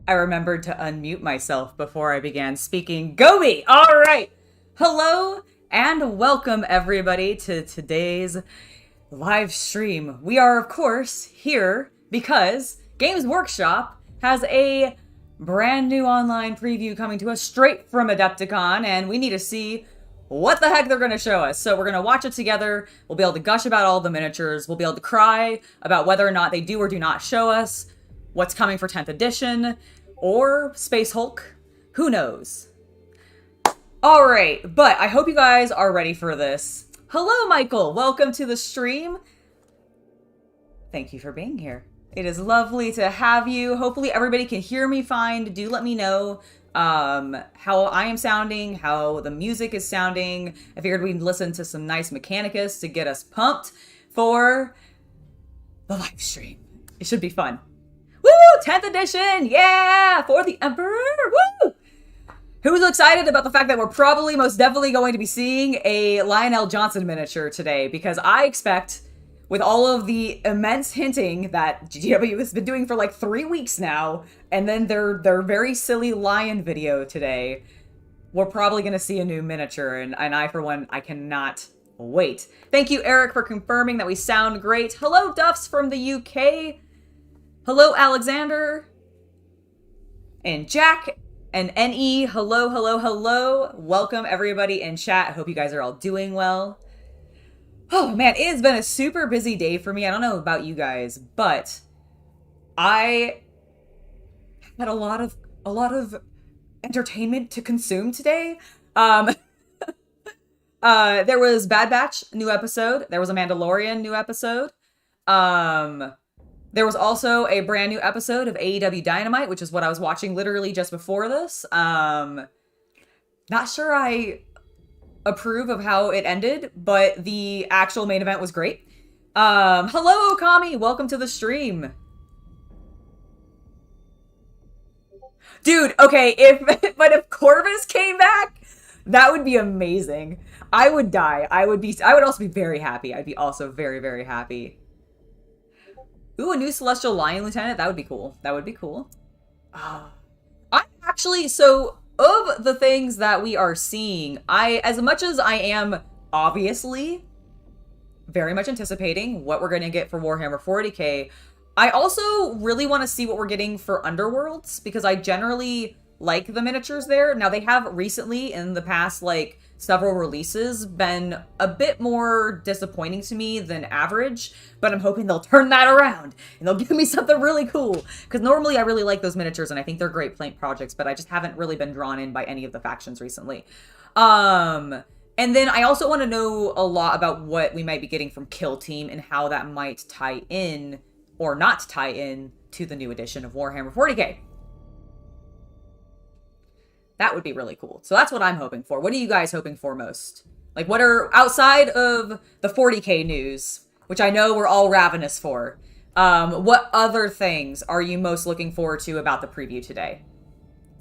I remembered to unmute myself before I began speaking. Go me! All right. Hello and welcome everybody to today's live stream. We are, of course, here because Games Workshop has a brand new online preview coming to us straight from Adepticon, and we need to see what the heck they're going to show us. So we're going to watch it together. We'll be able to gush about all the miniatures. We'll be able to cry about whether or not they do or do not show us what's coming for 10th edition, or Space Hulk. Who knows? Alright, but I hope you guys are ready for this. Hello, Michael! Welcome to the stream. Thank you for being here. It is lovely to have you. Hopefully everybody can hear me fine. Do let me know how I am sounding, how the music is sounding. I figured we'd listen to some nice Mechanicus to get us pumped for the live stream. It should be fun. Woo! 10th edition! Yeah! For the Emperor! Woo! Who's excited about the fact that we're probably most definitely going to be seeing a Lionel Johnson miniature today? Because I expect, with all of the immense hinting that GW has been doing for like 3 weeks now, and then their very silly lion video today, we're probably going to see a new miniature, and I, for one, I cannot wait. Thank you, Eric, for confirming that we sound great. Hello, Duffs from the UK. Hello, Alexander. And Jack and NE. Hello, hello, hello. Welcome, everybody in chat. I hope you guys are all doing well. Oh, man, it has been a super busy day for me. I don't know about you guys, but I had a lot of entertainment to consume today. There was Bad Batch, new episode. There was a Mandalorian, new episode. There was also a brand new episode of AEW Dynamite, which is what I was watching literally just before this. Not sure I approve of how it ended, but the actual main event was great. Hello, Okami! Welcome to the stream. Dude, okay, if Corvus came back, that would be amazing. I would die. I would also be very happy. I'd be also very, very happy. Ooh, a new Celestial Lion Lieutenant. That would be cool. That would be cool. I actually, so of the things that we are seeing, as much as I am obviously very much anticipating what we're going to get for Warhammer 40k, I also really want to see what we're getting for Underworlds, because I generally like the miniatures there. Now, they have recently, in the past, like, several releases, been a bit more disappointing to me than average, but I'm hoping they'll turn that around and they'll give me something really cool, because normally I really like those miniatures and I think they're great paint projects, but I just haven't really been drawn in by any of the factions recently. And then I also want to know a lot about what we might be getting from Kill Team and how that might tie in or not tie in to the new edition of Warhammer 40k. That would be really cool. So that's what I'm hoping for. What are you guys hoping for most? Like, what are, outside of the 40k news, which I know we're all ravenous for, what other things are you most looking forward to about the preview today?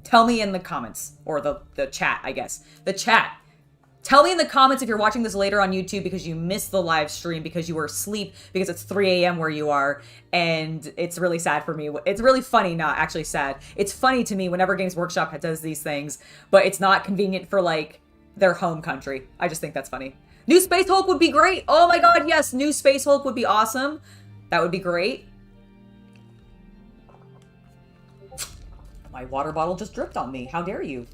Tell me in the comments, or the chat, I guess. The chat. Tell me in the comments if you're watching this later on YouTube because you missed the live stream, because you were asleep, because it's 3 a.m. where you are, and it's really sad for me. It's really funny, not actually sad. It's funny to me whenever Games Workshop does these things, but it's not convenient for, like, their home country. I just think that's funny. New Space Hulk would be great! Oh my god, yes! New Space Hulk would be awesome. That would be great. My water bottle just dripped on me. How dare you?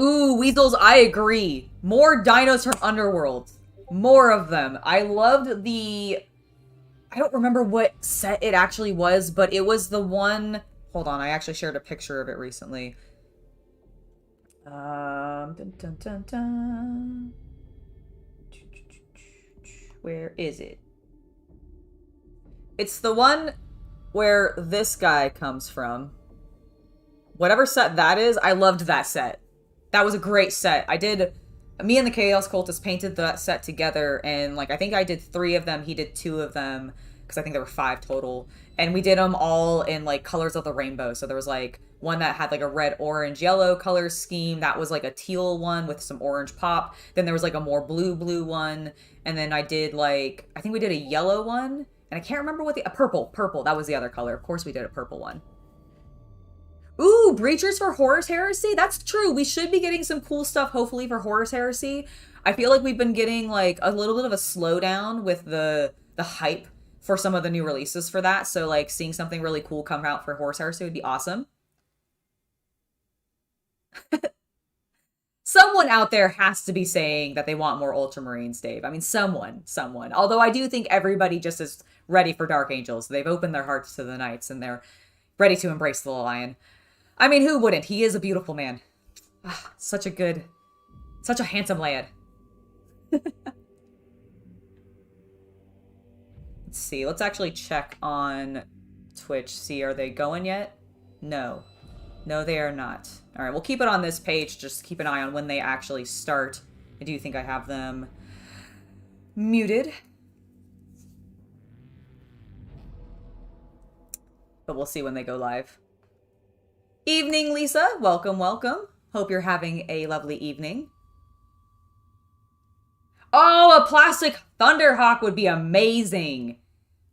Ooh, Weasels, I agree. More dinos from Underworld. More of them. I loved the... I don't remember what set it actually was, but it was the one... Hold on, I actually shared a picture of it recently. Dun, dun, dun, dun. Where is it? It's the one where this guy comes from. Whatever set that is, I loved that set. That was a great set. Me and the Chaos Cultist painted that set together, and, like, I think I did 3 of them, he did 2 of them, because I think there were 5 total. And we did them all in, like, colors of the rainbow. So there was, like, one that had, like, a red, orange, yellow color scheme. That was, like, a teal one with some orange pop. Then there was, like, a more blue one. And then I did, like, I think we did a yellow one. And I can't remember what the... Purple. That was the other color. Of course we did a purple one. Ooh, Breachers for Horus Heresy? That's true. We should be getting some cool stuff, hopefully, for Horus Heresy. I feel like we've been getting, like, a little bit of a slowdown with the hype for some of the new releases for that. So, like, seeing something really cool come out for Horus Heresy would be awesome. Someone out there has to be saying that they want more Ultramarines, Dave. I mean, someone. Although I do think everybody just is ready for Dark Angels. They've opened their hearts to the Knights, and they're ready to embrace the Lion. I mean, who wouldn't? He is a beautiful man. Such a handsome lad. Let's see. Let's actually check on Twitch. See, are they going yet? No. No, they are not. All right, we'll keep it on this page. Just keep an eye on when they actually start. I do think I have them muted. But we'll see when they go live. Evening, Lisa. Welcome, welcome. Hope you're having a lovely evening. Oh, a plastic Thunderhawk would be amazing.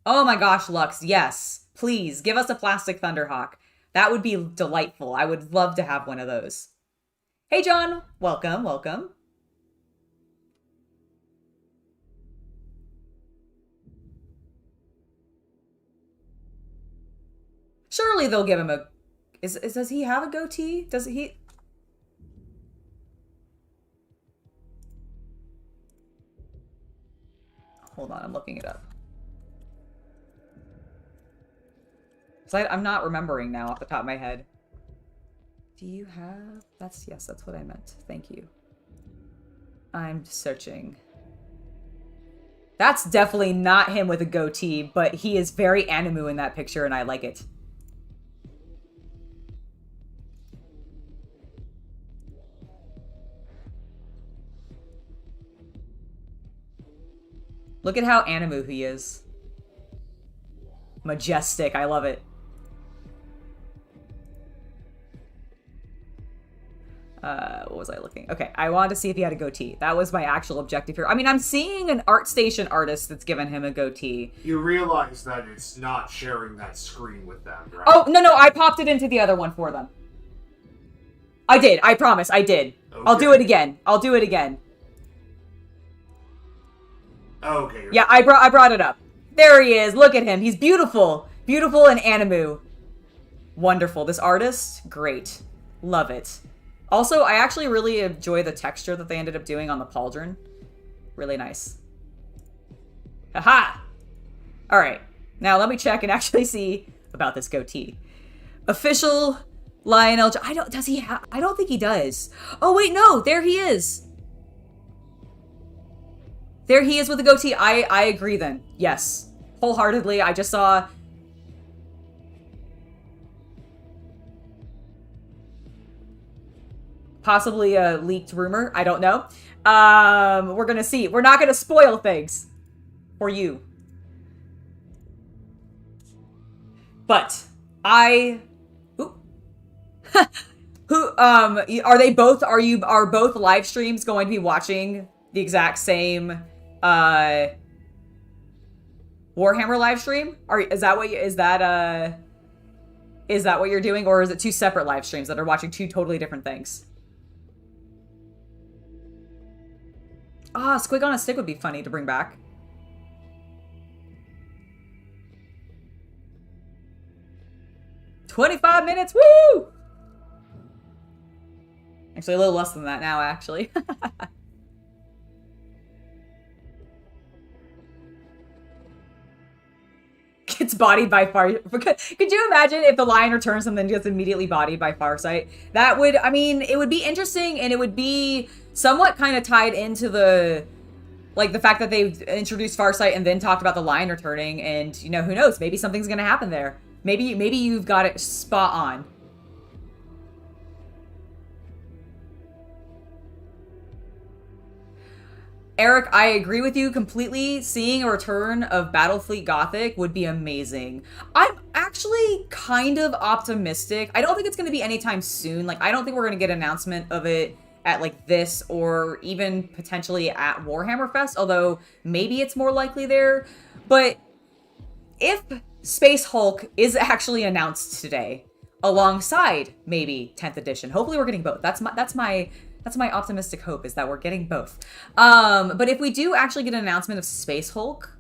Oh my gosh, Lux. Yes. Please, give us a plastic Thunderhawk. That would be delightful. I would love to have one of those. Hey, John. Welcome, welcome. Surely they'll give him a... Does he have a goatee? Does he... Hold on, I'm looking it up. I'm not remembering now off the top of my head. Do you have... Yes, that's what I meant. Thank you. I'm searching. That's definitely not him with a goatee, but he is very Animu in that picture, and I like it. Look at how Animu he is. Majestic. I love it. What was I looking? Okay, I wanted to see if he had a goatee. That was my actual objective here. I mean, I'm seeing an ArtStation artist that's given him a goatee. You realize that it's not sharing that screen with them, right? Oh, no, I popped it into the other one for them. I did. I promise. I did. Okay. I'll do it again. Okay. Yeah, I brought it up. There he is. Look at him. He's beautiful. Beautiful and Animu. Wonderful. This artist, great. Love it. Also, I actually really enjoy the texture that they ended up doing on the pauldron. Really nice. Aha! Alright. Now let me check and actually see about this goatee. Official Lionel... I don't think he does. Oh, wait, no! There he is! There he is with the goatee. I agree then. Yes. Wholeheartedly. I just saw... possibly a leaked rumor. I don't know. We're gonna see. We're not gonna spoil things for you. But are both live streams going to be watching the exact same Warhammer live stream? Is that what you're doing, or is it two separate live streams that are watching two totally different things? Squig on a Stick would be funny to bring back. "25 minutes, woo!" Actually, a little less than that now, actually. Gets bodied by Far... Could you imagine if the Lion returns and then gets immediately bodied by Farsight? That would... I mean, it would be interesting, and it would be somewhat kind of tied into the... like, the fact that they've introduced Farsight and then talked about the Lion returning, and, you know, who knows? Maybe something's gonna happen there. Maybe you've got it spot on. Eric, I agree with you completely. Seeing a return of Battlefleet Gothic would be amazing. I'm actually kind of optimistic. I don't think it's going to be anytime soon. Like, I don't think we're going to get an announcement of it at, like, this or even potentially at Warhammer Fest, although maybe it's more likely there. But if Space Hulk is actually announced today, alongside maybe 10th edition, hopefully we're getting both. That's my optimistic hope, is that we're getting both. But if we do actually get an announcement of Space Hulk,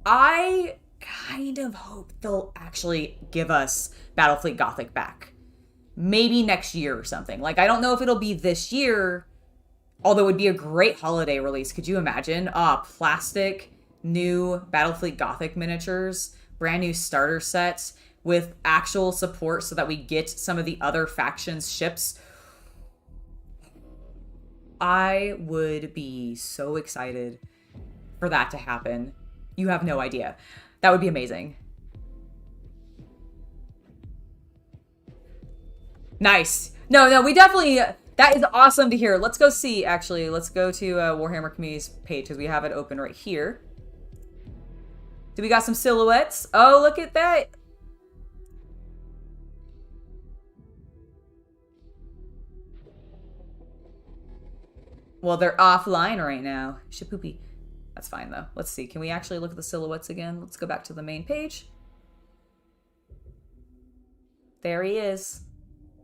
I kind of hope they'll actually give us Battlefleet Gothic back. Maybe next year or something. Like, I don't know if it'll be this year, although it would be a great holiday release. Could you imagine? Plastic, new Battlefleet Gothic miniatures, brand new starter sets with actual support so that we get some of the other factions' ships. I would be so excited for that to happen. You have no idea. That would be amazing. Nice. No, we definitely... That is awesome to hear. Let's go see, actually. Let's go to Warhammer Community's page, because we have it open right here. Do we got some silhouettes? Oh, look at that. Well, they're offline right now. Shapoopy. That's fine, though. Let's see. Can we actually look at the silhouettes again? Let's go back to the main page. There he is.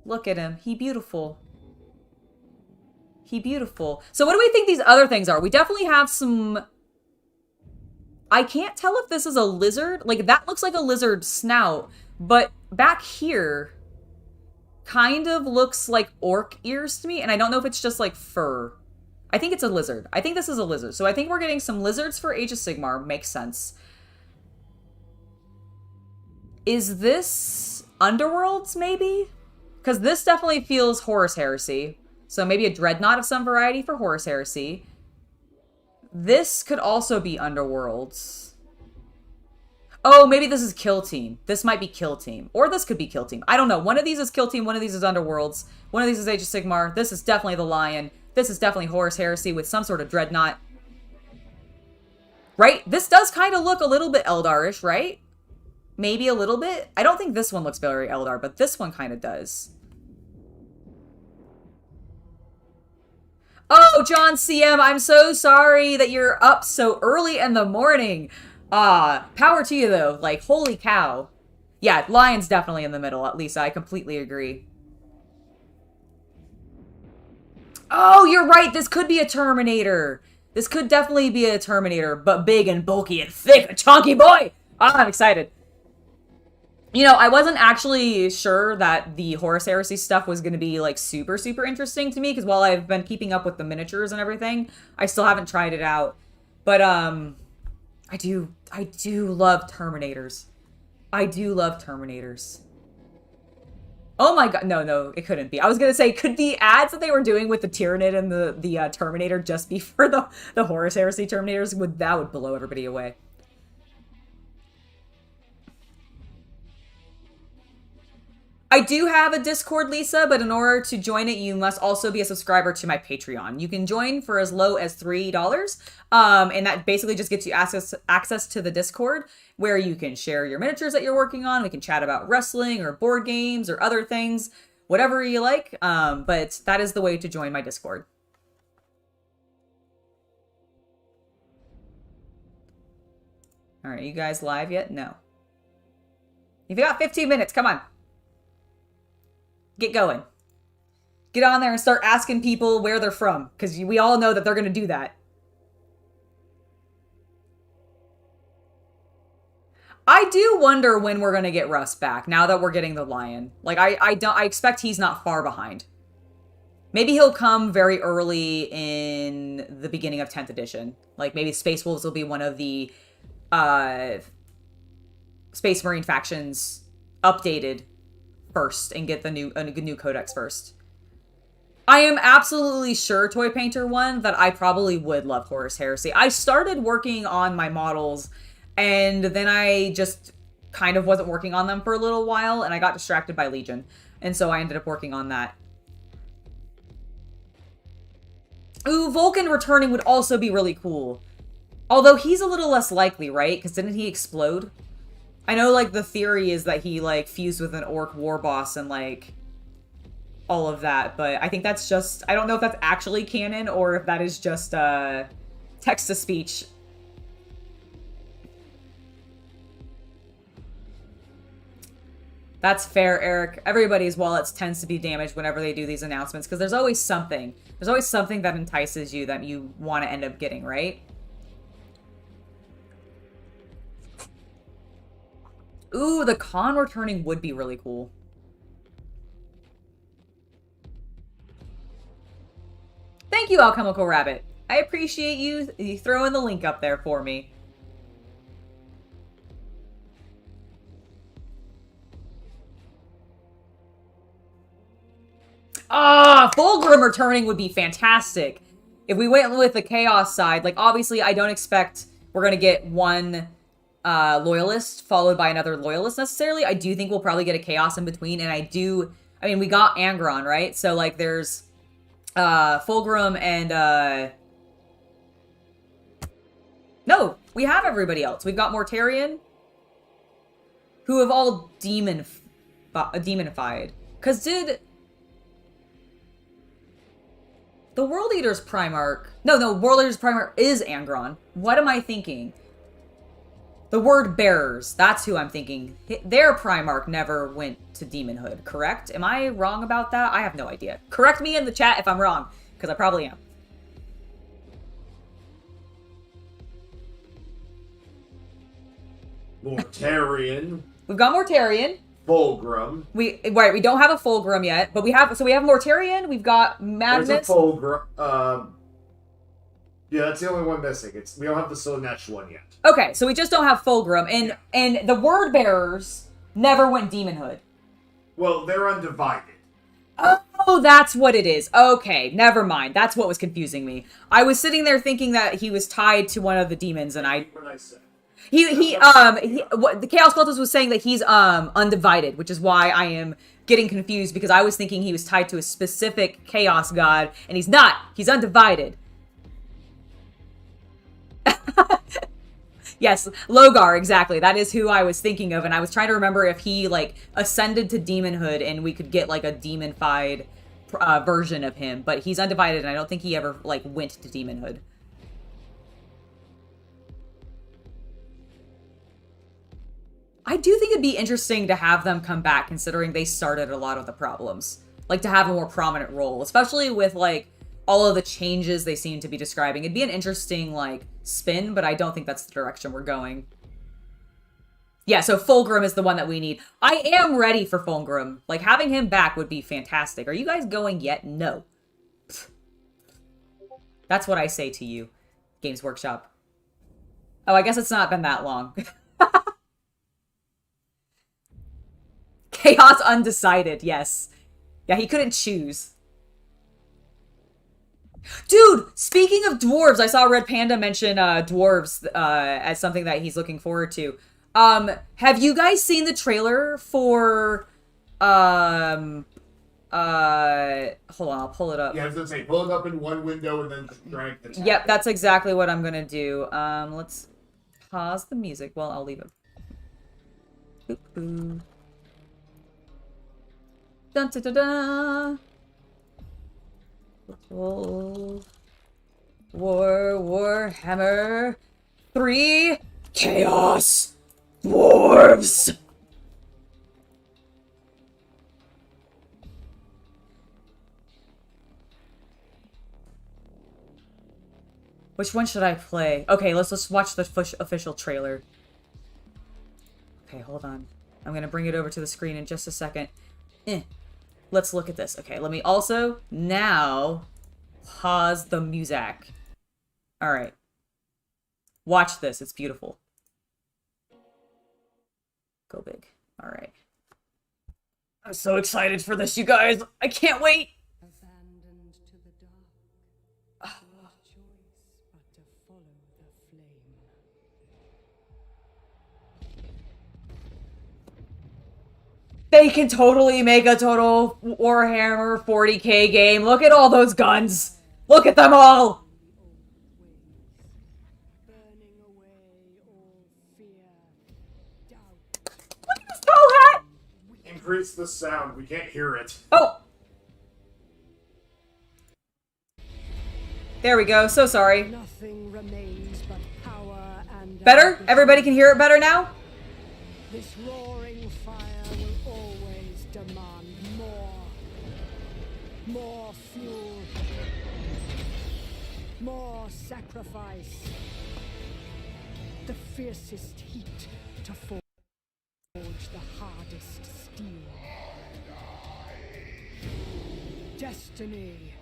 Look at him. He beautiful. He beautiful. So what do we think these other things are? We definitely have some... I can't tell if this is a lizard. Like, that looks like a lizard snout. But back here kind of looks like orc ears to me. And I don't know if it's just like fur. I think it's a lizard. I think this is a lizard. So I think we're getting some lizards for Age of Sigmar. Makes sense. Is this Underworlds, maybe? Because this definitely feels Horus Heresy. So maybe a dreadnought of some variety for Horus Heresy. This could also be Underworlds. Oh, maybe this is Kill Team. This might be Kill Team. Or this could be Kill Team. I don't know. One of these is Kill Team. One of these is Underworlds. One of these is Age of Sigmar. This is definitely the Lion. This is definitely Horus Heresy with some sort of dreadnought. Right? This does kind of look a little bit Eldar-ish, right? Maybe a little bit. I don't think this one looks very Eldar, but this one kind of does. Oh, John CM, I'm so sorry that you're up so early in the morning. Power to you, though. Like, holy cow. Yeah, Lion's definitely in the middle, at least I completely agree. Oh, you're right. This could be a Terminator. This could definitely be a Terminator, but big and bulky and thick. A chunky boy. I'm excited. You know, I wasn't actually sure that the Horus Heresy stuff was going to be, like, super, super interesting to me, because while I've been keeping up with the miniatures and everything, I still haven't tried it out. But, I do love Terminators. I do love Terminators. Oh my god, no, it couldn't be. I was going to say, could the ads that they were doing with the Tyrannid and the Terminator just be for the Horus Heresy Terminators? That would blow everybody away. I do have a Discord, Lisa, but in order to join it, you must also be a subscriber to my Patreon. You can join for as low as $3, and that basically just gets you access to the Discord, where you can share your miniatures that you're working on. We can chat about wrestling or board games or other things, whatever you like, but that is the way to join my Discord. All right, you guys live yet? No. You've got 15 minutes, come on. Get going. Get on there and start asking people where they're from, because we all know that they're going to do that. I do wonder when we're going to get Russ back, now that we're getting the Lion. Like, I expect he's not far behind. Maybe he'll come very early in the beginning of 10th edition. Like, maybe Space Wolves will be one of the Space Marine factions updated first and get the new codex first. I am absolutely sure, Toy Painter 1, that I probably would love Horus Heresy. I started working on my models, and then I just kind of wasn't working on them for a little while, and I got distracted by Legion. And so I ended up working on that. Ooh, Vulcan returning would also be really cool. Although he's a little less likely, right? Because didn't he explode? I know, like, the theory is that he, like, fused with an orc war boss and, like, all of that. But I think that's just... I don't know if that's actually canon or if that is just, text-to-speech. That's fair, Eric. Everybody's wallets tends to be damaged whenever they do these announcements because there's always something. There's always something that entices you that you want to end up getting, right? Ooh, the con returning would be really cool. Thank you, Alchemical Rabbit. I appreciate you throwing the link up there for me. Ah, Fulgrim returning would be fantastic. If we went with the Chaos side, like, obviously, I don't expect we're going to get one Loyalist followed by another Loyalist necessarily. I do think we'll probably get a Chaos in between, and I mean, we got Angron, right? So, like, there's Fulgrim and, no, we have everybody else. We've got Mortarion, who have all demonified. Because did... The World Eater's Primarch... No, World Eater's Primarch is Angron. What am I thinking? The Word Bearers. That's who I'm thinking. Their Primarch never went to demonhood, correct? Am I wrong about that? I have no idea. Correct me in the chat if I'm wrong, because I probably am. Mortarion. We've got Mortarion. Fulgrim. We don't have a Fulgrim yet, but we have Mortarion, we've got Magnus. There's a Fulgrim. Yeah, that's the only one missing. We don't have the Slaanesh one yet. Okay, so we just don't have Fulgrim, and the Word Bearers never went demonhood. Well, they're undivided. Oh, that's what it is. Okay, never mind. That's what was confusing me. I was sitting there thinking that he was tied to one of the demons, and What did I say? The Chaos Cultist was saying that he's undivided, which is why I am getting confused, because I was thinking he was tied to a specific Chaos god, and he's not. He's undivided. Yes, Logar, exactly. That is who I was thinking of, and I was trying to remember if he, like, ascended to demonhood and we could get, like, a demonified version of him, but he's undivided, and I don't think he ever, like, went to demonhood. I do think it'd be interesting to have them come back, considering they started a lot of the problems. Like, to have a more prominent role, especially with, like, all of the changes they seem to be describing. It'd be an interesting, like, spin, but I don't think that's the direction we're going. Yeah, so Fulgrim is the one that we need. I am ready for Fulgrim. Like, having him back would be fantastic. Are you guys going yet? No. That's what I say to you, Games Workshop. Oh, I guess it's not been that long. Chaos undecided, yes. Yeah, he couldn't choose. Dude, speaking of dwarves, I saw Red Panda mention dwarves as something that he's looking forward to. Have you guys seen the trailer for hold on, I'll pull it up. Yeah, I was gonna say, pull it up in one window and then drag the tab. Yep, that's exactly what I'm gonna do. Let's pause the music. Well, I'll leave it. Ooh. Dun dun dun dun. Warhammer 3 Chaos Dwarfs. Which one should I play? Okay, let's watch the official trailer. Okay, hold on. I'm gonna bring it over to the screen in just a second. Let's look at this. Okay, let me also now pause the music. All right. Watch this. It's beautiful. Go big. All right. I'm so excited for this, you guys. I can't wait. Abandoned to the dark. No choice but to follow the flame. They can totally make a total Warhammer 40k game. Look at all those guns. Look at them all. Burning away all fear, doubt. Look at this tall hat. Increase the sound. We can't hear it. Oh. There we go. So sorry. Nothing remains but power and Better? Everybody can hear it better now? This roaring fire will always demand more. More fuel. More sacrifice. The fiercest heat to forge the hardest steel. Destiny.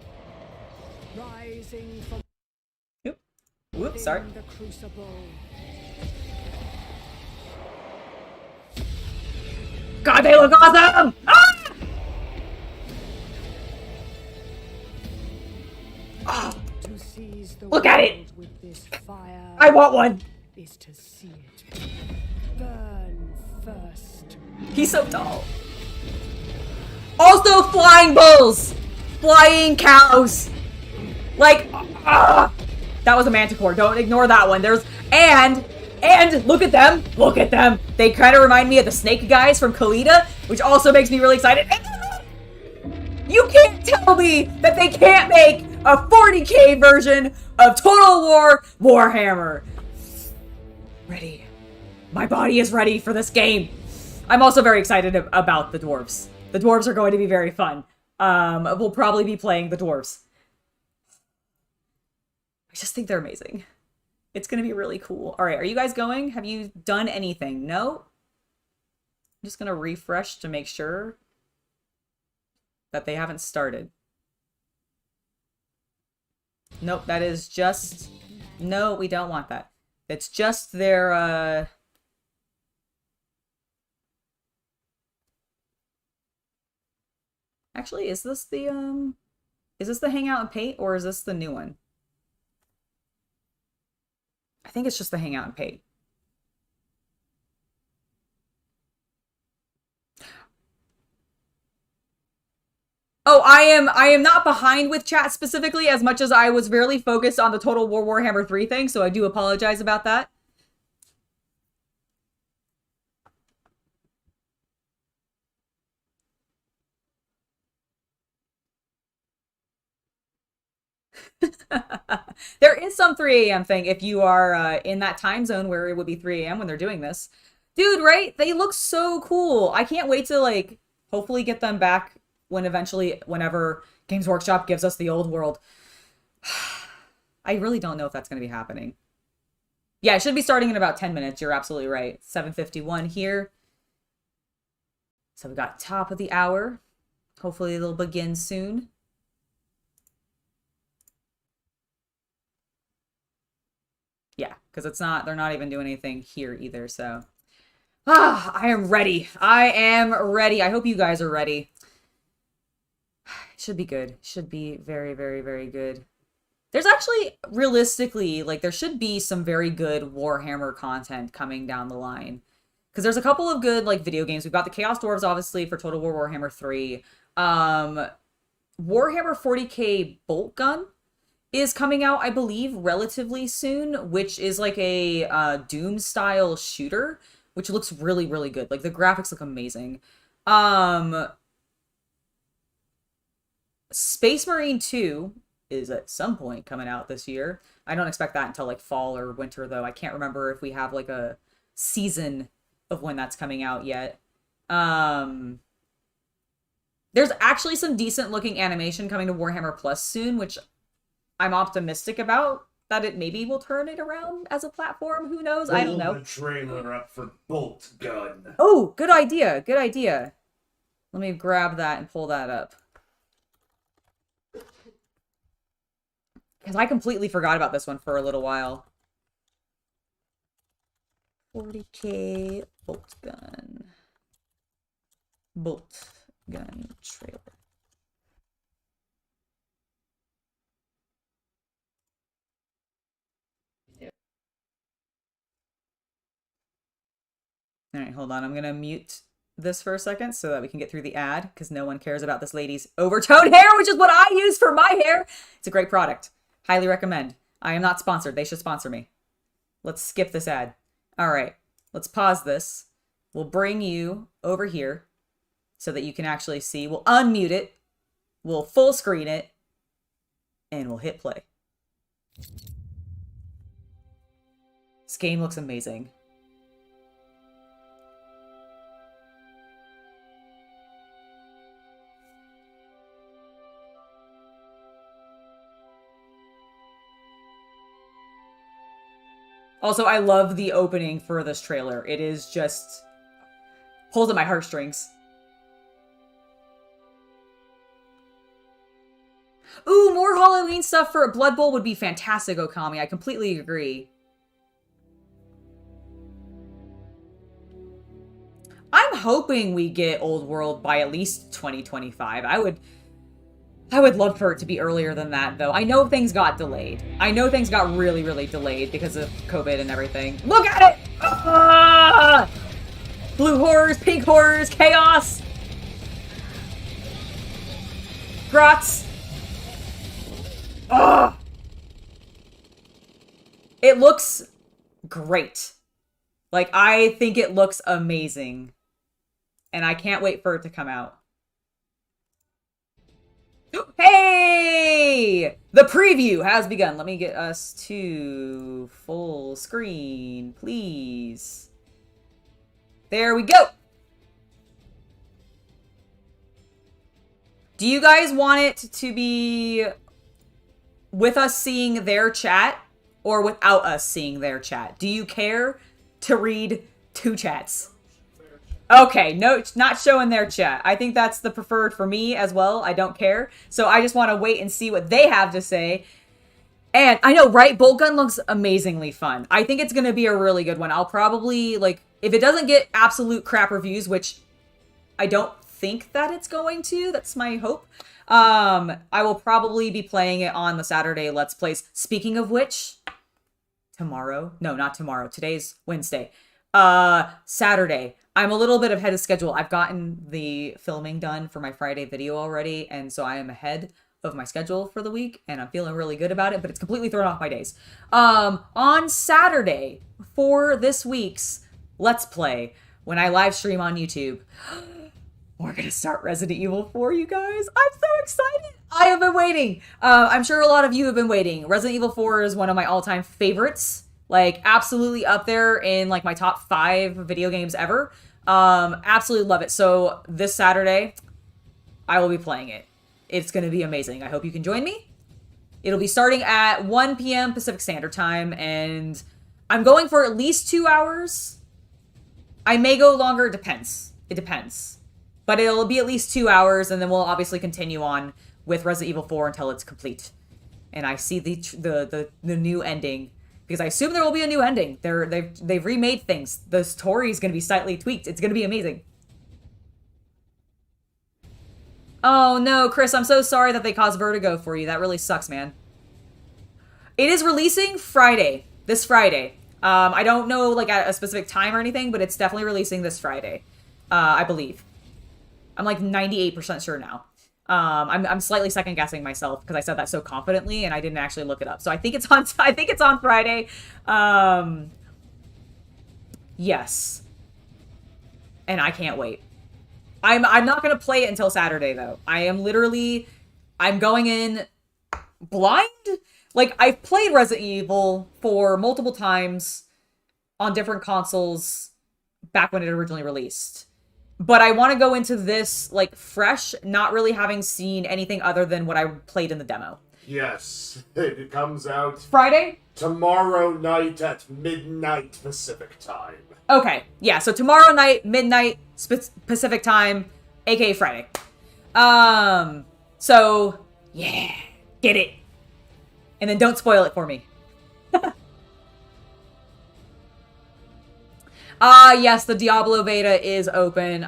Rising from Whoops, sorry. the crucible. God, they look awesome! Ah! Ah! To seize the Look at it! world with this fire I want one! is to see it burn first. He's so tall. Also, flying bulls! Flying cows! Like, that was a manticore. Don't ignore that one. And look at them. Look at them. They kind of remind me of the snake guys from Kalita, which also makes me really excited. You can't tell me that they can't make a 40k version of Total War Warhammer. Ready. My body is ready for this game. I'm also very excited about the dwarves. The dwarves are going to be very fun. We'll probably be playing the dwarves. I just think they're amazing. It's going to be really cool. All right, are you guys going? Have you done anything? No? I'm just going to refresh to make sure that they haven't started. Nope, that is just... No, we don't want that. It's just their, Actually, is this the Hangout and Paint, or is this the new one? I think it's just the Hangout and Paint. Oh, I am not behind with chat specifically as much as I was really focused on the Total War Warhammer 3 thing, so I do apologize about that. There is some 3 a.m. thing if you are in that time zone where it would be 3 a.m. when they're doing this. Dude, right? They look so cool. I can't wait to, like, hopefully get them back whenever Games Workshop gives us the old world. I really don't know if that's going to be happening. Yeah, it should be starting in about 10 minutes. You're absolutely right. 7:51 here. So we got top of the hour. Hopefully it'll begin soon. Yeah, because they're not even doing anything here either, so. I am ready. I am ready. I hope you guys are ready. It should be good. Should be very, very, very good. There's actually, realistically, like, there should be some very good Warhammer content coming down the line. Because there's a couple of good, like, video games. We've got the Chaos Dwarfs, obviously, for Total War Warhammer 3. Warhammer 40k Bolt Gun is coming out, I believe, relatively soon, which is like a Doom-style shooter, which looks really, really good. Like, the graphics look amazing. Space Marine 2 is at some point coming out this year. I don't expect that until, like, fall or winter, though. I can't remember if we have, like, a season of when that's coming out yet. There's actually some decent-looking animation coming to Warhammer Plus soon, which I'm optimistic about, that it maybe will turn it around as a platform. Who knows? I don't know. The trailer up for Bolt Gun. Oh, good idea. Good idea. Let me grab that and pull that up. Because I completely forgot about this one for a little while. 40k Bolt Gun. Bolt Gun trailer. All right, hold on. I'm going to mute this for a second so that we can get through the ad, because no one cares about this lady's overtoned hair, which is what I use for my hair. It's a great product. Highly recommend. I am not sponsored. They should sponsor me. Let's skip this ad. All right, let's pause this. We'll bring you over here so that you can actually see. We'll unmute it. We'll full screen it. And we'll hit play. This game looks amazing. Also, I love the opening for this trailer. It is just... pulls at my heartstrings. Ooh, more Halloween stuff for Blood Bowl would be fantastic, Okami. I completely agree. I'm hoping we get Old World by at least 2025. I would love for it to be earlier than that, though. I know things got delayed. I know things got really, really delayed because of COVID and everything. Look at it! Ah! Blue horrors, pink horrors, chaos! Grots! Ugh! It looks great. Like, I think it looks amazing. And I can't wait for it to come out. Hey! The preview has begun. Let me get us to full screen, please. There we go. Do you guys want it to be with us seeing their chat or without us seeing their chat? Do you care to read two chats? Okay, no, not showing their chat. I think that's the preferred for me as well. I don't care. So I just want to wait and see what they have to say. And I know, right? Bolt Gun looks amazingly fun. I think it's going to be a really good one. I'll probably, like, if it doesn't get absolute crap reviews, which I don't think that it's going to, that's my hope. I will probably be playing it on the Saturday Let's Plays. Speaking of which, tomorrow, no, not tomorrow. Today's Wednesday. Saturday. I'm a little bit ahead of schedule. I've gotten the filming done for my Friday video already, and so I am ahead of my schedule for the week, and I'm feeling really good about it, but it's completely thrown off my days. On Saturday, for this week's Let's Play, when I live stream on YouTube, we're gonna start Resident Evil 4, you guys. I'm so excited. I have been waiting. I'm sure a lot of you have been waiting. Resident Evil 4 is one of my all-time favorites. Like, absolutely up there in, like, my top 5 video games ever. Absolutely love it. So, this Saturday, I will be playing it. It's going to be amazing. I hope you can join me. It'll be starting at 1 p.m. Pacific Standard Time, and I'm going for at least 2 hours. I may go longer. It depends. It depends. But it'll be at least 2 hours, and then we'll obviously continue on with Resident Evil 4 until it's complete. And I see the new ending. Because I assume there will be a new ending. They've remade things. The story is going to be slightly tweaked. It's going to be amazing. Oh no, Chris, I'm so sorry that they caused vertigo for you. That really sucks, man. It is releasing Friday. This Friday. I don't know like at a specific time or anything, but it's definitely releasing this Friday. I believe. I'm like 98% sure now. I'm slightly second guessing myself because I said that so confidently and I didn't actually look it up. So I think it's on Friday. Yes. And I can't wait. I'm not going to play it until Saturday though. I'm going in blind. Like I've played Resident Evil for multiple times on different consoles back when it originally released. But I want to go into this, like, fresh, not really having seen anything other than what I played in the demo. Yes, it comes out Friday? tomorrow night at midnight Pacific time. Okay, yeah, so tomorrow night, midnight Pacific time, aka Friday. So, yeah, get it. And then don't spoil it for me. Yes, the Diablo beta is open.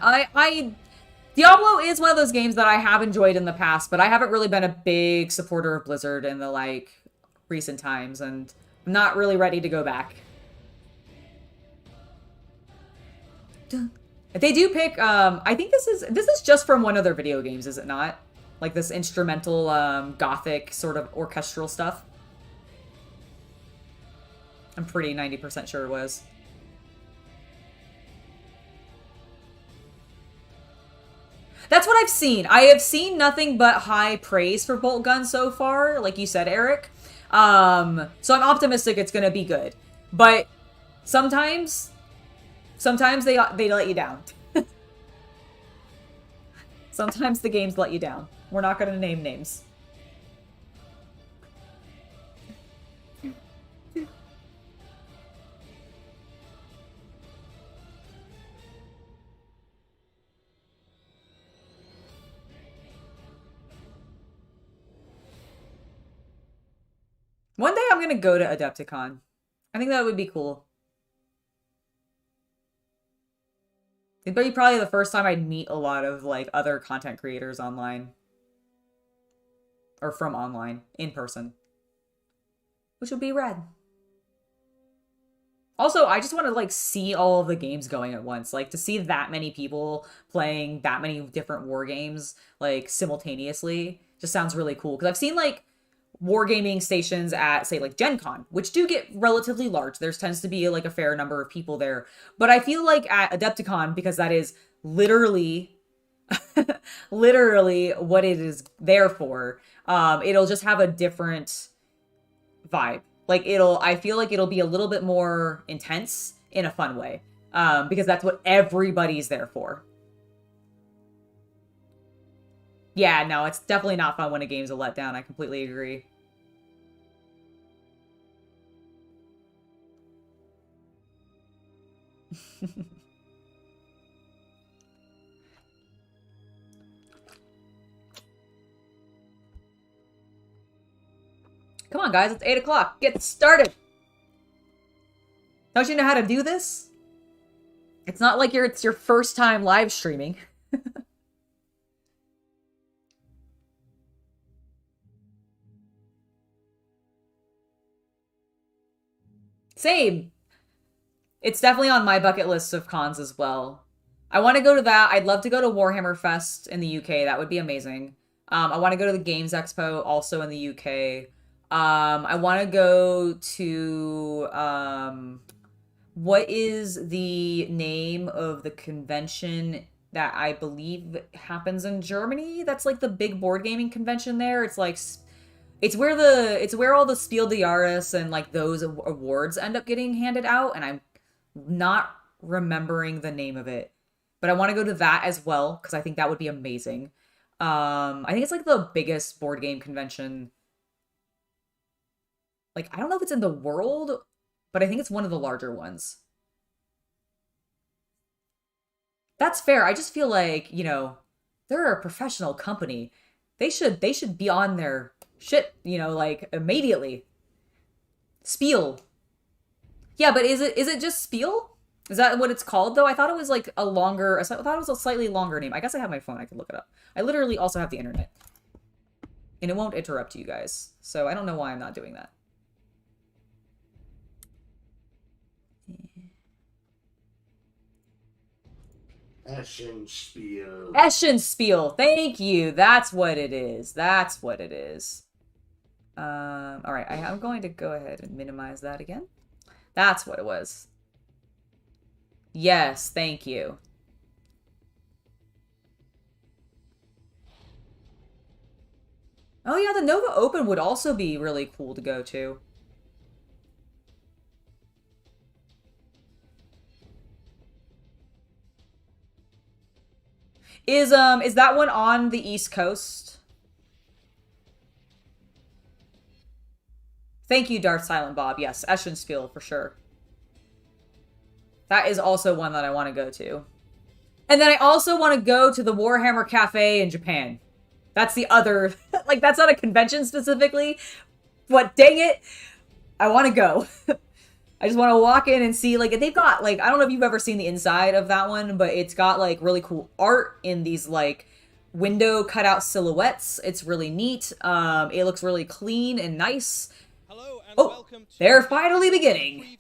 Diablo is one of those games that I have enjoyed in the past, but I haven't really been a big supporter of Blizzard in the, like, recent times, and I'm not really ready to go back. They do pick, I think this is just from one of their video games, is it not? Like this instrumental, gothic sort of orchestral stuff. I'm pretty 90% sure it was. That's what I've seen. I have seen nothing but high praise for Bolt Gun so far, like you said, Eric. So I'm optimistic it's gonna be good. But sometimes they let you down. Sometimes the games let you down. We're not gonna name names. I'm gonna go to Adepticon. I think that would be cool. It'd be probably the first time I'd meet a lot of like other content creators online. Or from online, in person. Which would be rad. Also, I just want to like see all of the games going at once. Like to see that many people playing that many different war games like simultaneously just sounds really cool. Because I've seen like wargaming stations at say like Gen Con, which do get relatively large. There tends to be like a fair number of people there. But I feel like at Adepticon, because that is literally literally what it is there for, it'll just have a different vibe. Like I feel like it'll be a little bit more intense in a fun way. Because that's what everybody's there for. Yeah, no, it's definitely not fun when a game's a letdown. I completely agree. Come on, guys, it's 8 o'clock. Get started. Don't you know how to do this? It's not like it's your first time live streaming. Same. It's definitely on my bucket list of cons as well. I want to go to that. I'd love to go to Warhammer Fest in the UK. That would be amazing. I want to go to the Games Expo also in the UK. I want to go to, what is the name of the convention that I believe happens in Germany? That's like the big board gaming convention there. It's like, it's where all the Spiel des Jahres and like those awards end up getting handed out. And I'm not remembering the name of it, but I want to go to that as well. Cause I think that would be amazing. I think it's like the biggest board game convention. Like, I don't know if it's in the world, but I think it's one of the larger ones. That's fair. I just feel like, you know, they're a professional company. They should be on their shit, you know, like immediately. Spiel. Yeah, but is it just Spiel? Is that what it's called though? I thought it was like I thought it was a slightly longer name. I guess I have my phone. I can look it up. I literally also have the internet. And it won't interrupt you guys. So I don't know why I'm not doing that. Eschenspiel. Eschenspiel. Thank you. That's what it is. That's what it is. All right. I'm going to go ahead and minimize that again. That's what it was. Yes. Thank you. Oh yeah, the Nova Open would also be really cool to go to. Is that one on the East Coast? Thank you, Darth Silent Bob. Yes, Eschenspiel for sure. That is also one that I want to go to. And then I also want to go to the Warhammer Cafe in Japan. That's the other, like, that's not a convention specifically, but dang it, I want to go. I just want to walk in and see, like, they've got, like, I don't know if you've ever seen the inside of that one, but it's got, like, really cool art in these, like, window cutout silhouettes. It's really neat. It looks really clean and nice. Hello and welcome to they're finally beginning.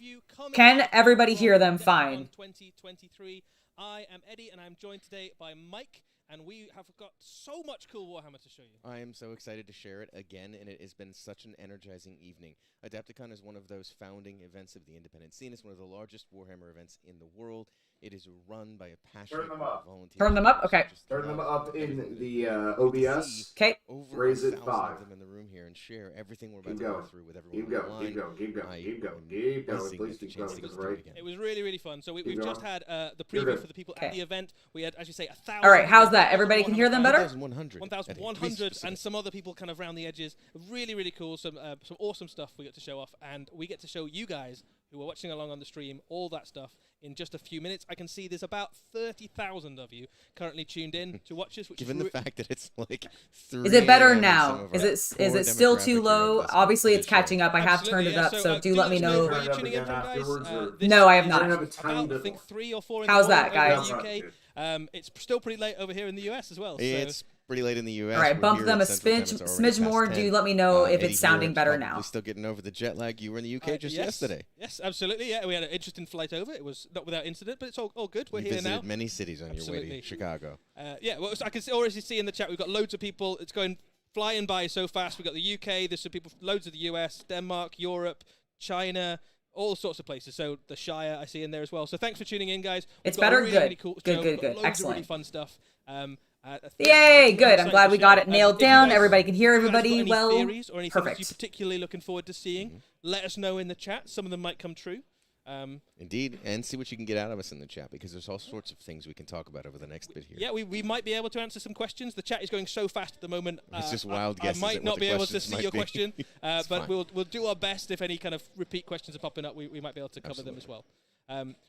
Can everybody hear them fine? 2023. I am Eddie, and I'm joined today by Mike, and we have got so much cool Warhammer to show you. I am so excited to share it again, and it has been such an energizing evening. Adepticon is one of those founding events of the independent scene. It's one of the largest Warhammer events in the world. It is run by a passionate group of volunteers. Turn them up? Okay. Turn them up in the OBS. Okay. Raise it 5. Of them in the room here and share everything we're about to go through with everyone Keep going. Keep going. Keep going. Keep going. Keep going. Please keep going. Right. It was really, really fun. So we've just had the preview for the people at the event. We had, as you say, 1,000. All right. How's that? Everybody can hear them better? 1,100. 1,100 and some other people kind of around the edges. Really, really cool. Some awesome stuff we get to show off, and we get to show you guys who are watching along on the stream all that stuff in just a few minutes. I can see there's about 30,000 of you currently tuned in to watch us. Which Given is the fact that it's like 3 Is it better a.m. in now? some of our Is core it still too demographic low? areas, Obviously, it's it shows. catching up. I have turned it up, so do let me know. Where you're tuning in from, guys. No, I have is not. About, I think 3 or 4 in How's the that, morning over guys? in the UK. It's still pretty late over here in the US as well. So. It's pretty late in the U.S. All right, We're bump here them a at Central Time. It's already smidge past more. 10. Do let me know if Eddie it's sounding here, better probably now. Still getting over the jet lag. You were in the UK just yesterday. Yes, absolutely. Yeah, we had an interesting flight over. It was not without incident, but it's all good. We're You here visited now. many cities on your way to Chicago. Yeah, well, I can already see in the chat we've got loads of people. It's going flying by so fast. We've got the UK. There's some people, loads of the US, Denmark, Europe, China, all sorts of places. So the Shire I see in there as well. So thanks for tuning in, guys. It's We've got a better? really, Good. really cool Good, show. good, We've got good. loads Excellent. of really fun stuff. Yay, good. I'm glad we got it nailed down. If you guys- Everybody can hear if you guys everybody got any well. theories or anything that you're Perfect. particularly looking forward to seeing, let us know in the chat. Some of them might come true. Indeed, and see what you can get out of us in the chat, because there's all sorts of things we can talk about over the next bit here. Yeah, we might be able to answer some questions. The chat is going so fast at the moment. It's just wild I guesses might at not what be the able to questions see might your be. question, It's but fine. we'll do our best. If any kind of repeat questions are popping up, we might be able to cover them as well.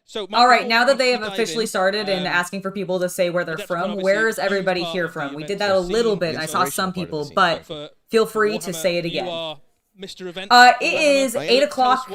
So, All right, before now that we they have dive officially in, started and asking for people to say where they're Adepticon from, obviously where a is huge everybody part here of the from? We event did that a little scene, bit, the and I saw inspirational some part of the people, scene, but for feel free to Warhammer, say it again. You are Mr. Event. It is 8 o'clock,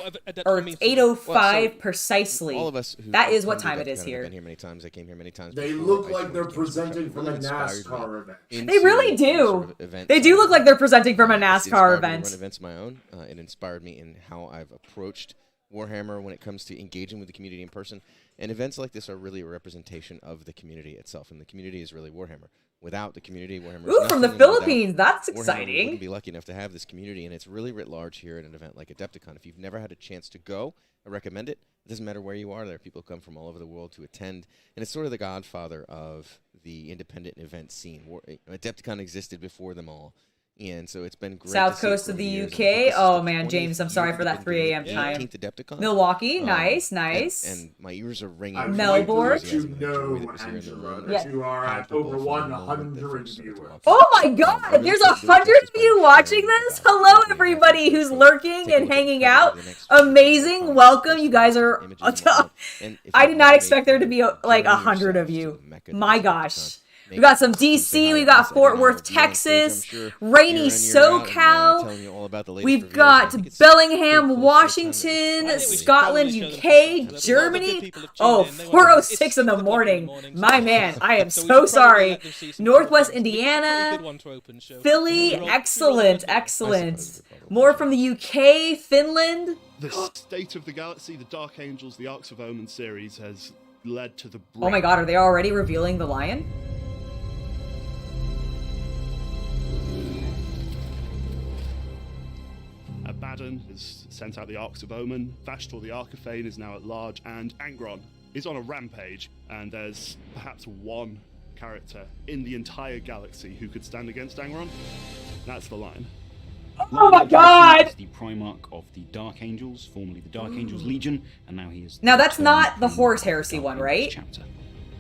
or it's 8:05 precisely. All of us who That have is what come to time it is Adepticon have here. been here many times. I came here many times. They before. look I like joined they're Games Workshop. presenting It from a really inspired me NASCAR event. They into really the do. sort of event They side do of look it. like they're presenting from a It's NASCAR inspired me to event. run events of my own. It inspired me in how I've approached Warhammer when it comes to engaging with the community in person. And events like this are really a representation of the community itself, and the community is really Warhammer. Without the community, Warhammer is Ooh, from the nothing, and without Philippines. That's Warhammer, we exciting. wouldn't be lucky enough to have this community, and it's really writ large here at an event like Adepticon. If you've never had a chance to go, I recommend it. It doesn't matter where you are. There are people who come from all over the world to attend, and it's sort of the godfather of the independent event scene. Adepticon existed before them all. And so it's been great. South to see it coast over of the years, and I UK. think this is Oh the man, 20th James, I'm year sorry we've for that been 3 doing a.m. the time. 18th Adepticon. Milwaukee, nice. And my ears are ringing. I with Melbourne. would like to let you enthusiasm and joy know, that was here in the Angela, room. that you are at Palpable over from the moment that 100 folks started to viewers. walk Oh in. my I'm god, really there's trying to do 100 justice of by you sharing watching about this. it. Hello, Hopefully everybody you who's can lurking take a and look at hanging the out. next Amazing. few Welcome. You guys are. images and whatnot. And if I you've did not never expect made there to be like journey 100 of yourselves you. to the Mecca that My is gosh. Adepticon, We got some come say DC, hi we to got us. Fort Eddie and I Worth, will be on stage, I'm Texas, sure, rainy year in, year out, and, SoCal. telling you all about the latest We've reveals. I got think it's Bellingham, pretty close to the time that we Washington, probably- Scotland, show them UK, some stuff. A lot of good Germany. people have tuned Oh, in. They want 4:06 in the 6 o'clock morning. so My man, I am so we so should probably sorry. let them see some Northwest cool things. It's a pretty Indiana, good one to open, so Philly, we're all- excellent, I excellent. suppose we probably More should. from the UK, Finland. The State of the Galaxy, the Dark Angels, the Arcs of Omen series has led to the Oh my god, are they already revealing the lion? Abaddon has sent out the Arcs of Omen, Vashtor the Archifane is now at large, and Angron is on a rampage, and there's perhaps one character in the entire galaxy who could stand against Angron. That's the Lion. Oh my god! Is the Primarch of the Dark Angels, formerly the Dark Angels Legion, and now he is. Now that's not the Primarch Horus of Heresy Dark one, Angels right? Chapter.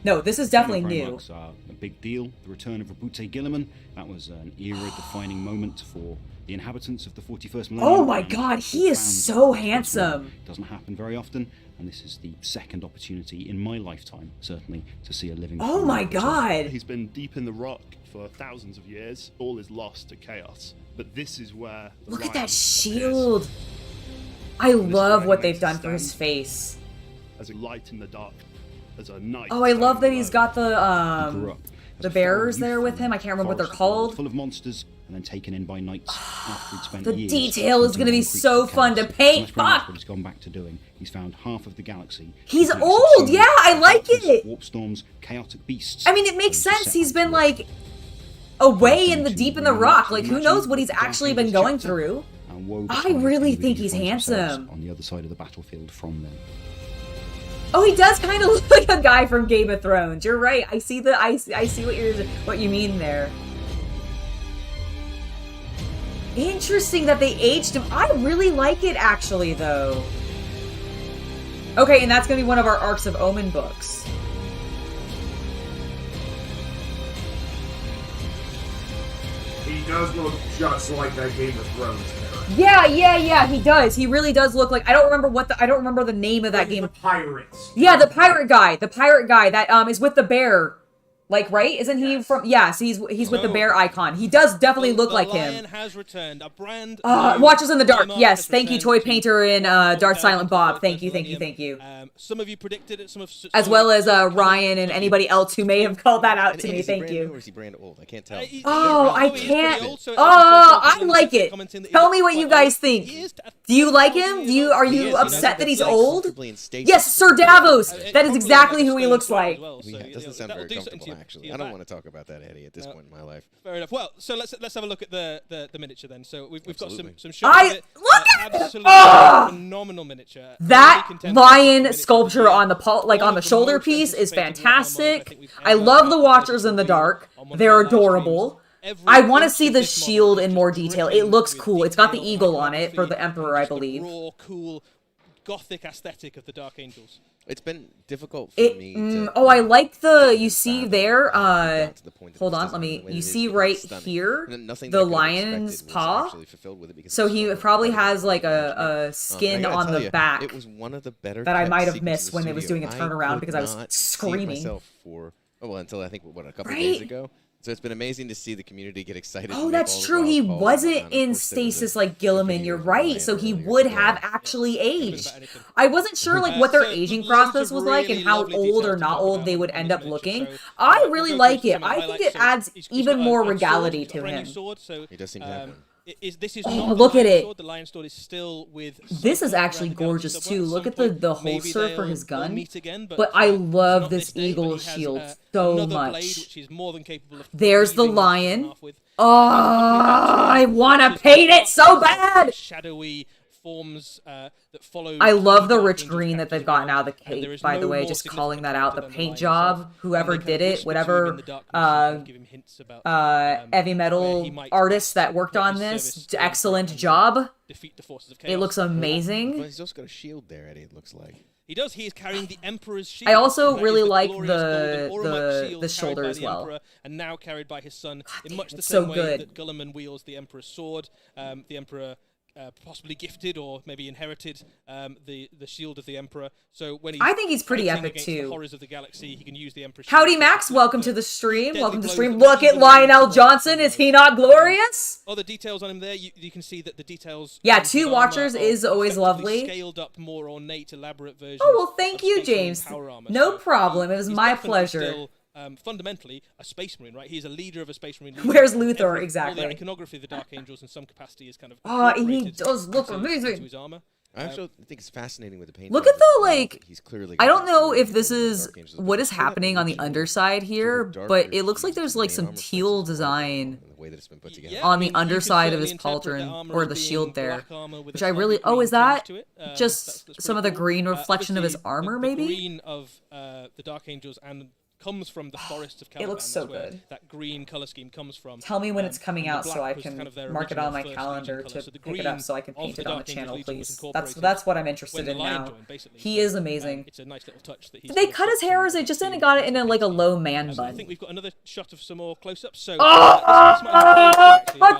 No, this is definitely Female new. Primarchs are a big deal. The return of Rabute Gilliman, that was an era-defining moment for the inhabitants of the 41st millennium. Oh my and god, for he is fans so of the First handsome. World. Doesn't happen very often, and this is the second opportunity in my lifetime, certainly, to see a living. Oh my Primarch return. god. He's been deep in the rock for thousands of years. All is lost to chaos. But this is where the Look at Lion that appears. shield. I And this is love where what he they've makes done a for his stand face. as a light in the dark, as a knight. Oh, I love that standing he's alone. got the He grew up as the a feral bearers youth there with from him. I can't remember what they're forest world called. Full of monsters, and then taken in by knights after he'd spent The years detail is hunting gonna be down so creatures of fun to chaos. paint. And that's pretty much Fuck! what he's gone back to doing. He's found half of the galaxy. He's completely old, subsumed yeah, I by like darkness, it. Warp storms, chaotic beasts. I mean, it makes So he's sense. set He's back been to work. like away Going in the to deep in the remake rock. Like, and who reimagining knows what he's the Dark actually been Angels going chapter, through? and woe I between really the think individuals he's themselves handsome. on the other side of the battlefield from them. Oh, he does kind of look like a guy from Game of Thrones. You're right. I see I see what you mean there. Interesting that they aged him. I really like it actually, though. Okay, and that's gonna be one of our Arcs of Omen books. He does look just like that Game of Thrones character. Yeah, he does. He really does look like, I don't remember the name of that game. The pirates. Yeah, the pirate guy that is with the bear. Like, right? Isn't he from? Yes, he's with the bear icon. He does definitely look like him. The Lion has returned. A brand Watches in the Dark. Primark Yes, has thank you, returned Toy to Painter and Darth Silent Bob. Thank you. Some of you predicted it. As well as Ryan and anybody else who may have called that out to me. Thank you. Or is he brand old? I can't tell. I can't. I like it. Tell me what you guys think. Do you like him? Are you upset that he's old? Yes, Sir Davos. That is exactly who he looks like. It doesn't sound very comfortable, actually. I don't want to talk about that, Eddie, at this point in my life. Fair enough. Well, so let's have a look at the miniature then. So we've got some shots of it. Look at it! Absolutely phenomenal miniature. That lion sculpture on the shoulder piece is fantastic. I love the Watchers in the Dark. They're adorable. I want to see the shield in more detail. It looks cool. It's got the eagle on it for the Emperor, I believe. Raw, cool, gothic aesthetic of the Dark Angels. It's been difficult for me to... I like the... You see there... hold on, you see right here the lion's paw? So he probably has like a skin on the back it was one of the better that I might have missed when it was doing a turnaround because I was screaming. Until I think, a couple days ago? So it's been amazing to see the community get excited. Oh, that's true. He wasn't in stasis like Gilliman. You're right. So he would have actually aged. I wasn't sure like what their aging process was like and how old or not old they would end up looking. I really like it. I think it adds even more regality to him. He does seem to have one. This is not look at it. Sword. The lion sword is still with. This is actually gorgeous too. Look at the holster for his gun. But I love this eagle shield so much. There's the lion. I want to paint it so bad. Shadowy forms that follow. I love the rich green that they've got now. The cape, by the way, just calling that out. The paint job, whoever did it, whatever heavy metal artist that worked on this, excellent job. It looks amazing. He's also got a shield there, Eddie. It looks like. He does. He is carrying the Emperor's shield. I also really like the shoulder as well. Emperor, and now carried by his son in much the same way that Gulliman wields the Emperor's sword. The Emperor. Possibly gifted or maybe inherited the shield of the Emperor. So when I think he's pretty epic too. The horrors of the galaxy, he can use the Emperor's Howdy shield. Max, welcome to the stream. Welcome to the stream. Look at Lionel Johnson. Is he not glorious? Other details on him there. You can see that the details. Yeah, 2 Watchers is always lovely. Scaled up, more ornate, elaborate version. Oh well, thank you, James. No problem. It was my pleasure. Still, fundamentally, a space marine, right? He's a leader of a space marine. Where's Luthor, exactly? All the iconography of the Dark Angels in some capacity is kind of. He does look amazing. His armor. I actually think it's fascinating with the paint. Look at the like. He's clearly. I don't know if this is what is happening on the underside here, but it looks like there's like some teal design on the underside of his pauldron or the shield there, which I really. Oh, is that just some of the green reflection of his armor? Maybe. The green of the Dark Angels and. Comes from the forests of Caliban. It looks so good. That green color scheme comes from. Tell me when it's coming out so I can kind of mark it on my calendar to pick it up so I can paint it on the channel, please. That's what I'm interested in now. He is amazing. It's a nice little touch that he's. Did they cut his hair or is it just didn't got it in like a low man bun? I think we've got another shot of some more close-ups. So. Look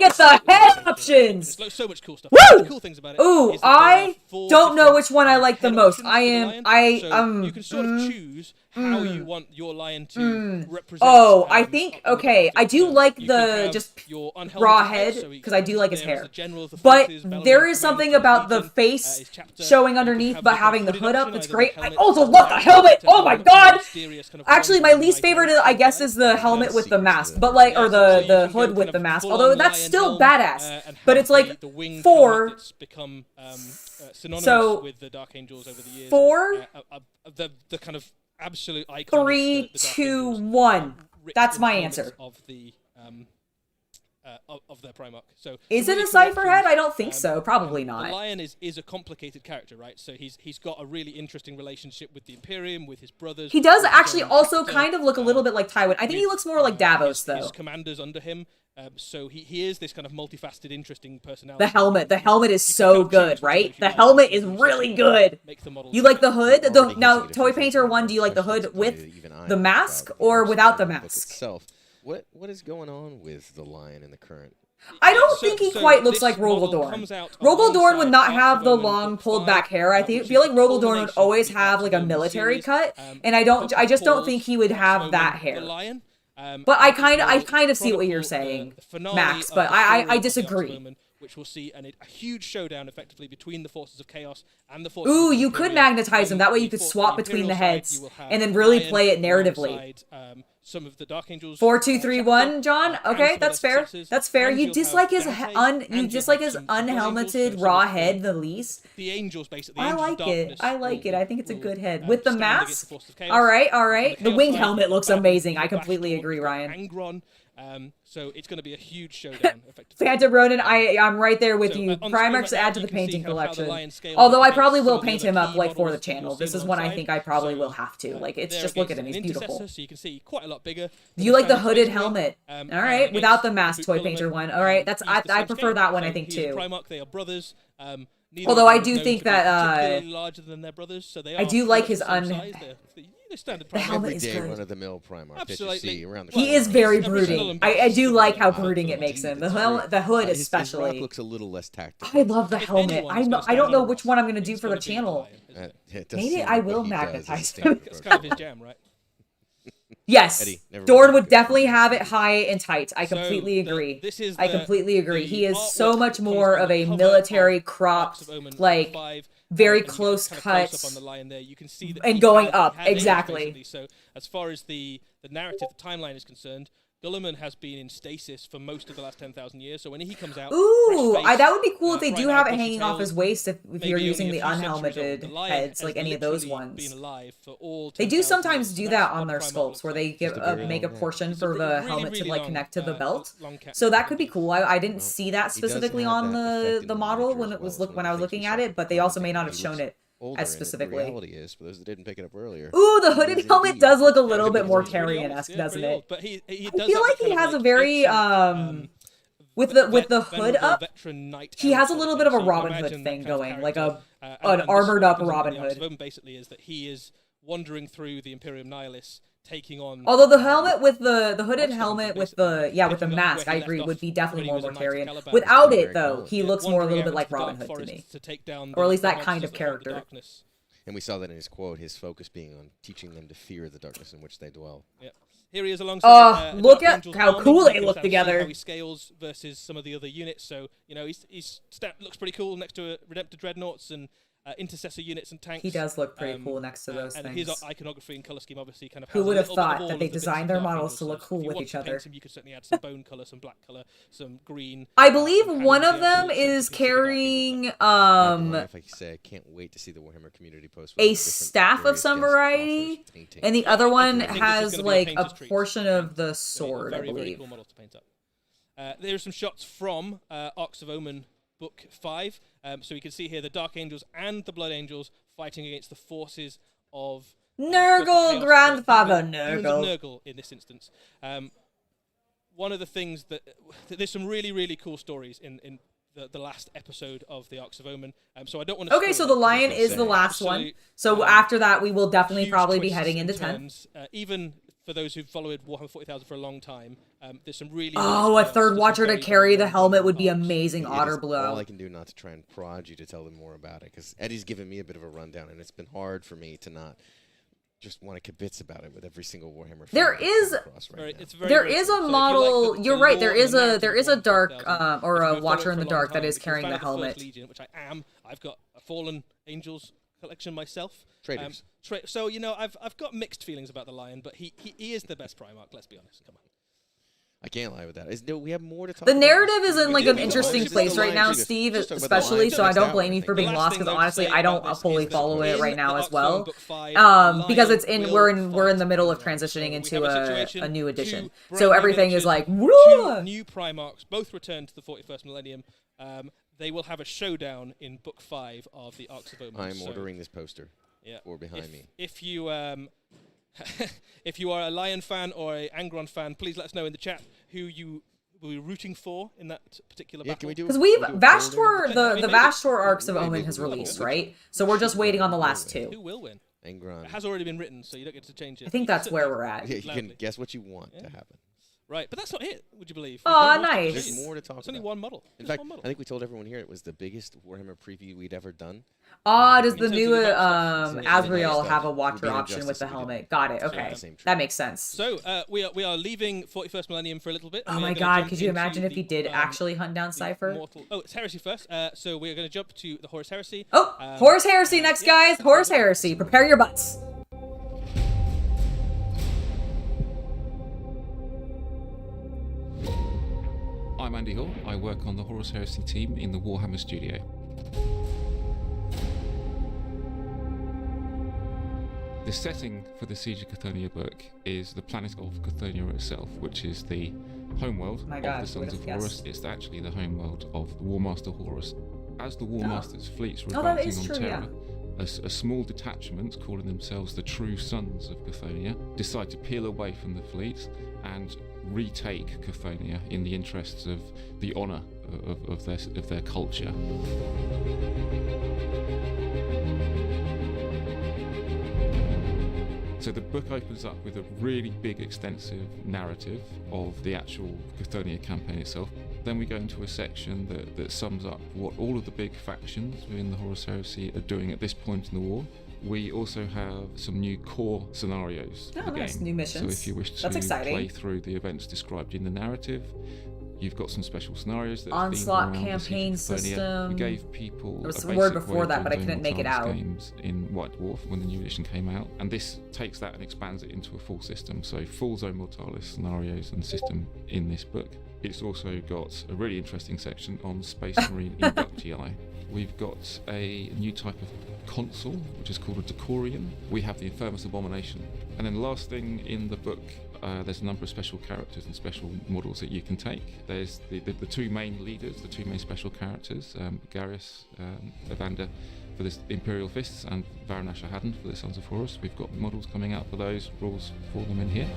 at the head options. So much cool stuff. Woo! The cool things about it. Ooh, I don't know which one I like the most. You can sort of choose how you want your lion to represent. Oh, I think okay. I do like the just raw head because I do like his hair. But there is something about the face showing underneath, but having the hood up that's great. I also love the helmet. Oh my god! Actually, my least favorite, I guess, is the helmet with the mask, but like, or the hood with the mask. Although that's still badass. But it's like 4. So with the Dark Angels over the years. 4. The kind of absolute icon. 3, 2, 1. That's my answer. Of the of their Primarch. So is it a cipher head? I don't think so. Probably not. The lion is a complicated character, right? So he's got a really interesting relationship with the Imperium, with his brothers. He does actually also kind of look a little bit like Tywin. I think he looks more like Davos though. His commanders under him. So he is this kind of multifaceted, interesting personality. The helmet is so good, right? The helmet is really good. You like the hood? Now, Toy Painter 1, do you like the hood with the mask or without the mask? Itself. What is going on with the lion in the current I don't think he quite looks like Rogaldorn. Rogaldorn would not have the long pulled back hair. I feel like Rogaldorn would always have like a military cut, and I just don't think he would have that hair. But I kind of see what you're saying, Max, but I disagree. Which will see a huge showdown effectively between the forces of chaos and the forces Ooh, of you could Imperium. magnetize him. That way you could swap between the heads and then really play it narratively. Some of the Dark Angels. 4, 2, 3, 1, John. Okay, that's fair. That's fair. You dislike his unhelmeted raw head the least. The angels, basically. I like it. I like it. I think it's a good head with the mask. All right. The wing helmet looks amazing. I completely agree, Ryan. Angron. So it's going to be a huge showdown. Phantom Ronin, I'm right there with you. Primarchs add to the painting collection. Although I probably will paint him up like for the channel. This is one I think I probably will have to. Like, it's just, look at him, he's beautiful. So you can see quite a lot bigger. Do you like the hooded helmet? All right, without the mask, Toy Painter one. All right, I prefer that one, I think, too. Primarch, they are brothers. Although I do think that larger than their brothers, so they I do like his the helmet is good. Run-of-the-mill Primarch that you Absolutely. see around the He is very brooding. I do like how brooding it makes him. The hood His especially. rock looks a little less tactical. I love the helmet. I don't know which one I'm gonna do for the channel. Maybe I will magnetize him. It's kind of his jam, right? Yes, Eddie, never Dorn mind. would definitely have it high and tight. I completely So, agree. this is I the- completely agree. the He is so artwork much comes more from of the a cover military of cropped, Arcs of Omen like 5, very and you get close kind of close cut. up on the line there. You can see that and he going had- up, he had angels, exactly. basically. So as far as the narrative, the timeline is concerned, Gulliman has been in stasis for most of the last 10,000 years. So when he comes out, Ooh, fresh face, that would be cool if they bright do eyed, have it bushy hanging off tail, his waist if maybe you're only using a the few centuries old. unhelmeted The lion heads, has like any of those literally ones. been alive for all They do 10,000 sometimes years. do So that that's on what their Primarch sculpts looks where like. they give Just a very make a long portion It's for a the really, helmet to really like long, connect to the belt. long cat So that tail. could be cool. I didn't Well, see that he does specifically have on that effect in the the model miniature when as it was well, when I was makes you looking at shock. it, but they also may He not have looks shown it older as in specifically. reality is, for those that didn't pick it up earlier. Ooh, the He hooded is helmet indeed does look a very little bit old. more He's pretty old, Carrion-esque, yeah, doesn't pretty it? old, but he I does feel have like that he kind has of, a very with the hood venerable up. veteran knight He has a elf little sort bit of a thing, so you can Robin Hood imagine that thing kind of going, like character. an And armored this up happens in Robin the Arcs Hood. of Omen basically is that he is wandering through the Imperium Nihilus, taking on. Although the helmet with the hooded Monster helmet hunting, with the basically, with the picking up mask, where I he agree, left would off be definitely when more he was a knight of Mortarion. Calabar. Without Very it though, cool. he Yeah, looks more a wandering little bit out like into the Robin dark Hood to me. forest to take down Or at the- least the that kind monsters of that hold the character. darkness. And we saw that in his quote, his focus being on teaching them to fear the darkness in which they dwell. Yeah. Here he is alongside. Look Dark at Angel's how army. cool You they can look see together. How he scales versus some of the other units. So he's looks pretty cool next to Redemptor Dreadnoughts and intercessor units and tanks. He does look pretty cool next to those and things. his iconography and color scheme obviously kind of. Who has a would have little bit of thought all that of they the bits designed of their Dark models Angels. to look So cool if you with want each to other? paint him, you could certainly add some bone color, some black color, some green. I believe and one the of them absolute is sense of the Dark Angel. carrying If I say I can't wait to see the Warhammer community post with a the different staff of various some guest variety, authors painting. and the other one think this is has gonna be a like a painter's treat. portion of the Yeah, sword, I very, very believe. cool model to paint up. There are some shots from Arcs of Omen Book 5. So you can see here the Dark Angels and the Blood Angels fighting against the forces of Nurgle, grandfather Demons of Nurgle. Nurgle in this instance. One of the things that there's some really, really cool stories in the last episode of the Arcs of Omen. So I don't want to. Okay, so the lion is the last one. Absolute, So after that, we will definitely huge probably be twists heading and into 10. turns. Even for those who've followed Warhammer 40,000 for a long time, there's some really. Oh, nice a third chaos. watcher There's to some carry very, the very helmet long would be arcs. amazing. It Otter is Blow. all I can do not to try and prod you to tell them more about it, because Eddie's given me a bit of a rundown, and it's been hard for me to not just want to kibitz about it with every single Warhammer. There film I is- come across right now. It's very, There very is cool. a So if you model. like the You're right. lore There and is the a narrative there of is a Warhammer dark 40,000, or if a you've watcher followed in the it for a long dark that time, is if you're a carrying fan the of the First helmet. Legion, which I am. I've got a Fallen Angels collection myself. Traders. So I've got mixed feelings about the Lion, but he is the best Primarch. Let's be honest. Come on. I can't lie with that. We have more to talk The about. narrative is in We like did an the interesting Lions. place The right now, Lions. Steve, Just talk about the especially. Lions So I next don't hour, blame I you for think. being The last lost thing because though to honestly, say I don't about this fully is that follow it in right now the as Arcs of Omen well. Book 5, Because Lion it's in will we're in the middle of fight. transitioning So into we have a situation, a new two edition. brand So new everything is miniatures, like two new Primarchs, both returned to the 41st millennium. They will have a showdown in Book 5 of the Arcs of Omen. I'm So, ordering this poster. yeah, Or behind me. If you if you are a Lion fan or a Angron fan, please let us know in the chat who you will be rooting for in that particular Yeah, battle. can we do? because we've can we do a Vashtor golden- the Vashtor Arcs of Maybe Omen we'll has do a released, golden- right? So we're just waiting on the last Who two. will win? Angron. It has already been written, so you don't get to change it. I think that's where we're at. Yeah, you can Loudly. guess what you want Yeah. to happen. Right, but that's not it. Would you believe? Aw, We've got more to nice. There's do. more to talk It's about. only one model. In Just fact, one model. I think we told everyone here it was the biggest Warhammer preview we'd ever done. Ah, does In the terms of new the event stuff. So yeah, Asriel stuff have a would watcher be an option with injustice the if we helmet? didn't. Got it. So Okay, the same that treatment. makes sense. So we are leaving 41st Millennium for a little bit. Oh We are my gonna god, jump could you into imagine if the, he did actually hunt down the Cypher? Oh, it's Heresy first. So we are going to jump to the Horus Heresy. Oh, Horus Heresy next, yeah. guys. Horus Heresy. Prepare your butts. I'm Andy Hall. I work on the Horus Heresy team in the Warhammer studio. The setting for the Siege of Catholia book is the planet of Catholia itself, which is the homeworld My of God, the Sons who of would've Horus. guessed? It's actually the homeworld of the War Master Horus. As the War Master's fleets were Oh, that advancing is on true, Terra, a small detachment, calling themselves the True Sons of Catholia, decide to peel away from the fleet and retake Catholia in the interests of the honour of their culture. So the book opens up with a really big, extensive narrative of the actual Catholia campaign itself. Then we go into a section that sums up what all of the big factions within the Horus Heresy are doing at this point in the war. We also have some new core scenarios for the nice. game. New missions. So if you wish to That's exciting. play through the events described in the narrative, you've got some special scenarios that Onslaught themed around the campaign Siege of Catholia. system. We gave people There was a a word basic before way that, of but I playing couldn't make it Mortalis out. games in White Dwarf when the new edition came out, and this takes that and expands it into a full system. So full Zone Mortalis scenarios and system in this book. It's also got a really interesting section on Space Marine inductii. We've got a new type of consul, which is called a Decorian. We have the Infernus Abomination. And then the last thing in the book, there's a number of special characters and special models that you can take. There's the two main leaders, the two main special characters, Garrus, Evander for the Imperial Fists, and Varanash Haddon for the Sons of Horus. We've got models coming out for those, rules for them in here.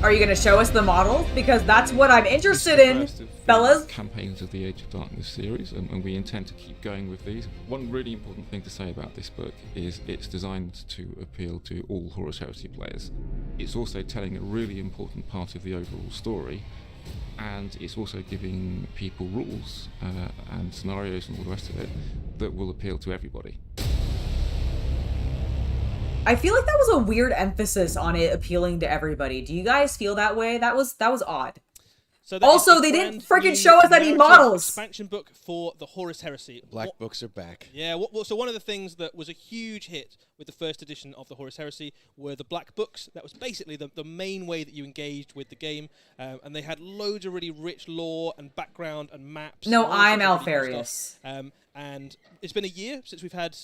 Are you going to show us the models? Because that's what I'm interested in, This is the first of fellas. the campaigns of the Age of Darkness series, and we intend to keep going with these. One really important thing to say about this book is it's designed to appeal to all Horus Heresy players. It's also telling a really important part of the overall story, and it's also giving people rules and scenarios and all the rest of it that will appeal to everybody. I feel like that was a weird emphasis on it appealing to everybody. Do you guys feel that way? That was odd. So that Also, is a they didn't brand freaking new show us any narrative models. Expansion book for the Horus Heresy. Black books are back. Yeah, so one of the things that was a huge hit with the first edition of the Horus Heresy were the black books. That was basically the main way that you engaged with the game, and they had loads of really rich lore and background and maps. No, and all I'm sorts of really cool Alfarius. stuff. And it's been a year since we've had.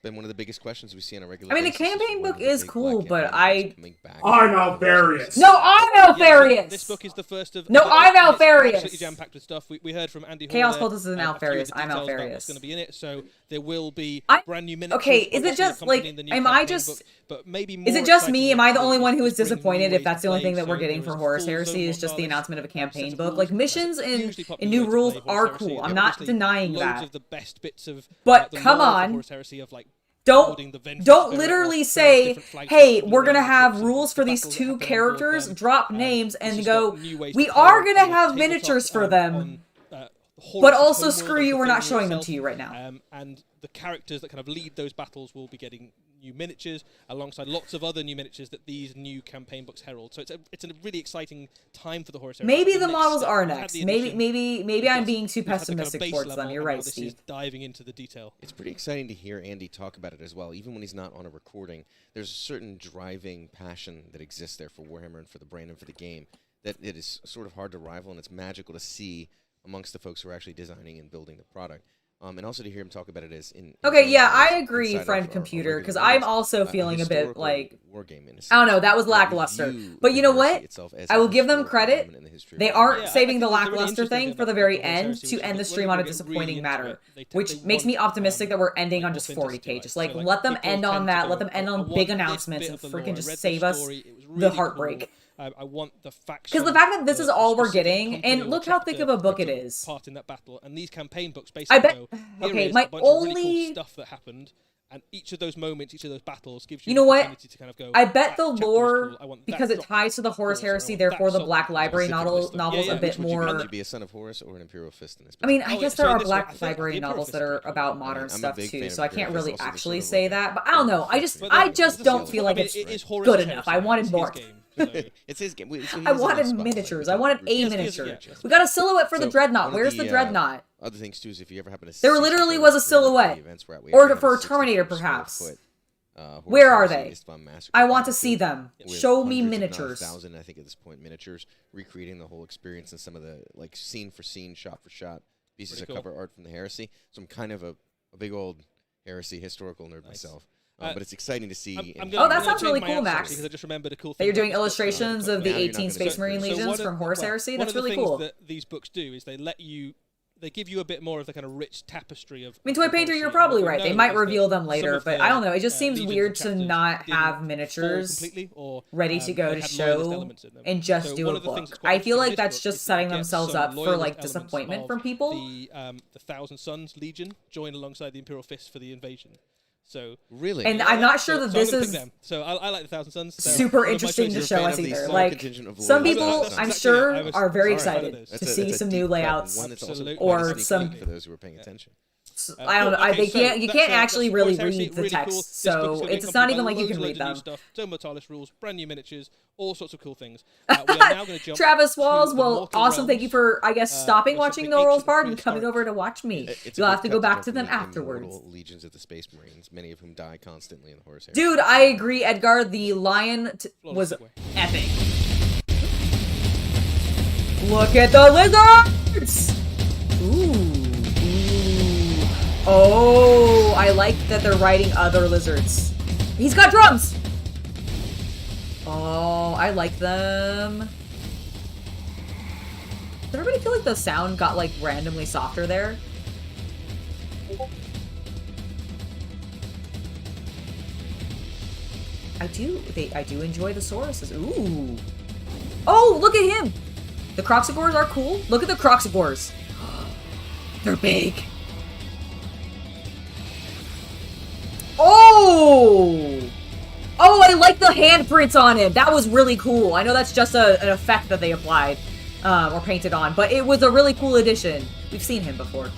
It's been one of the biggest questions we see on a regular I mean, the basis. campaign When book are the is big cool, black but campaign I... books coming back? I'm Alfarius. No, I'm Yeah, Alfarius! this book is the first of. No, I'm it's Alfarius! Absolutely jam-packed with stuff. We heard from Andy. Chaos Hall Cultist is an a few of the Alfarius. I'm details about Alfarius. what's going to be in it, so there will be I- brand new miniatures. Okay, for is it what's just, accompanying like, the new am I campaign just- book, but maybe Is more it just exciting me? than Am I the that only one who is is bringing new disappointed ways if that's to the only play? thing that we're So getting there for is a Horus full Heresy zone is just the Mortalis, announcement of a campaign set of book? rules. Like, missions That's a and hugely popular new way to rules play are Horus Heresy. cool. I'm And not obviously denying loads that. of the best bits of But the come lore of the on. Horus Heresy of, like, Don't building the Vengeance don't Spirit literally or say, different flagships hey, all we're gonna around the have ships and rules the for these battles that two happen on board characters, them. drop names, This and has go, got new ways we to play are gonna on have tabletop, miniatures for them. on, Horus' But also, homeworld screw on you, we're not Catholia showing them itself. to you right now. And the characters that kind of lead those battles will be getting new miniatures, alongside lots of other new miniatures that these new campaign books herald. So it's a really exciting time for the Horus Heresy. Maybe It's the next models step. are We've had next. the Maybe edition, maybe we've I'm got- being too we've had the kind of pessimistic base towards level, them. You're and now right, this Steve. is diving into the detail. It's pretty exciting to hear Andy talk about it as well. Even when he's not on a recording, there's a certain driving passion that exists there for Warhammer and for the brand and for the game that it is sort of hard to rival, and it's magical to see amongst the folks who are actually designing and building the product. And also to hear him talk about it as in Okay, game yeah, as I agree, inside friend of our computer, regular because release, I'm also feeling a bit historical like, war game in a I don't know, sense, that was we lackluster. view But the you know Heresy what? itself as I a will give them historical credit. moment in the history of They Warhammer. aren't Yeah, I saving think the that's a really lackluster interesting thing thing for the about very the Horus end Heresy, to which end the is that stream when on a people get really disappointing into manner, it, which they makes me want, optimistic that we're ending on just authenticity, 40k. right? Just So, like like, let them people end tend on to that, go, let them end I on want big this announcements, bit and of the lore. freaking I just read save the us story, it was the really heartbreak. cool. I want the faction. Because the fact that this is all we're specific getting, company and or look how thick of a book it took is. Part in that battle, and these campaign books basically I bet. go, here Okay, is my a bunch of really only cool stuff that happened, And each of those moments, each of those battles gives you You know an what? opportunity to kind of go, I bet "That the chapter is lore, cool. I want that because it drop ties to the Horus Horus, or I Heresy, want therefore that the Black Sultan Library Specific novels list. a Yeah, bit Which would you more... Would you be a son of Horus or an Imperial Fist in this? I mean, I Oh, guess so there in are this one, I Black think Library the Imperial novels Fist that are is pretty about cool. modern I'm a stuff big too, fan of so I can't Imperial really Fist, also actually sort of say like that. But I don't know. But I then just it's don't also- feel like I mean, it's it is Horus good Heresy, enough. I wanted it's his more. game, so- It's his game. I wanted miniatures. I wanted a miniature. We got a silhouette for the So, Dreadnought. one of Where's the Dreadnought? Other things too is if you ever happen to There see literally some was a photos from silhouette. the events we're at, we Or actually for have a a Terminator, 64 square perhaps. foot, Horus Where are Heresy they? Isstvan Massacre I want to battlefield see them. with Show me hundreds, if not miniatures. 1,000, I think at this point, miniatures, recreating the whole experience and some of the like scene for scene, shot for shot pieces Pretty of cool. cover art from the Heresy. So I'm kind of a big old Heresy historical nerd myself. But it's exciting to see. I'm in- gonna- Oh, that I'm gonna sounds really change my cool, answer Max. Because I just remembered a cool That thing you're doing about this book. illustrations of the Now you're not 18 gonna Space say- Marine So Legions one from of- Horus well, Heresy. one That's of the really things cool. that these books do is they give you a bit more of the kind of rich tapestry of. I mean, Toy of Painter, Heresy. you're And probably what we right. They know might is that reveal them some later, of but the, I don't know. It just seems legions weird and to chapters not didn't have fall miniatures completely or, ready to go they to had loyalist show elements in them. and just So do one a of the things book. that's quite I feel interesting like in this that's book just is setting get themselves some up for loyalist like elements disappointment of from people. The Thousand Suns Legion join alongside the Imperial Fist for the invasion. So Really? And I'm not sure so, that so I'm this gonna pick is them. So I like the Thousand Suns. They're super one of my interesting to choices. show You're a us fan of the either. small Like, contingent of some loyal people, Thousand I'm Suns. sure, I was are very sorry about excited those. to That's see a some deep new cut, layouts. one that's also Absolutely. quite a Or sneak some- peek for those who are paying attention. I don't know. Okay, They so can't. You that's, can't actually that's really Horus Heresy, read the really text, cool. This book is so gonna be it's not accompanied even by like you can loads read of new them. stuff, Tomotalis rules, brand new miniatures, all sorts of cool things. We are now going to jump. Travis Walls, to the well, Mortal awesome. Thank you Realms. for, I guess, stopping There's watching something The Oral's ancient Bard and prehistoric. coming over to watch me. It's a You'll good have to go cut back jump to from them the afterwards. immortal legions of the Space Marines, many of whom die constantly in the Horus Heresy. Dude, I agree, Edgar. The lion Flawless was segue. epic. Look at the lizards! Ooh. Oh, I like that they're riding other lizards. He's got drums! Oh, I like them. Does everybody feel like the sound got, like, randomly softer there? I do enjoy the Sauruses. Ooh. Oh, look at him! The Croxigores are cool. Look at the Croxigores. They're big. Oh! Oh, I like the handprints on him. That was really cool. I know that's just an effect that they applied or painted on, but it was a really cool addition. We've seen him before.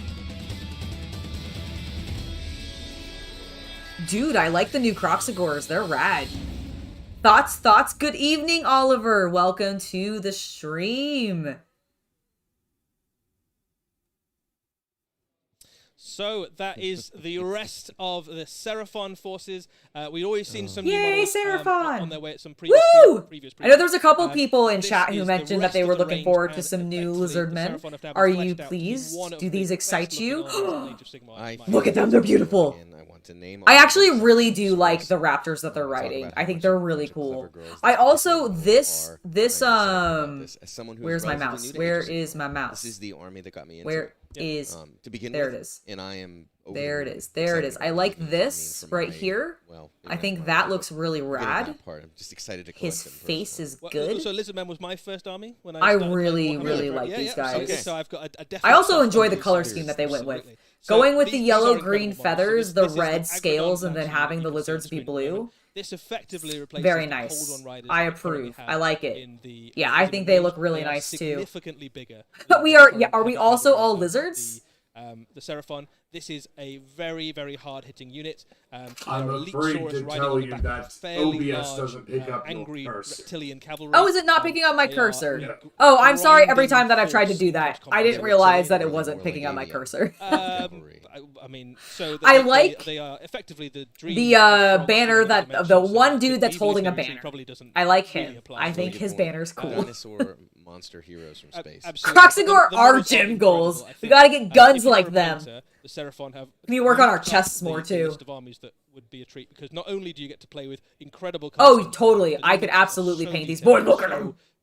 Dude, I like the new Croxigores. They're rad. Thoughts? Good evening, Oliver. Welcome to the stream. So that is the rest of the Seraphon forces. We've always seen some Yay, new models Seraphon! on their way at some previous. Woo! previous I know there's a couple Uh, people in this chat who is the mentioned that rest they of were the looking range, forward to and some new effectively lizard the men. Seraphon have now been Are you fleshed out to be pleased? one of Do the these best excite you? looking armies in Age of Sigmar, I in my Look at them, opinion. they're beautiful. And I want to name I all actually those really do like sources. the raptors that they're We'll talk riding. about I how think much they're of a really bunch of clever cool. girls I these also people this are. this I'm excited about this. As someone who where's is my relatively mouse? new to Where Age of is Sigmar, my mouse? This is the army that got me into Where it. is To begin there with, it is. and I am over There the it moon is. There it excited is. about I what like it means this for me right from here. my, well, I my think army, that but looks really we'll get into rad. that part. I'm just excited to His collect them face personally. is Well, good. So Lizardmen was my first army when I I started really, playing Warhammer. really like Yeah, these yeah, guys. absolutely. So I've got a definite I also soft enjoy spot the for color these scheme guys, that they went with. absolutely. So Going with the these yellow are green incredible models. So feathers, this the is red Agrodon scales, and then faction that having you the can see on lizards be screen at the moment. blue. This effectively replaces Very the nice. Cold One Riders I that we currently approve. have I like it. in the Yeah, I Lizardmen think they range. look really They are nice too. significantly bigger. But than we the are, current yeah, are we heavy also all cavalry of lizards? the Seraphon. This is a very, very hard-hitting unit. I'm Elite afraid Saurus to riding tell on the you back of that fairly OBS large, doesn't pick up angry your cursor. reptilian cavalry. Oh, is it not picking up my They are cursor? Yeah. Oh, I'm sorry every grinding time that I've tried to force do that. across I combat. didn't realize that it Really wasn't more picking like up my Avian. cursor. Cavalry. I mean, so I they- like they are effectively the dream the of frogs banner in that dimension, the so one I dude think that's legally holding a speaking, banner. probably doesn't I like really him. apply I to think it. his banner's cool. Dinosaur monster heroes from space. Absolutely. Croxigore The are models gym incredible, goals. I We think. gotta get guns if you're like a them. painter, the Seraphon have. We need to work on our moved up chests more, the too. list of armies that would be a treat because not only do you get to play with incredible. Oh, colours, totally. the I could units are absolutely so paint these. detailed, Boy, look at so them.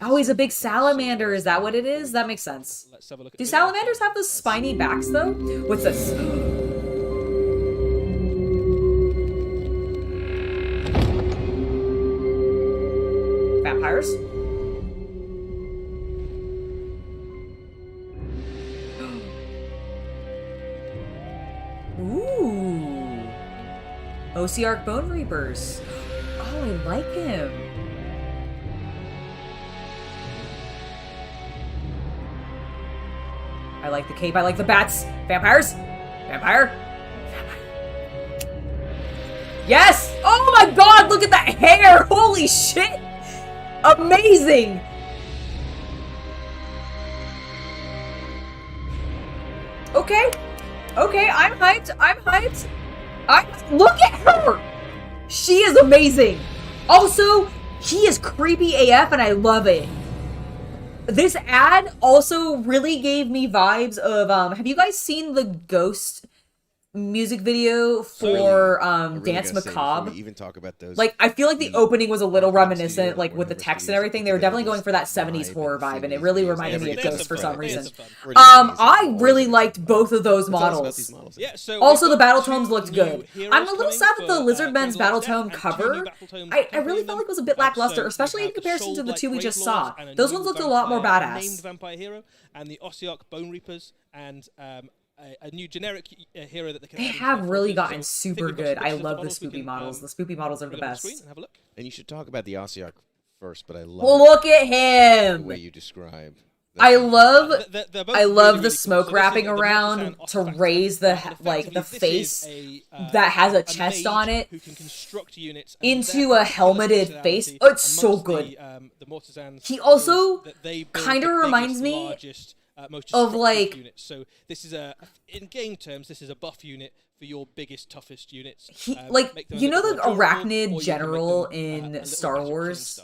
have. Oh, he's a big Seraphon, salamander. so Is that what it is? That makes sense. Let's have a look at Do the salamanders have those spiny backs though? What's this? Vampires? Ooh. OC Arc Bone Reapers. Oh, I like him. I like the cape. I like the bats. Vampires? Vampire? Yes! Oh my god, look at that hair! Holy shit! Amazing! Okay. Okay, I'm hyped. I'm hyped. Look at her! She is amazing. Also, he is creepy AF and I love it. This ad also really gave me vibes of, have you guys seen the Ghost music video for Dance Macabre? We even talk about those. Like, I feel like the opening was a little reminiscent, like with the text and everything. They were definitely going for that 70s horror vibe, and it really reminded me of Ghost for some reason. I really liked both of those models. Yeah, so Also, the battle tomes looked good. I'm a little sad that the Lizardmen's battle tome cover, I really felt like it was a bit lackluster, especially in comparison to the two we just saw. Those ones looked a lot more badass. Named vampire hero and the Ossiarch Bone Reapers and a new generic hero that they have really gotten super good. I love the spoopy models. The spoopy models are the best. And you should talk about the Ossiarch first, but I love look at him! The way you describe. I love really the smoke wrapping around to raise the face that has a chest on it into a helmeted face. Oh, it's so good. He also kind of reminds me of like units. So this is in game terms, this is a buff unit for your biggest, toughest units. You know the arachnid general in Star Wars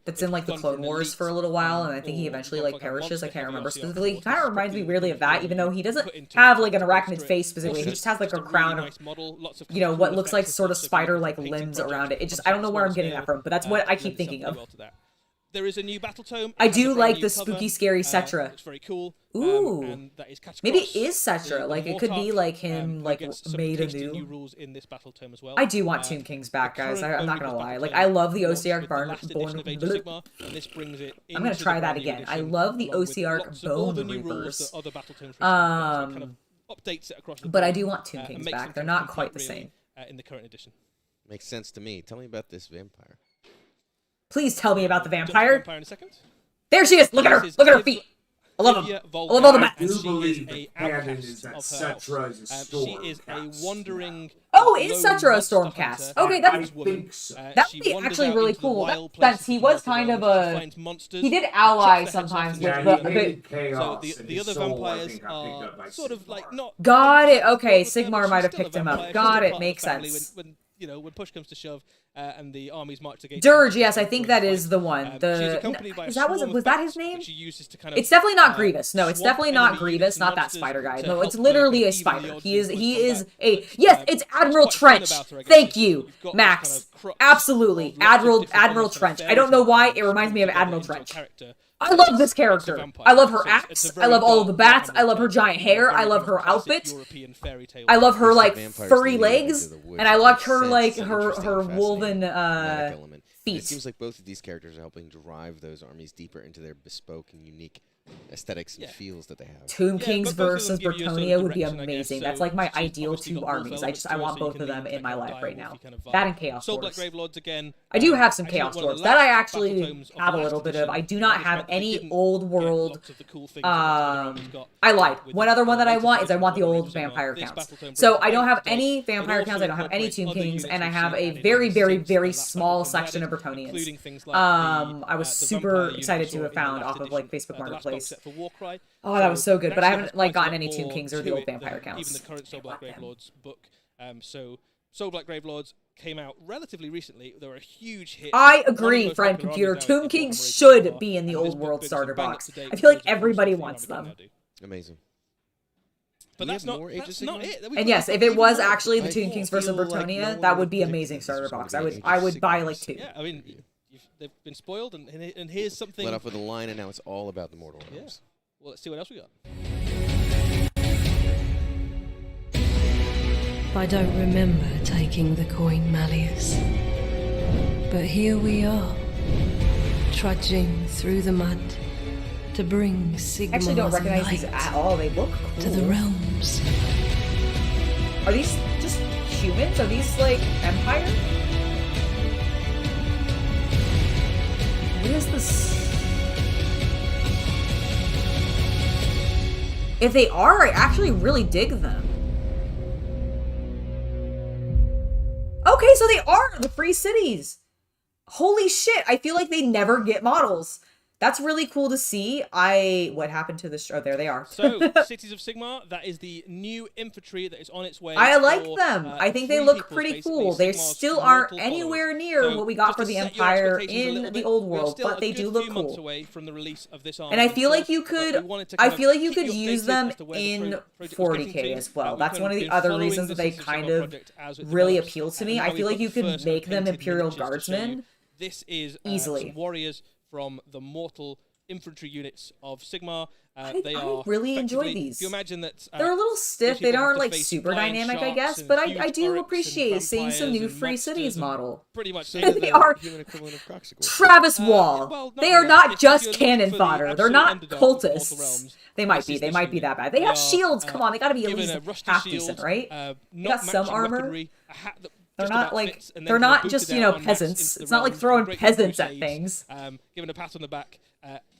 that's in like the Clone Wars for a little while, and I think he eventually like perishes. I can't remember specifically. He kind of reminds me weirdly of that, even though he doesn't have like an arachnid face specifically. He just has like a crown of, you know, what looks like sort of spider-like limbs around it. It just, I don't know where I'm getting that from, but that's what I keep thinking of. There is a new battle tome. I do like the spooky, scary Cetra. It's very cool. Ooh, and that is maybe it is Cetra. Like it could be like him, like made anew. New rules in this battle tome as well. I do want Tomb Kings back, guys. I'm not gonna lie. Like I love the Ossiarch Born. I'm gonna try that again. I love the Ossiarch Bone Reapers. But I do want Tomb Kings back. They're not quite the same in the current edition. Makes sense to me. Tell me about this vampire. Please tell me about the vampire. In a second. There she is! Look at her! Look at her feet! I love them. I love all the bats. I do believe the canon is that Cetra is a storm. She is a wandering... Oh, is Cetra a Stormcast? Okay, I think so. That would be actually really cool. That he was kind of a... He did ally sometimes with the... Chaos, so the other vampires are sort of like not... Got it. Okay, Sigmar might have picked him up. Got it. Makes sense. When push comes to shove and the armies march against Dirge, yes, I think that is the one. Was that his name? It's definitely not Grievous. No, it's definitely not Grievous, not that spider guy. No, it's literally a spider. He is a yes, it's Admiral Trench. Thank you, Max. Absolutely. Admiral Trench. I don't know why it reminds me of Admiral Trench. I love this character. I love her axe. I love all of the bats. I love her giant hair. I love her outfit. I love her like furry legs, and I like her like her woven feet. It seems like both of these characters are helping drive those armies deeper into their bespoke and unique aesthetics and feels that they have. Tomb Kings versus Bretonnia would be amazing. That's like my ideal two armies. I want both of them in my life right now. That and Chaos Dwarfs. I do have some Chaos Dwarfs. That I actually have a little bit of. I do not have any old world. I lied. One other one that I want is I want the old vampire counts. So I don't have any vampire counts. I don't have any Tomb Kings, and I have a very, very, very small section of Bretonians. I was super excited to have found off of like Facebook Marketplace. Oh, that was so good, but I haven't like gotten any Tomb Kings or the old vampire counts. Even the current Soul Black Gravelords book. So Soul Black Gravelords came out relatively recently. They were a huge hit. I agree, friend computer. Tomb Kings should be in the old world starter box. I feel like everybody wants them. Amazing. But that's not it. And yes, if it was actually the Tomb Kings versus Bretonnia, that would be amazing starter box. I would buy like 2. Yeah, I mean, they've been spoiled, and here's something. Let off with a line, and now it's all about the mortal realms. Well, let's see what else we got. I don't remember taking the coin, Malleus. But here we are, trudging through the mud to bring Sigmar's I actually don't recognize these at all. They look cool. To the realms. Are these just humans? Are these like Empire? What is this? If they are, I actually really dig them. Okay, so they are the free cities. Holy shit, I feel like they never get models. That's really cool to see. What happened to this? Oh, there they are. So, Cities of Sigmar, that is the new infantry that is on its way. I like for, them. I think they free look peoples, pretty basically, cool. They Sigmar's still aren't mortal anywhere followers. near So, what we got just for to the set your Empire expectations a in little the bit, old we're world, still but they a do good look few months cool. away from the release of this And I feel like you but we could, wanted to I kind of feel like you keep could you use updated them as to where the in project was getting 40k to. as well. We've That's kind one of the been other following reasons the that they Cities of kind Sigmar of project as it really develops, appeal to and me. now I we've feel got like you the could first make them painted Imperial miniatures to show you. Guardsmen This is easily. some warriors from the mortal infantry units of Sigmar. They I are really enjoy effectively- these. If you imagine that They're a little stiff. those They people have aren't to like face super flying dynamic, I sharks guess, and but huge I do oryx and appreciate seeing some vampires new and free cities monsters and model. pretty much So They are human equivalent of Croxigor. Travis Wall. well, not They are really. not If just you're looking cannon for the fodder. They're absolute not underdog of Mortal cultists. Realms, They might this be. is They the might be unit. that bad. They They have are, shields. Come on, they gotta be at given least a rusty half shield, decent, right? not got some matching armor. weaponry, a hat that They're just not about like fits, and then they're kind of not booted just out en masse peasants. into the It's not like realms, throwing great peasants at crusades, things. Given a pat on the back,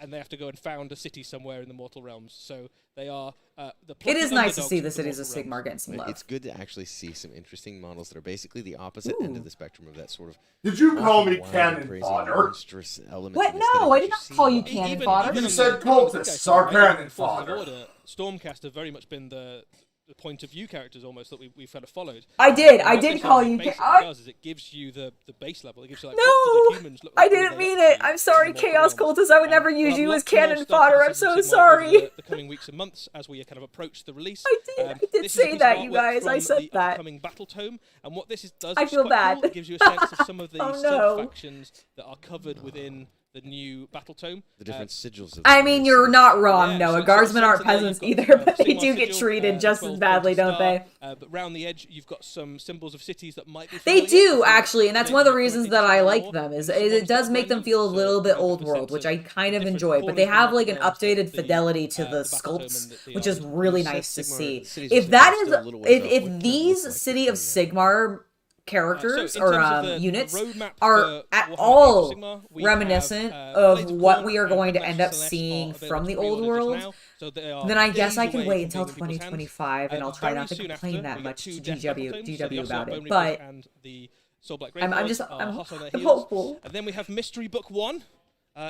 and they have to go and found a city somewhere in the Mortal Realms. So they are the. It is nice to underdogs see of the cities Mortal of Sigmar Realms. getting some love. It's good to actually see some interesting models that are basically the opposite end of the spectrum of that sort of. Did you call me wild, cannon crazy, fodder? monstrous element What? of aesthetic No, I that did you not see call in you models. cannon Even- fodder. even You in said the- cultists I are think cannon Forces of fodder. Order, Stormcast have very much been the point of view characters almost that we've kind of followed. I did What this call army you basically does is it gives you the base level. It gives you like, what do No, the humans look I like, what are didn't they mean up it. to I'm sorry, in Mortal Chaos Realms. Cultists. I would never We'll use have you as lots more cannon stuff fodder. for I'm Cities of so Sigmar sorry. over the coming weeks and months as we kind of approach the release. I did This is a say piece of that, you artwork guys. I from said the that. upcoming battle tome, and what this does I is feel quite bad. cool. It gives you a sense of some of the Oh, no. sub-factions that are covered within the new battle tome. The different sigils of. I mean, you're not wrong, Yeah, Noah. so Guardsmen aren't there you've peasants got, either, but they Sigmar do get sigil, treated just as 12 badly, pointed don't they? star, but round the edge, you've got some symbols of cities that might be They familiar do, if actually, and that's maybe one of the you're reasons currently that I discovering like more, them, is and some it ones does that make are them brand feel a new, little so bit you get old the world, sense which of I kind of different enjoy, but corners they of the have like an Mortal Realms that updated the, fidelity to the battle tome sculpts, and the which is art. really You said nice to Sigmar- see. Cities of If Sigmar that are is, still a little ways off. What if does that these look like City for of Sigmar? Sigmar characters So in or terms of the units roadmap are for at Warhammer all 40k Sigmar, we reminiscent have, of Blades what Corn we are and going to Master end up Celeste seeing are available from to the pre-order old just world, now, so they are then I guess days I can away wait from until being in people's hands. 2025 and I'll try Very not to soon complain after, that we get much two to death battle tomes, so the DW Assault about Bone it, Reapers but and the Soul Black I'm Graveyards just, are I'm hot on their I'm heels. hopeful. And then we have Mystery Book 1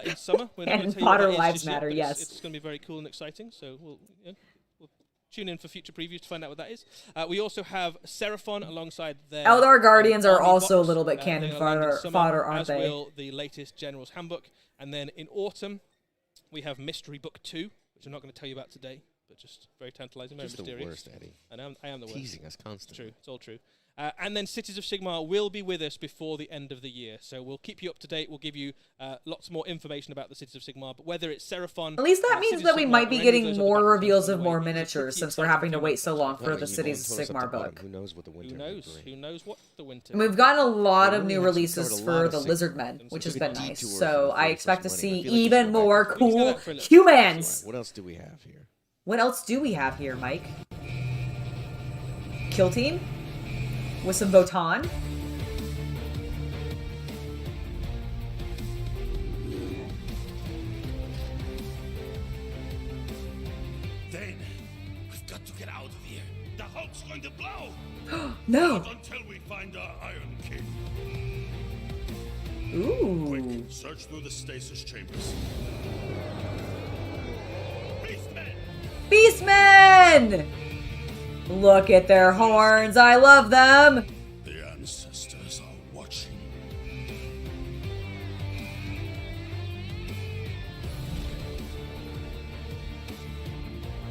in summer. We're not And going to tell you Potter what that is Lives just yet, Matter, but yes. It's going to be very cool and exciting, so we'll tune in for future previews to find out what that is. We also have Seraphon alongside their Eldar Guardians are army also a box. little bit They're cannon gonna land in summer, fodder, aren't as they? will the latest General's Handbook. And then in autumn, we have Mystery Book 2, which I'm not going to tell you about today, but just very tantalizing, very Just the mysterious. worst, Eddie. And I am the worst. Teasing us It's constantly. true. It's all true. And then Cities of Sigmar will be with us before the end of the year. So we'll keep you up to date. We'll give you lots more information about the Cities of Sigmar. But whether it's Seraphon... At least that means Cities that of we Sigmar might or be any of getting those other more battle tomes reveals on of the more way, it's a miniatures, pretty since we're exciting having to few wait months, so long actually. for I the mean, you Cities told of us at the Sigmar bottom, book. Who knows what the winter Who will knows? bring? Who knows what the winter... And we've gotten a lot We of new really actually releases covered a lot for of the Sigmar. Lizardmen, which has been It's a nice. detour So for I the expect to first money. I see feel like we should even go back more to it. We can go cool back for a little bit. humans. What else do we have here? What else do we have here, Mike? Kill Team? With some Votan? Dane, we've got to get out of here. The Hulk's going to blow! No! Not until we find our Iron King. Ooh. Quick, search through the stasis chambers. Beastmen! Beastmen! Look at their horns. I love them. The ancestors are watching.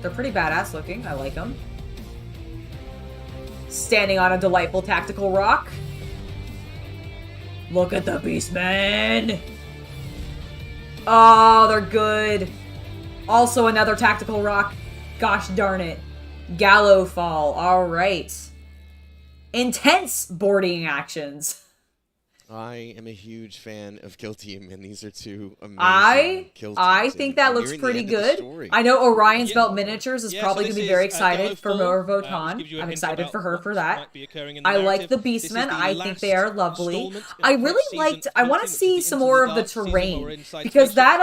They're pretty badass looking. I like them. Standing on a delightful tactical rock. Look at the Beastmen. Oh, they're good. Also another tactical rock. Gosh darn it. Gallow Fall. All right. Intense boarding actions. I am a huge fan of Kill Team, and these are two amazing Kill Teams. I think that looks pretty good. I know Orion's Belt Miniatures is probably going to be very excited for more Votan. I'm excited for her for that. I like the Beastmen. I think they are lovely. I really liked... I want to see some more of the terrain, because that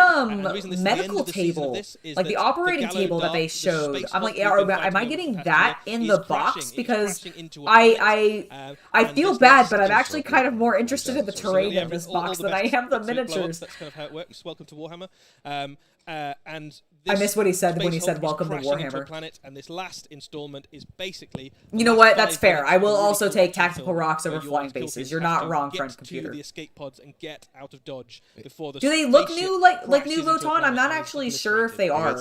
medical table, like the operating table that they showed, I'm like, am I getting that in the box? Because I feel bad, but I'm actually kind of more interested in the terrain of this box than I am the miniatures. That's kind of how it works. Welcome to Warhammer. And I missed what he said when he said welcome to Warhammer. Planet, and this last installment is basically... You know what? That's fair. I will also take tactical rocks over flying bases. You're not wrong, friend computer. The escape pods and get out of dodge before the... Do they look new, like new Votan? I'm not actually sure if they are,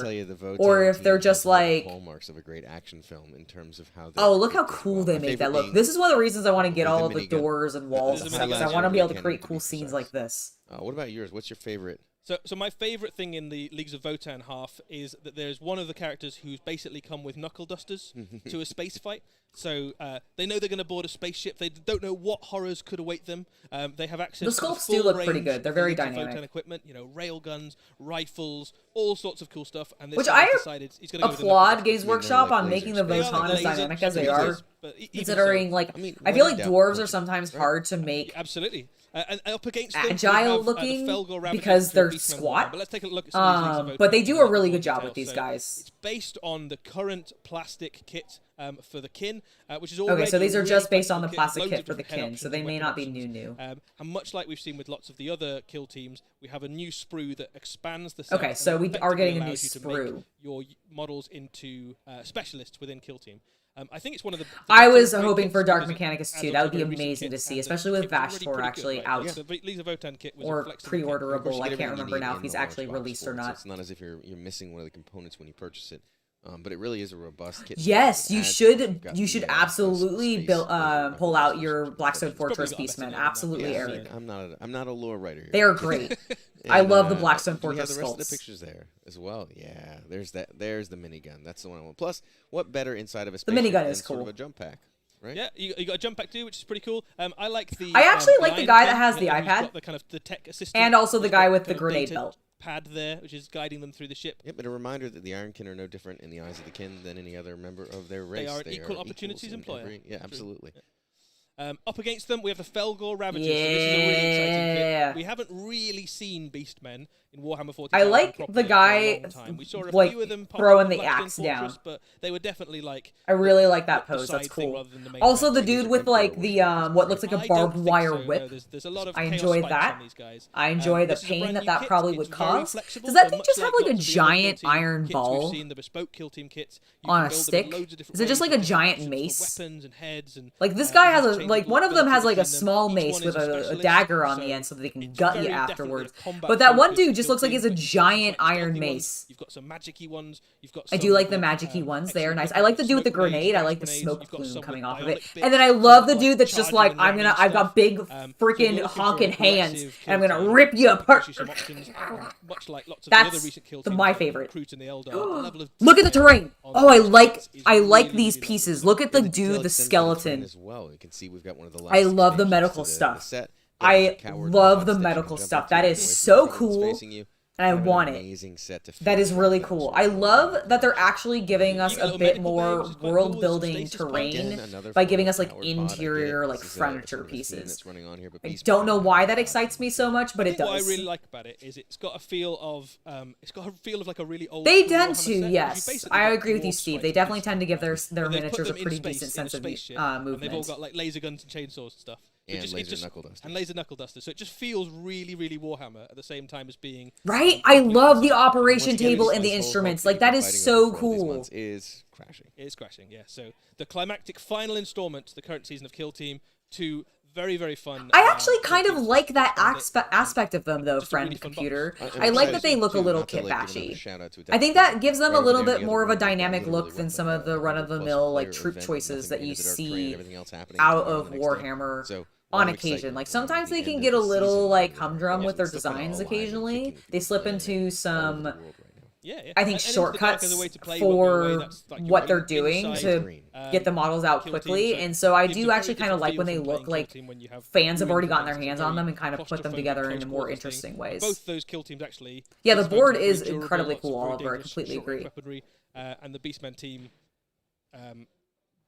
or if they're just like hallmarks of a great action film in terms of how. Oh, look how cool they make that look. This is one of the reasons I want to get all of the doors and walls, because I want to be able to create cool scenes like this. What about yours? What's your favorite? So my favourite thing in the Leagues of Votan half is that there's one of the characters who's basically come with knuckle dusters to a space fight. So they know they're going to board a spaceship. They don't know what horrors could await them. They have access. The sculpts do look pretty good. They're very dynamic. Votan equipment, you know, rail guns, rifles, all sorts of cool stuff. And this which I decided he's going to applaud Games Workshop on making the Votan as dynamic as they are. Considering, like, I feel like dwarves are sometimes hard to make. Absolutely. And up against agile looking because they're squat. But let's take a look at some of these but they do a really good job with these guys. It's based on the current plastic kit for the kin, which is already okay. So these are really just based on the kit, plastic loads kit of for the different kin, so options they and may weapon not be options. new. And much like we've seen with lots of the other kill teams, we have a new sprue that expands the set. Okay, so we are getting a new sprue. Your models into specialists within kill team. I think it's one of the I was hoping for Dark Mechanicus too. That would be amazing to see, especially with Vashtor actually out or pre-orderable. I can't remember now if he's actually released or not. It's not as if you're missing one of the components when you purchase it. But it really is a robust kit. Yes, you should absolutely pull out your Blackstone Fortress Beastmen. Absolutely, Eric. I'm not a lore writer here. They are great. I love the Blackstone Fortress sculpts. The rest of the sculpts. pictures there as well. Yeah, there's the minigun. That's the one I want. Plus, what better inside of a the minigun is cool. cool. Sort of a jump pack, right? Yeah, you got a jump pack too, which is pretty cool. I like the. I actually like the guy that has the iPad, the kind of the tech assistant, and also the guy with the grenade belt pad there, which is guiding them through the ship. Yep, but a reminder that the Ironkin are no different in the eyes of the kin than any other member of their race. They are an equal opportunities employer. Yeah, absolutely. Up against them, we have the Felgor Ravagers. Yeah. So this is a really exciting kit. We haven't really seen Beastmen in Warhammer 40k. I like the guy we saw a like few of them throwing the axe down, but they were definitely like. I really like that pose. That's cool. Also, the dude with like the what looks like a barbed wire whip. There's a lot of I enjoy that. I enjoy the pain that probably would cause. Does that thing just have like a giant iron ball on a stick? Is it just like a giant mace? Like this guy has a like one of them has like a small mace with a dagger on the end so that they can gut you afterwards. But that one dude just looks like he's a giant iron mace. You've got some magic-y ones. I do like the magic-y ones. They are nice. I like the dude with the grenade. I like the smoke plume coming off of it. And then I love the dude that's just like, I've got big freaking honking hands and I'm gonna rip you apart. That's my favorite. Look at the terrain. Oh, I like these pieces. Look at the dude, the skeleton. As well. You can see we've got one of the I love the medical stuff. I love the medical stuff. That is so cool. And I want it. That is really cool. I love that they're actually giving us a bit more world-building terrain by giving us like interior, like furniture pieces. I don't know why that excites me so much, but it does. What I really like about it is it's got a feel of like a really old. They tend to, yes. I agree with you, Steve. They definitely tend to give their miniatures a pretty decent sense of movement. They've all got like laser guns and chainsaws and stuff. And laser knuckle dusters. And laser knuckle dusters. So it just feels really, really Warhammer at the same time as being... Right? I love the operation table and the instruments. Like, that is so cool. It is crashing. It is crashing, yeah. So the climactic final installment to the current season of Kill Team, 2 very, very fun. I actually kind of like that aspect of them, though, friend computer. I like that they look a little kitbashy. I think that gives them a little bit more of a dynamic look than some of the run-of-the-mill like troop choices that you see out of Warhammer on occasion. Like sometimes they can get a little like humdrum with their designs occasionally. They slip into some I think, shortcuts for what they're doing to get the models out quickly. And so I do actually kind of like when they look like fans have already gotten their hands on them and kind of put them together in more interesting ways. Both those kill teams actually. Yeah, the board is incredibly cool, Oliver. I completely agree. And the Beastmen team,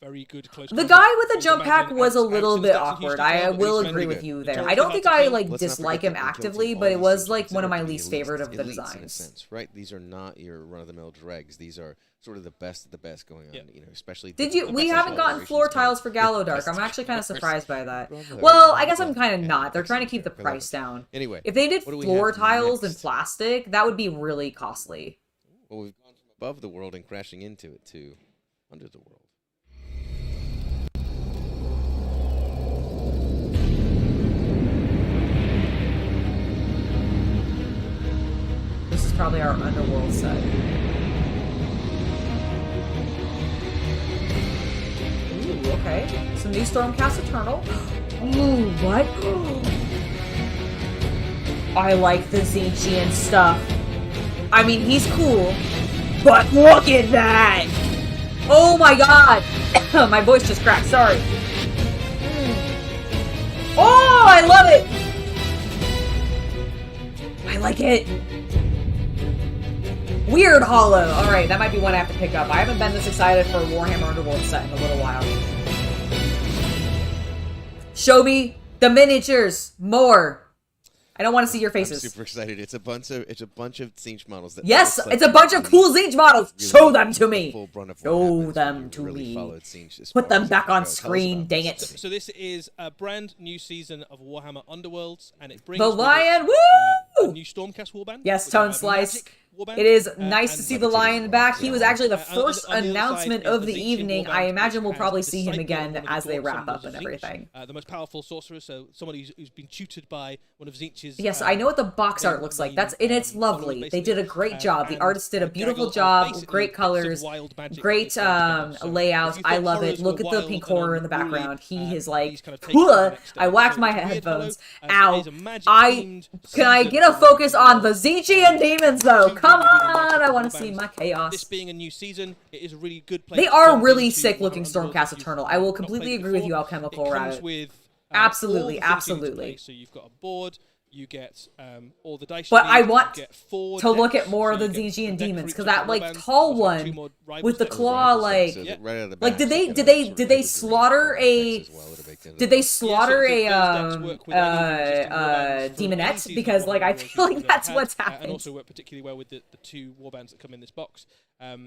very good close. The guy with the jump pack was a little bit awkward. I will agree with you there. I don't think I dislike him actively, but it was one of my least favorite of the designs. In a sense, right? These are not your run-of-the-mill dregs. These are sort of the best of the best going on. Especially. We haven't gotten floor tiles for Gallo Dark. I'm actually kind of surprised by that. Well, I guess I'm kind of not. They're trying to keep the price down. Anyway, if they did floor tiles in plastic, that would be really costly. Well, we've gone from above the world and crashing into it to under the world. This is probably our underworld set. Ooh, okay. Some new Stormcast Eternal. Ooh, what? I like the Zinchian stuff. I mean, he's cool, but look at that! Oh my god! My voice just cracked, sorry. Oh, I love it! I like it. Weird Hollow. Alright, that might be one I have to pick up. I haven't been this excited for a Warhammer Underworld set in a little while. Show me the miniatures more. I don't want to see your faces. I'm super excited. It's a bunch of Zinch models. That yes, it's a bunch of cool Zinch models. Really, show them to me. Show them to me. Put them back on screen. Dang it. So this is a brand new season of Warhammer Underworlds, and it brings the Lion. Woo! A new Stormcast warband. Yes, Tone Slice. It is nice to see the Lion back. He was actually the first announcement of the evening. I imagine we'll probably see him again as they wrap up and everything. The most powerful sorcerer, so somebody who's been tutored by one of Zinch's. Yes, I know what the box art looks like. It's lovely. They did a great job. The artist did a beautiful job. Great colors, great layout. I love it. Look at the pink horror in the background. He is like, I whacked my headphones. Ow. Can I get a focus on the Zinchian demons though? Come on, I want to see my chaos. This being a new season, it is a really good place. They are really sick looking Stormcast Eternal. I will completely agree with you, Alchemical Rabbit. Absolutely, absolutely. So you've got a board, you get all the dice. But I want to look at more of the Zinchian demons because that tall one with the claw, did they slaughter a demonette? Because I feel like that's what's happened. And also work particularly well with the two warbands that come in this box. I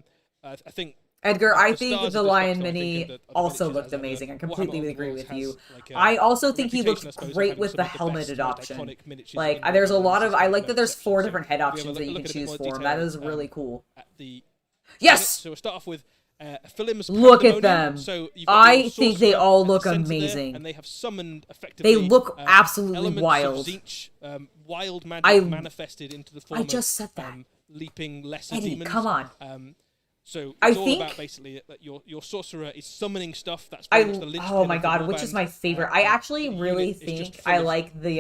think. Edgar, I think the Lion Mini also looked amazing. I completely agree with you. I also think he looked great with the helmet adoption. There's a lot of... I like that there's 4 different head options that you can choose for him. That is really cool. Yes! So we'll start off with look at them. I think they all look amazing. And they have summoned effectively... They look absolutely wild. Zinch, wild magic manifested into the form I just said that. Leaping lesser Eddie, demons. Come on. So it's all about basically that your sorcerer is summoning stuff that's very much the linchpin. Oh my god, which is my favorite? I actually really think I like the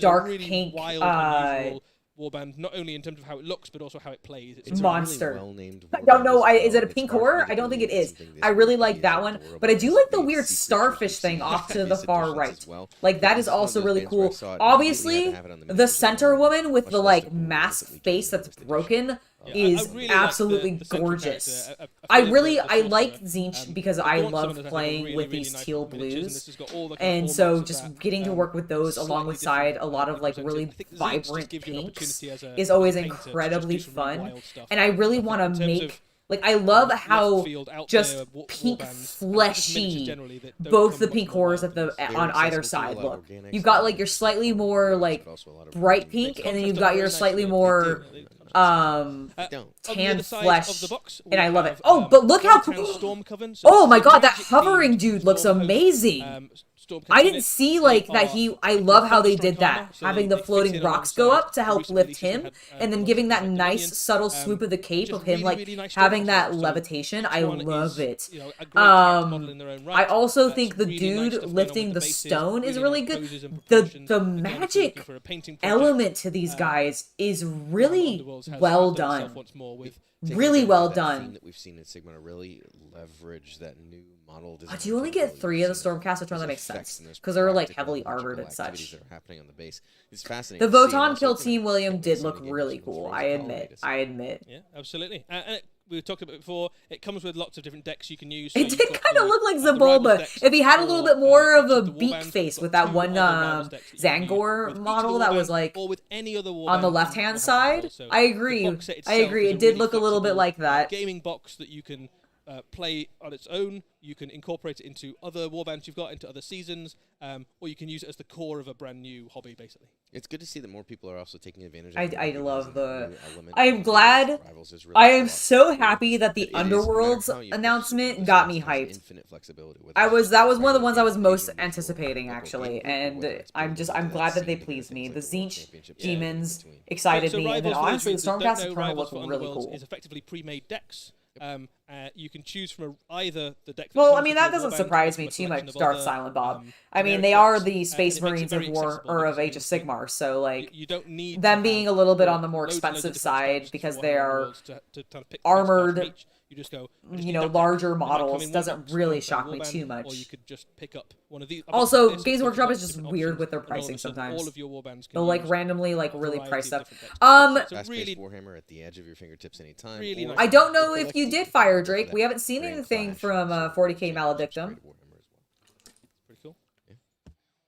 dark pink warband, not only in terms of how it looks but also how it plays. It's monster. Really well-named I don't know. Is it a pink horror? I don't think it is. I really like that one, but I do like the weird starfish thing off to the far right. That is also really cool. Obviously, the center woman with the mask face that's broken is really absolutely gorgeous. I like Zinch because I love playing with these teal blues, and so just getting to work with those alongside a lot of really vibrant pinks is always incredibly fun. And I really want to make I love how just pink, fleshy both the pink horrors on either side look. You've got your slightly more bright pink, and then you've got your slightly more tan flesh, and I love it. Oh, but look how cool! Oh my god, that hovering dude looks amazing. Stormcast I didn't units. see They like that are I love how they Thunderstrike did that, armor, so having they the fit floating in rocks go alongside up to help recent lift releases. They him, had, and then lots giving of that like nice Dominion. subtle swoop of the cape Just of him really, like really nice having Stormcast that units. So levitation. each I one love is, it. you know, a great character model in their own right. I also It's think the really nice dude stuff going on lifting with the bases, stone is really really nice good. poses and The proportions. the Again, if you're looking magic for a painting project, element to these guys is really Underworlds has well done itself done. once more with Really well that done. theme that we've seen in Sigmar really leverage that new model design. Do you only get 3 of the Stormcast? That makes sense because they're like heavily armored and such. That are happening on the base. It's fascinating. The to see, and Voton also, kill you know, Team William we've did seen look the game really with cool. Rose I of admit. Catholia, I admit. Yeah, absolutely. And we talked about it before. It comes with lots of different decks you can use. It did kind of look like Zabulba. If he had a little bit more of a beak face with that one Zangor model that was like or with any other on the left-hand side. I agree. I agree. It did look a little bit like that. Gaming box that you can play on its own. You can incorporate it into other warbands you've got, into other seasons, or you can use it as the core of a brand new hobby, basically. It's good to see that more people are also taking advantage of it. I love the... element I'm glad... Really I am so happy that the Underworlds announcement got me hyped. That was one of the ones I was most anticipating, actually, and I'm glad that they pleased me. The Tzeentch demons excited me, and then honestly, the Stormcast Eternal looked really cool. Is effectively pre-made decks. You can choose from either the deck. Well, I mean, that doesn't surprise me too much, Darth Silent Bob. I mean, they are the Space Marines of War, or of Age of Sigmar, so, like, you don't need them being a little bit on the more expensive side because they are armored, you just go, you know, larger models doesn't really shock me too much. Or you could just pick up one of these. Also, Games Workshop is just weird with their pricing sometimes. All of your warbands they'll like randomly like really price stuff. Fast-paced Warhammer at the edge of your fingertips anytime. Really nice. I don't know if you did Fire Drake. We haven't seen anything from 40k Maledictum. Pretty cool. Yeah.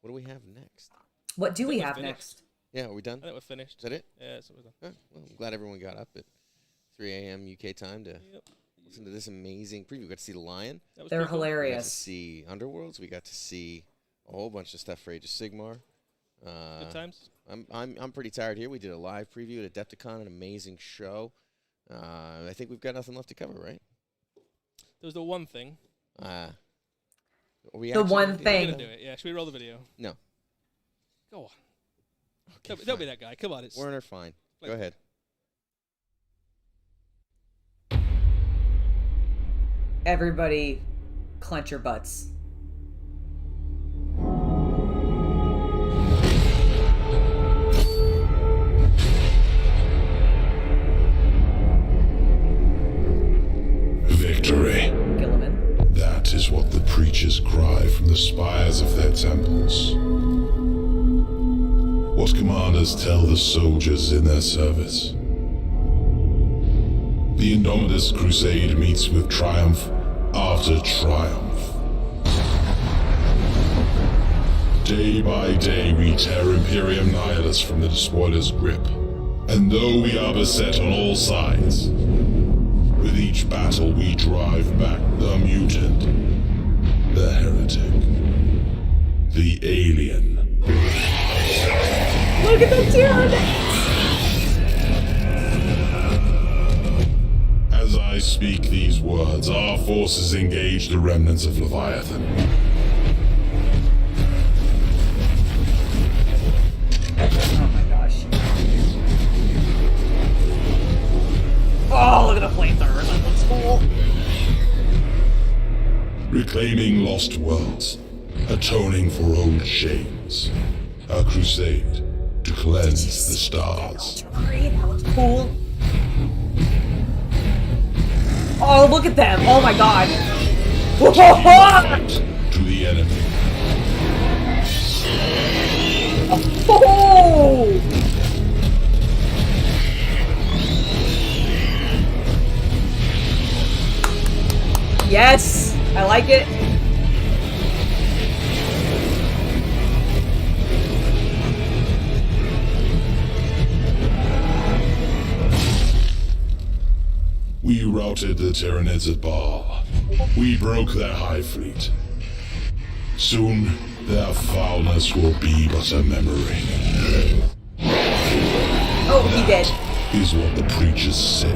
What do we have next? What do we have next? Yeah, are we done? I think we're finished. Is that it? Yeah, that's what we're done. Well, I'm glad everyone got up at 3 a.m. UK time to listen to this amazing preview. We got to see the Lion. They're Cool. hilarious. We got to see Underworlds. We got to see a whole bunch of stuff for Age of Sigmar. Good times. I'm pretty tired here. We did a live preview at Adepticon, an amazing show. I think we've got nothing left to cover, right? There was the one thing. The one thing. We're gonna do it. Yeah, should we roll the video? No. Go on. Okay, don't be that guy. Come on, it's Werner, fine. Go ahead. Everybody, clench your butts. Victory. Gilliman. That is what the preachers cry from the spires of their temples. What commanders tell the soldiers in their service. The Indomitus Crusade meets with triumph after triumph. Day by day we tear Imperium Nihilus from the Despoiler's grip. And though we are beset on all sides, with each battle we drive back the mutant, the heretic, the alien. Look at the dude! As I speak these words, our forces engage the remnants of Leviathan. Oh my gosh. Oh, look at the flamethrower. That looks cool. Reclaiming lost worlds, atoning for old shames. A crusade to cleanse the stars. That looks cool. Oh, look at them. Oh my god. To the enemy. Oh! Yes, I like it. We routed the Tyranids at Baal. We broke their high fleet. Soon, their foulness will be but a memory. Oh, he did. Is what the preachers say.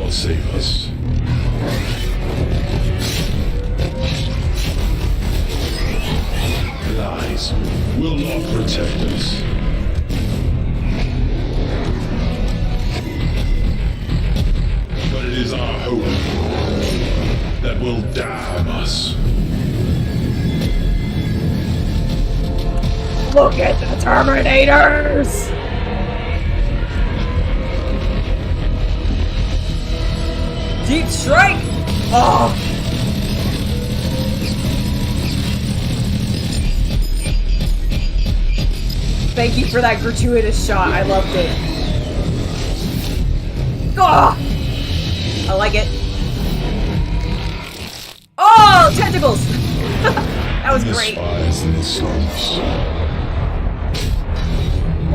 not save us. Lies will not protect us. But it is our hope that will damn us. Look at the Terminators! Deep strike! Oh! Thank you for that gratuitous shot. I loved it. Oh! I like it. Oh! Tentacles! That was great. Oh,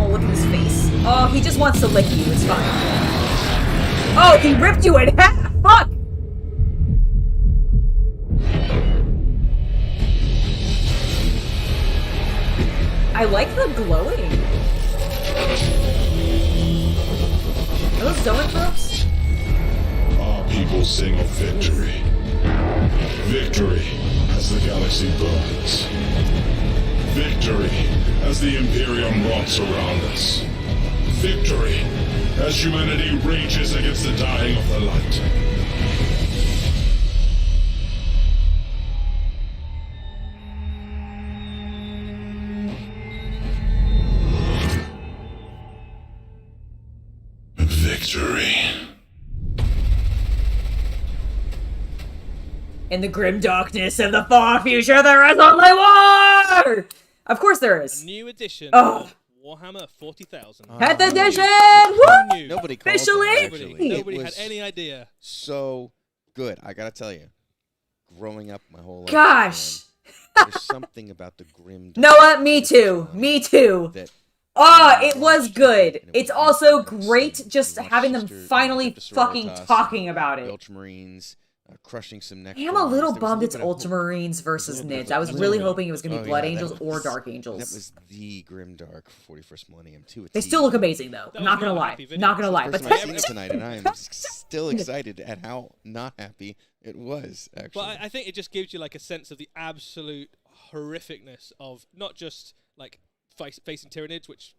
look at his face. Oh, he just wants to lick you. It's fine. Oh, he ripped you in half! Fuck! I like the glowing. Are those zoanthropes? Our people sing of victory. Victory as the galaxy burns. Victory as the Imperium rots around us. Victory as humanity rages against the dying of the light. Victory. In the grim darkness of the far future, there is only war! Of course there is. A new edition Oh. of Warhammer 40,000. 10th edition! Who Woo! knew? Nobody called Officially? it, actually. Nobody It had was any idea. so good. I gotta tell you, growing up my whole life. Gosh. There's something about the grim. Know what? Me too. Me too. That Oh, it was good. It's also great just having them finally fucking talking about it. Ultramarines crushing some I am a little bummed it's Ultramarines versus Nids. I was really hoping it was going to be Blood Angels or Dark Angels. That was the grimdark 41st Millennium too. They still look amazing though. I'm not gonna lie. Not gonna lie. But I've seen it tonight, and I am still excited at how not happy it was. Actually, But I think it just gives you like a sense of the absolute horrificness of not just like facing Tyranids, which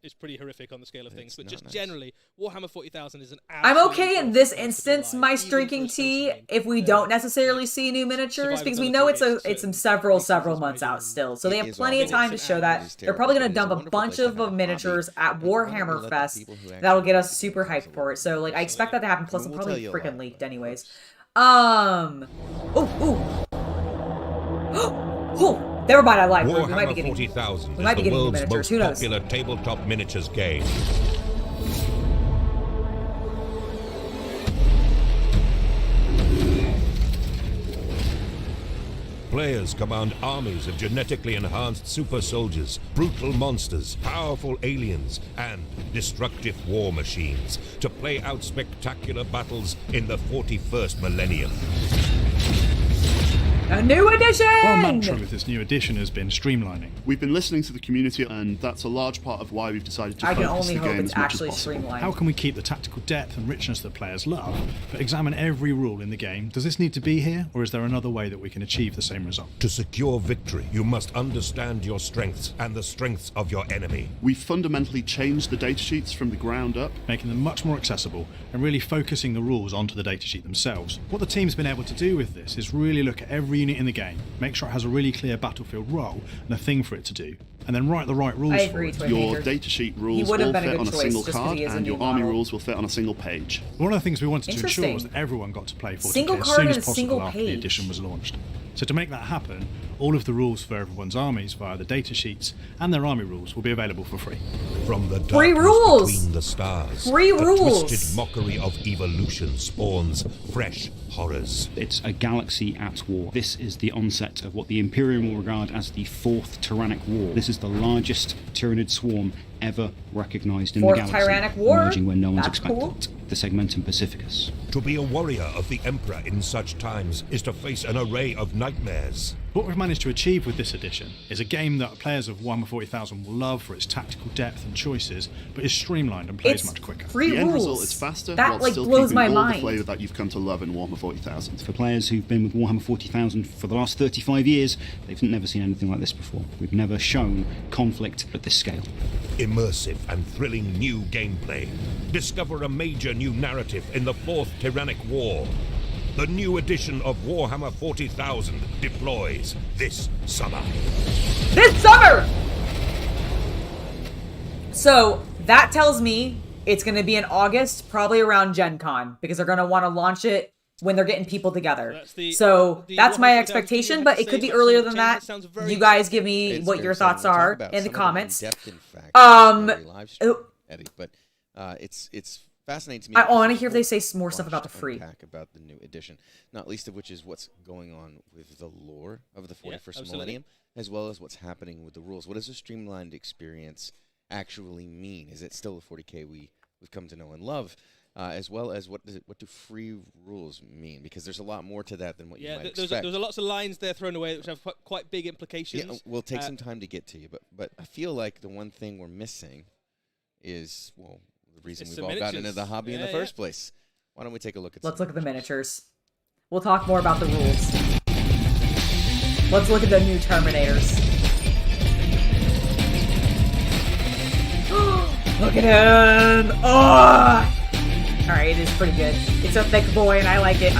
is pretty horrific on the scale of things, but just generally, Warhammer 40,000 is an. I'm okay in this instance, Mice drinking tea, if we don't necessarily see new miniatures, because we know it's several months out still, so they have plenty of time to show that. They're probably going to dump a bunch of miniatures at Warhammer Fest that'll get us super hyped for it. So like I expect that to happen. Plus, it'll probably freaking leaked anyways. Oh. Never mind, I lied. Warhammer We might be getting 40,000 we might be is the getting new world's miniatures. most Who knows? popular tabletop miniatures game. Players command armies of genetically enhanced super soldiers, brutal monsters, powerful aliens, and destructive war machines to play out spectacular battles in the 41st millennium. A new edition! Well, mantra with this new edition has been streamlining. We've been listening to the community, and that's a large part of why we've decided to focus the game as much as possible. How can we keep the tactical depth and richness that players love, but examine every rule in the game? Does this need to be here, or is there another way that we can achieve the same result? To secure victory, you must understand your strengths and the strengths of your enemy. We've fundamentally changed the datasheets from the ground up, making them much more accessible and really focusing the rules onto the datasheet themselves. What the team's been able to do with this is really look at every unit in the game, make sure it has a really clear battlefield role and a thing for it to do, and then write the right rules for it. Your datasheet rules will fit on a single card, and your army rules will fit on a single page. One of the things we wanted to ensure was that everyone got to play 40k as soon as possible after the edition was launched. So to make that happen, all of the rules for everyone's armies via the datasheets and their army rules will be available for free. From the darkness between the stars, the twisted mockery of evolution spawns fresh horrors. It's a galaxy at war. This is the onset of what the Imperium will regard as the Fourth Tyrannic War. This is the largest Tyranid swarm ever recognized in Fourth the galaxy, Tyrannic War. emerging where no one's That's expected. cool. The Segmentum Pacificus. To be a warrior of the Emperor in such times is to face an array of nightmares. What we've managed to achieve with this edition is a game that players of Warhammer 40,000 will love for its tactical depth and choices, but is streamlined and plays much quicker. Free The end rules. result is faster, That while like still blows keeping my all mind. the flavour that you've come to love in Warhammer 40,000. For players who've been with Warhammer 40,000 for the last 35 years, they've never seen anything like this before. We've never shown conflict at this scale. Immersive and thrilling new gameplay. Discover a major new narrative in the Fourth Tyrannic War. The new edition of Warhammer 40,000 deploys this summer. This summer! So that tells me it's going to be in August, probably around Gen Con, because they're going to want to launch it when they're getting people together. So that's my expectation, but it could be earlier than that. You guys give me what your thoughts are in the comments. Eddie, but it's fascinating to me. I want to hear if they say more stuff about the free. About the new edition, not least of which is what's going on with the lore of the 41st millennium, as well as what's happening with the rules. What does a streamlined experience actually mean? Is it still the 40k we've come to know and love? As well as what do free rules mean? Because there's a lot more to that than what you might expect. There's lots of lines there thrown away which have quite big implications. Yeah, we'll take some time to get to you, but I feel like the one thing we're missing is, well, the reason we've all gotten into the hobby in the first place. Why don't we take a look at Let's look at the miniatures. We'll talk more about the rules. Let's look at the new Terminators. Look at him! Oh! Alright, it is pretty good. It's a thick boy and I like it.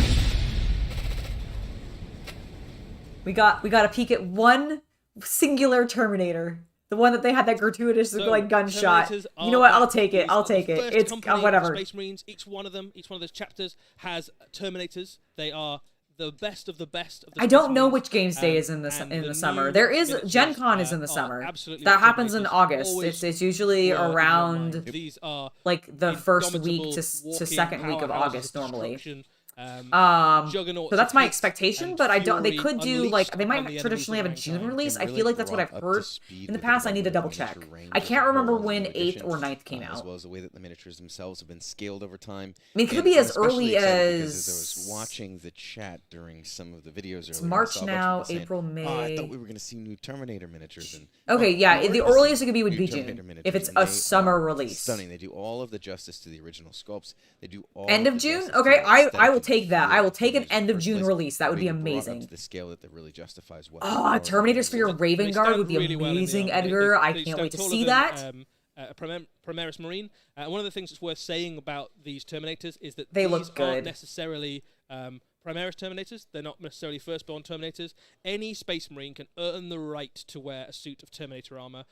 We got a peek at one singular Terminator. The one that they had that gratuitous like gunshot. You know what? I'll take it. I'll take it. It's whatever. Space Marines, each one of those chapters has Terminators. They are the best of the best of the I don't know which games day is in the summer. There is Gen Con is in the summer. That happens in August. It's usually around these are like the first week to second week of August normally. So that's my expectation, but I don't. They could do like they might traditionally have a June release. I feel like that's what I've heard in the past. I need to double check. I can't remember when 8th or 9th came out. As well as the way that the miniatures themselves have been scaled over time. I mean, it could be as early as. Because I was watching the chat during some of the videos. It's March now, April, May. Oh, I thought we were going to see new Terminator miniatures. And okay, yeah, the earliest it could be would be June if it's a summer release. Stunning. They do all of the justice to the original sculpts. They do all end of June. Okay, I will take that. I will take an end of June release. That would be amazing. To the scale that really justifies what Terminators for your Raven Guard would be amazing, Edgar. I can't wait to see that. Primaris Marine. One of the things that's worth saying about these Terminators is that they these look good. Aren't necessarily Primaris Terminators. They're not necessarily Firstborn Terminators. Any Space Marine can earn the right to wear a suit of Terminator armor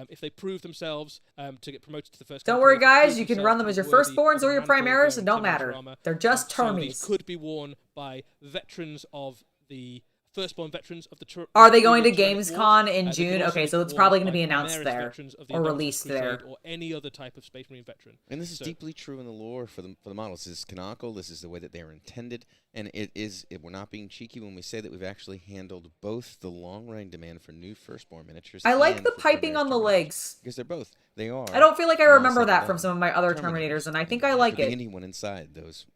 if they prove themselves to get promoted to the first. Don't worry, guys. You can run them as your Firstborns or your Primaris. It don't matter. They're just Termies. So these could be worn by veterans of the Firstborn veterans of the. Are they going to Gamescom in June? Okay, so it's probably going to be announced there or released there, or any other type of Space Marine veteran. And this is deeply true in the lore for the models. This is canonical. This is the way that they are intended, and we're not being cheeky when we say that we've actually handled both the long-range demand for new Firstborn miniatures. I like the piping on the legs because they're both. They are. I don't feel like I remember that from some of my other Terminators, and I think I like it. Anyone inside those.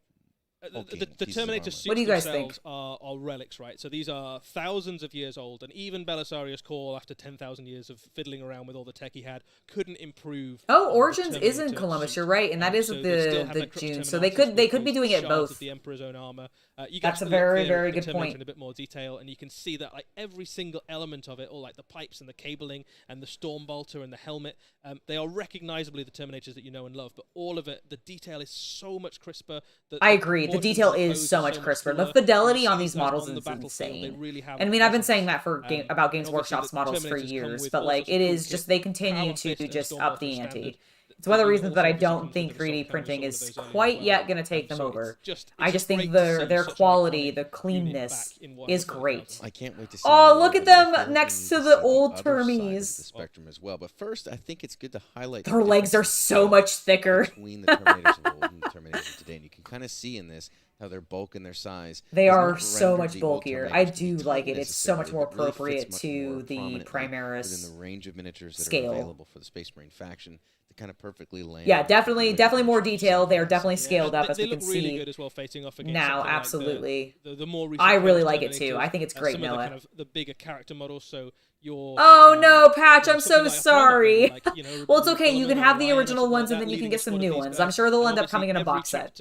The Terminator suits what do you guys think? Are relics, right? So these are thousands of years old, and even Belisarius Cawl, after 10,000 years of fiddling around with all the tech he had, couldn't improve. Oh, Origins is in Columbus. You're right, and that is the June. So they could be doing it both. The Emperor's own armor. That's a very good point. In a bit more detail, and you can see that like every single element of it, all like the pipes and the cabling and the storm bolter and the helmet, they are recognizably the Terminators that you know and love. But all of it, the detail is so much crisper. I agree. The detail is so much crisper. The fidelity on these models is insane. And I mean, I've been saying that for about Games Workshop's models for years, but like it is just they continue to just up the ante. It's one of the reasons that I don't think 3D printing is quite yet going to take them over. I just think their quality, the cleanness is great. I can't wait to see. Oh, look at them next to the old Termies. The spectrum as well. But first, I think it's good to highlight their legs are so much thicker between the Terminators of old and the Terminators of today. And you can kind of see in this how their bulk and their size. They are so much bulkier. I do like it. It's so much more appropriate to the Primaris within the range of miniatures that scale. are available for the Space Marine faction. kind of perfectly land. Yeah, definitely more detail. They're definitely scaled up, as they we can look really see good as well, facing off against now. something like Absolutely, the more recent I really French like it too. Terminators, I think it's great, some of the Noah. kind of the bigger character models. So your Oh no, Patch! I'm so like sorry. like, Well, it's okay. You can have the original ones, and then you can get some new ones. I'm sure they'll end up coming in a box set.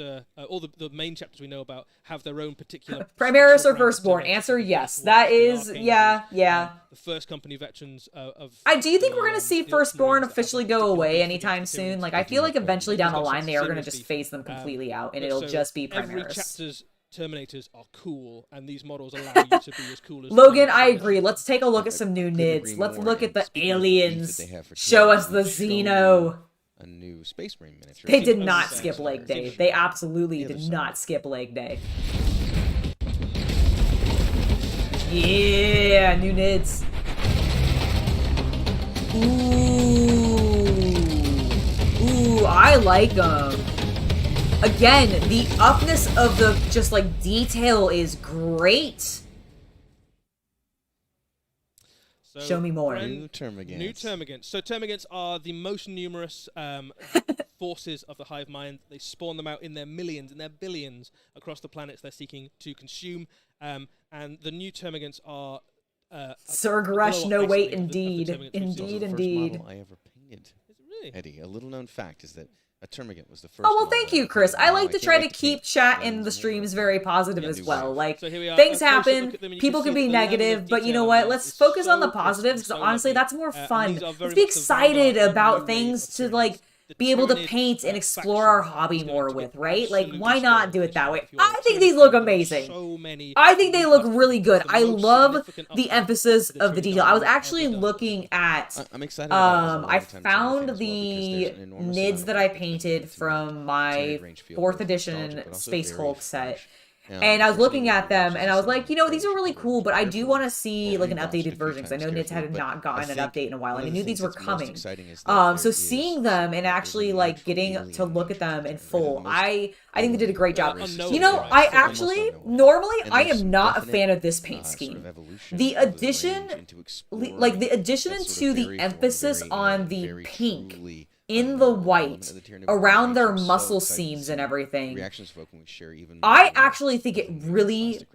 All the main chapters we know about have their own particular. Primaris or Firstborn? Answer yes. That is yeah. The first company veterans of. Do you think we're gonna see Firstborn officially go away anytime soon? Like, I feel like eventually down the line they are gonna just phase them completely out, and it'll just be Primaris. Every chapter's Terminators are cool, and these models allow you to be as cool as Logan, I agree. Let's take a look at some new NIDs. Let's look at the aliens. Show us the Xeno. A new Space Marine miniature. They did not skip leg day. They absolutely did not skip leg day. Yeah, new NIDs. Ooh, I like them. Again, the upness of the just like detail is great. So, show me more. New Termagants. So Termagants are the most numerous forces of the hive mind. They spawn them out in their millions, in their billions across the planets they're seeking to consume. And the new Termagants are Sir Garesh, no wait, indeed. Indeed. First model I ever painted. Is it really? Eddie, a little known fact is that a Termagant was the first. Oh, well, thank you, Chris. I like to try to keep chat in the streams very positive as well. Like, things happen, people can be negative, but you know what? Let's focus on the positives, because honestly, that's more fun. Let's be excited about things to, like, be able to paint and explore our hobby more with, right? Like, why not do it that way? I think these look amazing. I think they look really good. I love the emphasis of the detail. I was actually looking at, I'm excited I found the NIDs that I painted from my 4th edition Space Hulk set. And I was looking at them, and I was like, you know, these are really cool, but I do want to see, like, an updated version, because I know NIDs had not gotten an update in a while, and I knew these were coming. So seeing them and actually, like, getting to look at them in full, I think they did a great job. You know, I actually, normally, I am not a fan of this paint scheme. The addition, like, the addition to the emphasis on the pink in the white around their muscle seams and everything, I actually think it really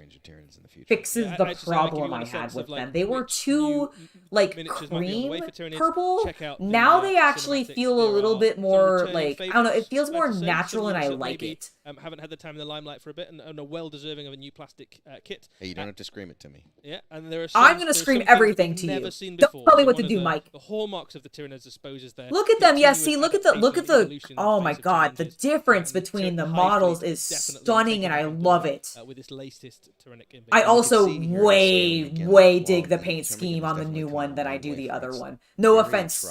fixes the problem I had with them. They were too, like, cream purple. Now they actually feel a little bit more, like, I don't know, it feels more natural, and I like it. Haven't had the time in the limelight for a bit, and are well deserving of a new plastic kit. Hey, you don't have to scream it to me. Yeah, and there are I'm going to scream everything to you. Don't tell me what to do, Mike. The hallmarks of the Tyranids, I suppose, is there. Look at them. Yeah, see, look at the, oh my god, the difference between the models is stunning, and I love it. With this latest Tyrannic invasion. I also way dig the paint scheme on the new one than I do the other one. No offense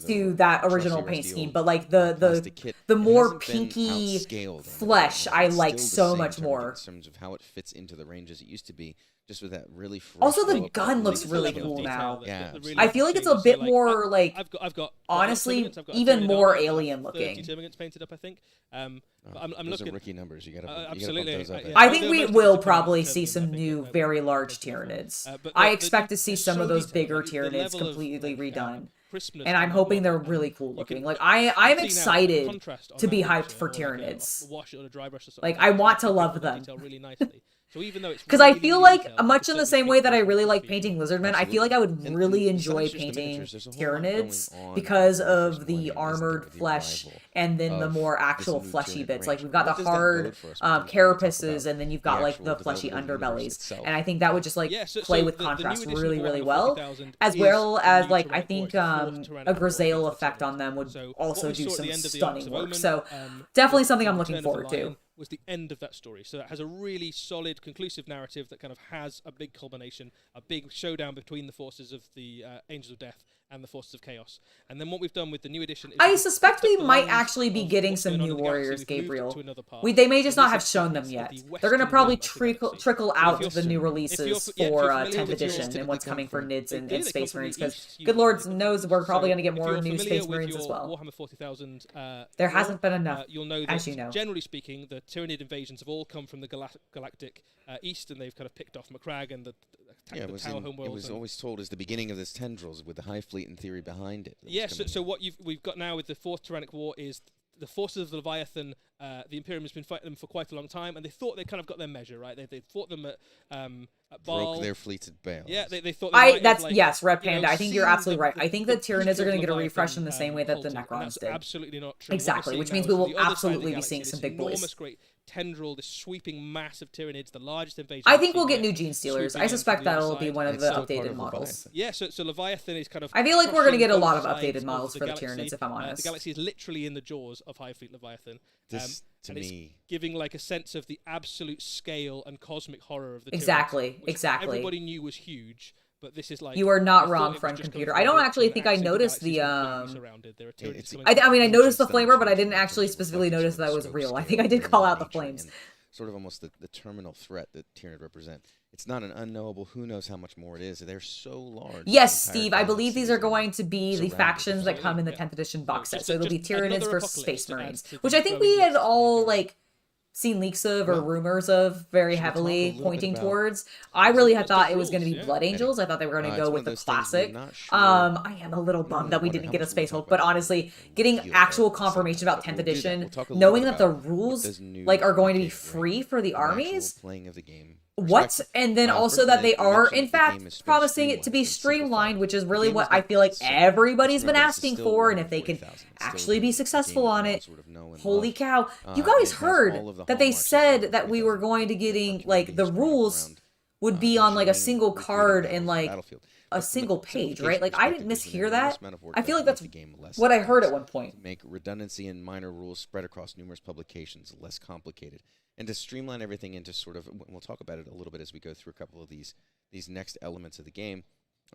to that original paint scheme, but like the more pinky flesh, I like so much more. In terms of how it fits into the range as it used to be, just with that really fresh also the gun looks really cool now. Yeah, I feel like it's a bit more like, I've got honestly even more alien looking. 30 Termagants painted up, I think. I'm those looking are rookie numbers. You gotta absolutely. Bump those up. I think we will probably see some new, very large Tyranids. I expect to see some of those bigger Tyranids completely redone. And I'm hoping they're really cool looking. Like, I'm excited to be hyped for Tyranids. Like, I want to love them. Because I feel like, much in the same way that I really like painting Lizardmen, I feel like I would really enjoy painting Tyranids because of the armored flesh and then the more actual fleshy bits. Like, we've got the hard carapaces, and then you've got, like, the fleshy underbellies. And I think that would just, like, play with contrast really, really well. As well as, like, I think a Grisaille effect on them would also do some stunning work. So, definitely something I'm looking forward to. Was the end of that story. So it has a really solid, conclusive narrative that kind of has a big culmination, a big showdown between the forces of the Angels of Death and the forces of Chaos. And then what we've done with the new edition is I suspect we might actually be getting some new warriors, Gabriel. They may just not have shown them yet. They're going to probably trickle out the new releases for 10th edition and what's coming for NIDs and Space Marines, because good Lord knows we're probably going to get more new Space Marines as well. Warhammer 40,000 there hasn't been enough, you'll know that, as you know. Generally speaking, the Tyranid invasions have all come from the galactic east, and they've kind of picked off Macragge and the Yeah, the Tower Home world. It was always told as the beginning of this tendrils with the Hive Fleet in theory behind it. Yes, so what we've got now with the Fourth Tyrannic War is the forces of the Leviathan. The Imperium has been fighting them for quite a long time, and they thought they kind of got their measure, right? They fought them at Baal. Broke their fleets at Baal. Yeah, they thought. They yes, Red Panda. I think you're absolutely right. I think the Tyranids are going to get a refresh in the same way that the Necrons did. Absolutely not true. Exactly, which means we will absolutely be seeing some big boys. Enormous, great tendril, this sweeping mass of Tyranids, the largest invasion. I think we'll get new Gene Stealers. I suspect that'll be one of the updated models. Yeah, so Leviathan is kind of. I feel like we're going to get a lot of updated models for the Tyranids, if I'm honest. The galaxy is literally in the jaws of Hive Fleet Leviathan. To me, it's giving like a sense of the absolute scale and cosmic horror of the Exactly. Everybody knew was huge, but this is like you are not wrong, friend computer. I don't actually think I noticed the I mean, I noticed the flamer, but I didn't actually specifically notice that was real. I think I did call out the flames. Sort of almost the terminal threat that Tyranid represent. It's not an unknowable. Who knows how much more it is? They're so large. Yes, Steve. I believe these are going to be the factions that come in the 10th edition box set. So it'll be Tyranids versus Space Marines, which I think we had all like seen leaks of or rumors of very heavily pointing towards. I really had thought it was going to be Blood Angels. I thought they were going to go with the classic. I am a little bummed that we didn't get a Space Hulk, but honestly, getting actual confirmation about 10th edition, knowing that the rules like are going to be free for the armies. What? And then also that they are, in fact, promising it to be streamlined, which is really what I feel like everybody's been asking for. And if they can actually be successful on it, holy cow. You guys heard that they said that we were going to getting, like, the rules would be on, like, a single card and, like, a single page, right? Like, I didn't mishear that. I feel like that's what I heard at one point. Make redundancy and minor rules spread across numerous publications less complicated. And to streamline everything into sort of, we'll talk about it a little bit as we go through a couple of these next elements of the game.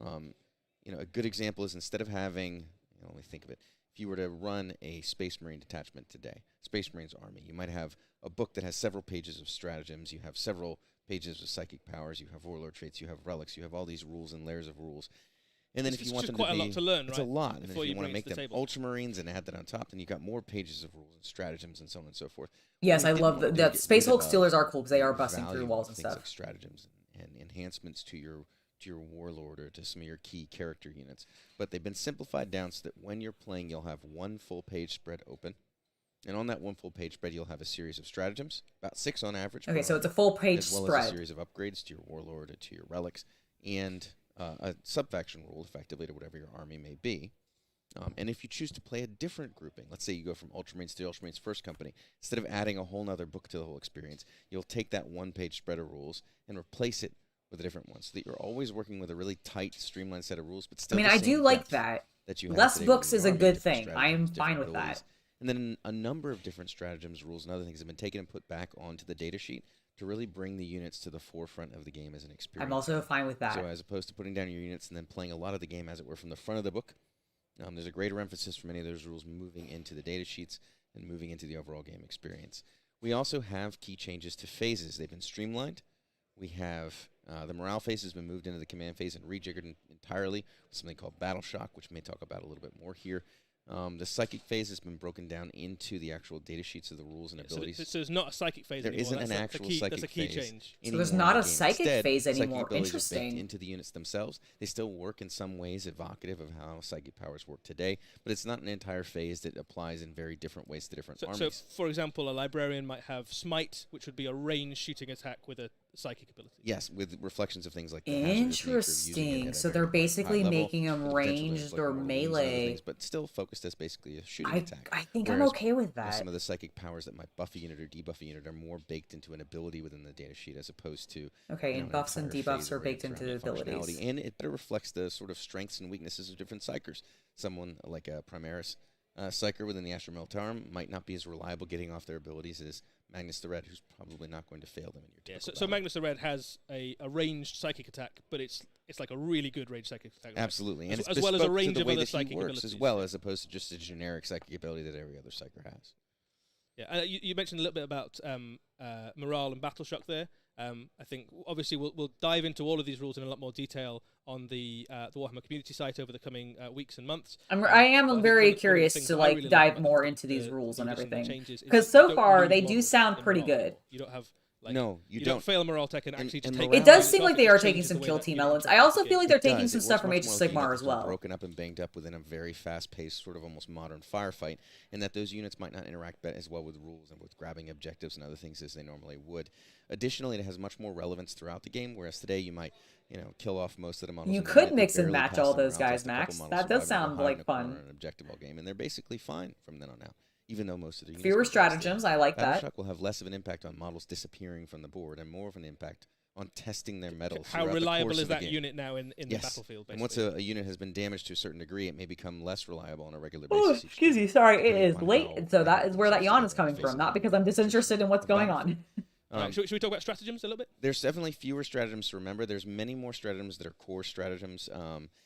You know, a good example is instead of having, let me think of it, if you were to run a Space Marine detachment today, Space Marines Army, you might have a book that has several pages of stratagems, you have several pages of psychic powers, you have warlord traits, you have relics, you have all these rules and layers of rules. And then if you want them to be, quite a lot to learn, it's right? a lot. And if you want to make them Ultramarines and add that on top, then you've got more pages of rules and stratagems and so on and so forth. Yes, I love that. Space Hulk Stealers are cool because they are busting through walls and stuff. Like stratagems and enhancements to your warlord or to some of your key character units. But they've been simplified down so that when you're playing, you'll have one full page spread open. And on that one full page spread, you'll have a series of stratagems, about 6 on average. Okay, so it's a full page spread. As well as a series of upgrades to your warlord or to your relics, and a sub-faction rule, effectively, to whatever your army may be. And if you choose to play a different grouping, let's say you go from Ultramarines to Ultramarines First Company, instead of adding a whole nother book to the whole experience, you'll take that one-page spread of rules and replace it with a different one, so that you're always working with a really tight, streamlined set of rules, but still I mean, I do like that. Less books is a good thing. I am fine with that. And then a number of different stratagems, rules, and other things have been taken and put back onto the data sheet to really bring the units to the forefront of the game as an experience. I'm also fine with that. So as opposed to putting down your units and then playing a lot of the game, as it were, from the front of the book, there's a greater emphasis for many of those rules moving into the data sheets and moving into the overall game experience. We also have key changes to phases. They've been streamlined. We have the morale phase has been moved into the command phase and rejiggered entirely with something called Battle Shock, which we may talk about a little bit more here. The psychic phase has been broken down into the actual data sheets of the rules and abilities. So there's not a psychic phase anymore. There isn't an actual psychic phase. That's a key change. So there's not a psychic phase anymore. Psychic abilities Interesting. are baked into the units themselves. They still work in some ways evocative of how psychic powers work today, but it's not an entire phase that applies in very different ways to different armies. So, for example, a librarian might have Smite, which would be a ranged shooting attack with a psychic ability. Yes, with reflections of things like the interesting. So they're basically making them ranged or melee, things, but still focused as basically a shooting attack. I think I'm okay with that. Some of the psychic powers that might buff a unit or debuff a unit are more baked into an ability within the data sheet as opposed to and buffs and debuffs are baked into the abilities. And it better reflects the sort of strengths and weaknesses of different psychers. Someone like a Primaris psyker within the Astral Militarum might not be as reliable getting off their abilities as Magnus the Red, who's probably not going to fail them in your typical so Magnus the Red has a ranged psychic attack, but it's like a really good ranged psychic attack. Right? Absolutely, and as well as a range of other psychic abilities as well, as opposed to just a generic psychic ability that every other psyker has. Yeah, you mentioned a little bit about morale and battle shock there. I think obviously we'll dive into all of these rules in a lot more detail on the Warhammer community site over the coming weeks and months. I am very curious to really dive more into these rules and everything, because so far they do sound pretty good. You don't have Like, No, you don't don't. fail a morale tech and actually just take It does seem like they are taking some kill team elements. I also feel like they're taking some stuff from Age of Sigmar as well. Broken up and banged up within a very fast-paced, sort of almost modern firefight, and that those units might not interact as well with rules and with grabbing objectives and other things as they normally would. Additionally, it has much more relevance throughout the game, whereas today you might, kill off most of the models. You could mix and match all those guys, Max. That does sound like fun. An objective all game, and they're basically fine from then on out. Even though most of the fewer stratagems, I like that. Battleshock will have less of an impact on models disappearing from the board and more of an impact on testing their metals. How reliable is that unit now in the battlefield? Basically? And once a unit has been damaged to a certain degree, it may become less reliable on a regular basis. Oh, excuse me, sorry, it is late, so that is where that yawn is coming from, not because I'm disinterested in what's going on. Should we talk about stratagems a little bit? There's definitely fewer stratagems to remember. There's many more stratagems that are core stratagems.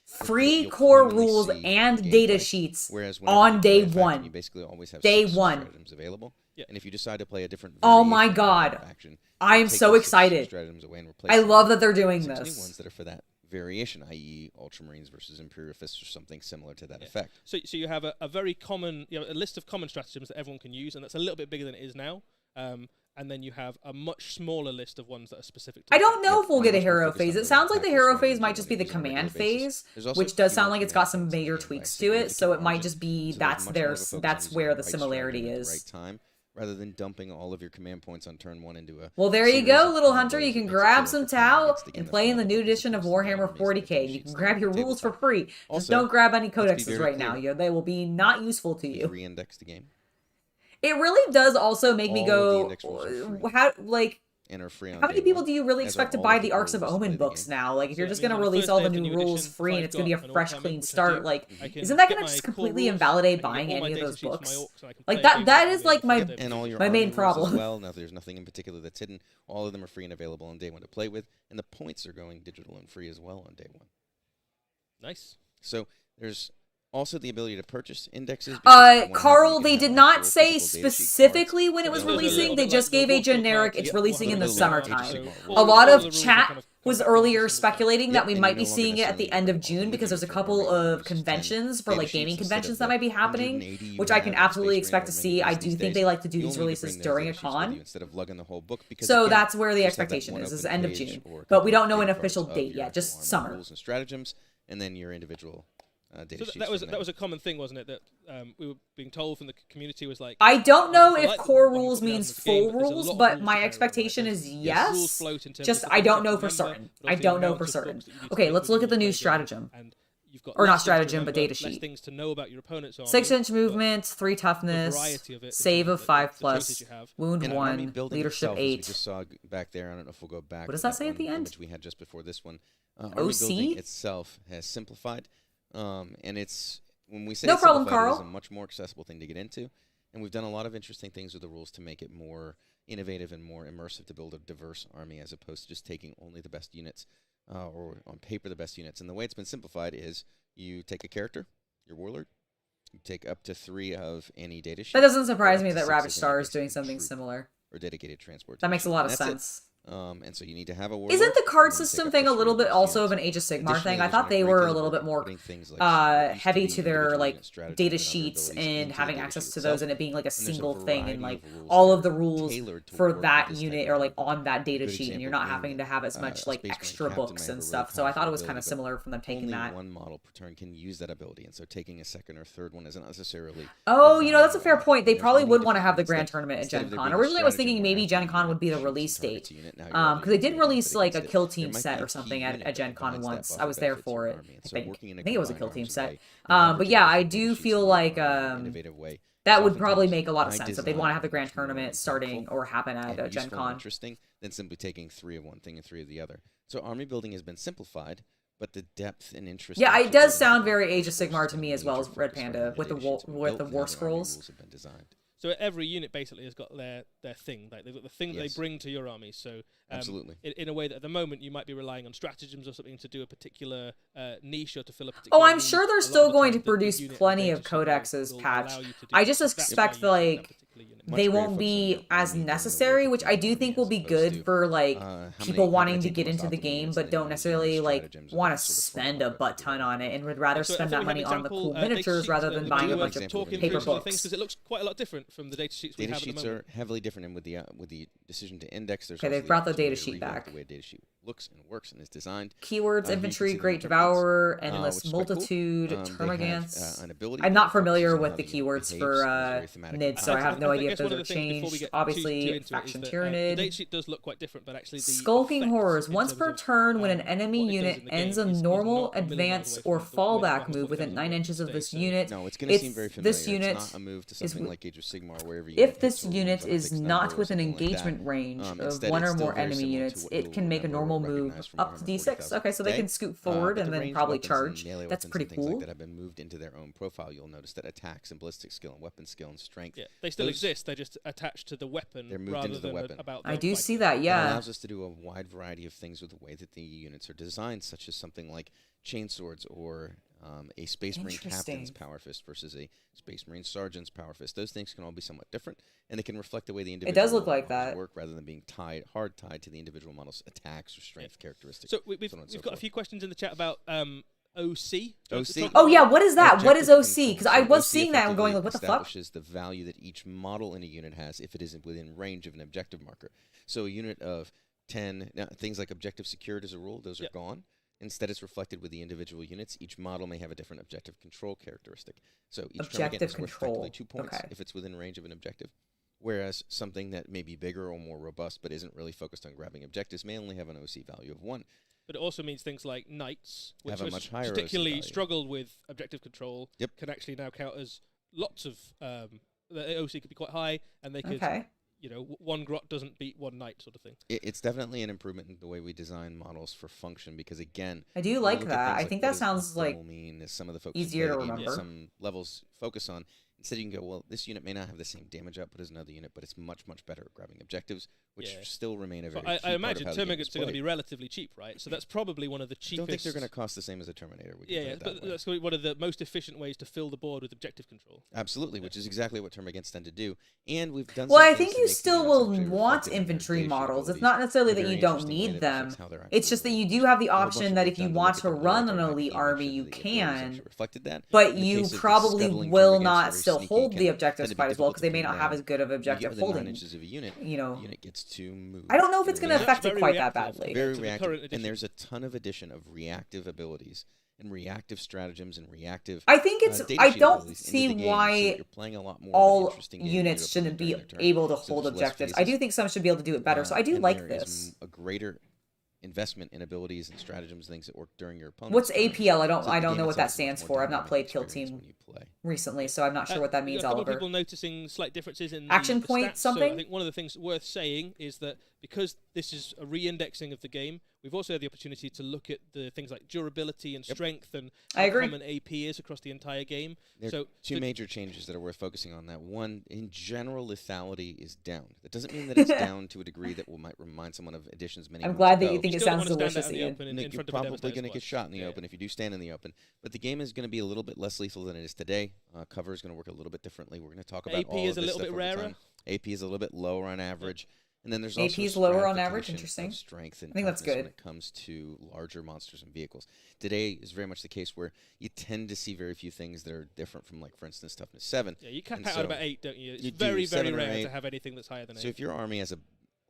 Free core rules and data sheets on day one. You basically always have day 6 one stratagems available. Yeah. And if you decide to play a different oh my god, I am so excited. I love that they're doing this. New ones that are for that variation, i.e. Ultramarines versus Imperial Fists or something similar to that effect. So you have a very common, a list of common stratagems that everyone can use, and that's a little bit bigger than it is now. And then you have a much smaller list of ones that are specific to I don't know if we'll get a hero phase. It sounds like the hero phase might just be the command phase, which does sound like it's got some major tweaks to it, so it might just be that's where the similarity is. Rather than dumping all of your command points on turn 1 into a... Well, there you go, little hunter. You can grab some Tau and play in the new edition of Warhammer 40k. You can grab your rules for free. Just don't grab any codexes right now. They will be not useful to you. Re-index the game. It really does also make me go, how many people do you really expect to buy the Arcs of Omen books now? Like, if you're just going to release all the new rules free and it's going to be a fresh, clean start, like, isn't that going to just completely invalidate buying any of those books? Like, that is, like, my main problem. Well, now there's nothing in particular that's hidden. All of them are free and available on day 1 to play with, and the points are going digital and free as well on day 1. Nice. So, there's... also, the ability to purchase indexes. Carl, they did not say specifically when it was releasing. They just gave a generic, it's releasing in the summertime. A lot of chat was earlier speculating that we might be seeing it at the end of June because there's a couple of conventions for like gaming conventions that might be happening, which I can absolutely expect to see. I do think they like to do these releases during a con. So that's where the expectation is end of June. But we don't know an official date yet, just summer. Rules and stratagems, and then your individual... so that was a common thing, wasn't it? That we were being told from the community was like... I don't know if core rules means full rules, but my expectation is yes. Just, I don't know for certain. I don't know for certain. Okay, let's look at the new stratagem. Or not stratagem, but data sheet. 6-inch movement, 3 toughness, save of 5+, wound 1, leadership 8. We just saw back there. I don't know if we'll go back. What does that say at the end? Which we had just before this one. Army building itself has simplified. And it's, when we say no problem, Carl. It's a much more accessible thing to get into. And we've done a lot of interesting things with the rules to make it more innovative and more immersive to build a diverse army as opposed to just taking only the best units, or on paper the best units. And the way it's been simplified is you take a character, your warlord, you take up to 3 of any data sheet. That doesn't surprise me that Ravage Star is doing something similar. Or dedicated transport. That makes a lot of sense. And so you need to have a warlord. Isn't the card system thing a little bit also of an Age of Sigmar thing? I thought they were a little bit more heavy to their like data sheets and having access to those and it being like a single thing and like all of the rules for that unit are like on that data sheet and you're not having to have as much like extra books and stuff. So I thought it was kind of similar from them taking that. Only one model per turn can use that ability, and so taking a second or third one isn't necessarily... Oh, you know, that's a fair point. They probably would want to have the Grand Tournament at Gen Con. Originally I was thinking maybe Gen Con would be the release date. Because they did release like a kill team set or something at Gen Con once. I was there for it. I think it was a kill team set. But yeah, I do feel like that would probably make a lot of sense that they'd want to have the Grand Tournament starting or happen at Gen Con. Interesting than simply taking 3 of one thing and 3 of the other. So army building has been simplified, but the depth and interest... Yeah, it does sound very Age of Sigmar to me as well as Red Panda with the war scrolls. So every unit basically has got their thing. Like they've got the thing that they bring to your army. So absolutely, in a way that at the moment you might be relying on stratagems or something to do a particular niche or to fill a particular. Oh, I'm sure they're still going to produce plenty of codexes patch. I just expect like particular unit. they won't be as necessary, which I do think will be good for like people wanting to get into the game but don't necessarily like want to spend a butt ton on it and would rather spend that money on the cool miniatures rather than buying a bunch of paper books. Because it looks quite a lot different from the data sheets we have at the moment. Data sheets are heavily different, and with the decision to index, there's okay, they've brought the data sheet back. The way a data sheet looks and works and is designed. Keywords, infantry, great devourer, endless multitude, termagants. I'm not familiar with the keywords for NID, so I have no idea if those are changed. Obviously, faction tyrannid. The data sheet does look quite different, but actually the skulking horrors. Once per turn, when an enemy unit ends a normal advance or fallback move within 9 inches of this unit, no, it's going to seem very familiar. This unit it's not a move to something like Age of Sigmar, wherever you if this unit is not within engagement range of one or more enemy units, it can make a normal move up to d6. Okay, so they can scoot forward and then probably charge. That's pretty cool. Like that have been moved into their own profile. You'll notice that attacks and ballistic skill and weapon skill and strength. Yeah, they still exist. They're just attached to the weapon. They're moved into the weapon. I do see that. Yeah, it allows us to do a wide variety of things with the way that the units are designed, such as something like chainswords or a Space Marine Captain's Power Fist versus a Space Marine Sergeant's Power Fist. Those things can all be somewhat different, and they can reflect the way the individual it does look like that work rather than being hard tied to the individual model's attacks or strength characteristics. So we've got a few questions in the chat about OC. Oh yeah, what is that? What is OC? Because I was seeing that and going like, what the fuck? Establishes the value that each model in a unit has if it is within range of an objective marker. So a unit of 10, now things like objective secured as a rule, those are gone. Instead, it's reflected with the individual units. Each model may have a different objective control characteristic. So each objective is worth effectively 2 points if it's within range of an objective. Whereas something that may be bigger or more robust but isn't really focused on grabbing objectives may only have an OC value of 1. But it also means things like knights, which have a much higher particularly struggled with objective control, can actually now count as lots of... the OC could be quite high, and they could... You know, one grot doesn't beat one knight, sort of thing. It's definitely an improvement in the way we design models for function, because again, I do like that. I think that sounds like some of the folks easier to remember. Some levels focus on. Instead, you can go, well, this unit may not have the same damage output as another unit, but it's much, much better at grabbing objectives, which still remain a very key I imagine part of how the game is termagants are going to be relatively cheap, right? So that's probably one of the cheapest... I don't think they're going to cost the same as a Terminator. But that's one of the most efficient ways to fill the board with objective control. Absolutely, which is exactly what termagants tend to do. And we've done. Well, I think you still will want infantry models. It's not necessarily that you don't need them. It's just that you do have the option that if you want to run an elite army, you can. But you probably will not still hold the objectives quite as well because they may not have as good of objective holding. You know, unit gets to move. I don't know if it's going to affect it quite that badly. Very reactive, and there's a ton of addition of reactive abilities and reactive stratagems and reactive. I think it's. I don't see why all units shouldn't be able to hold objectives. I do think some should be able to do it better. So I do like this. A greater investment in abilities and stratagems, things that work during your opponent. What's APL? I don't know what that stands for. I've not played Kill Team recently, so I'm not sure what that means. A couple Oliver. of people noticing slight differences in action the point stats. something. So I think one of the things worth saying is that because this is a re-indexing of the game, we've also had the opportunity to look at the things like durability and strength and how common AP is across the entire game. There are two major changes that are worth focusing on. That one, in general, lethality is down. That doesn't mean that it's down to a degree that might remind someone of editions many. I'm glad that you think it sounds delicious. You're probably going to get shot in the open if you do stand in the open. But the game is going to be a little bit less lethal than it is today. Cover is going to work a little bit differently. We're going to talk about AP all is of a this little bit rarer. AP is a little bit lower on average. And then there's also AP is lower on average. Interesting. Strength and I think that's good when it comes to larger monsters and vehicles. Today is very much the case where you tend to see very few things that are different from, like, for instance, toughness 7. Yeah, you cap out about 8, don't you? It's very, very rare to have anything that's higher than 8. So if your army has a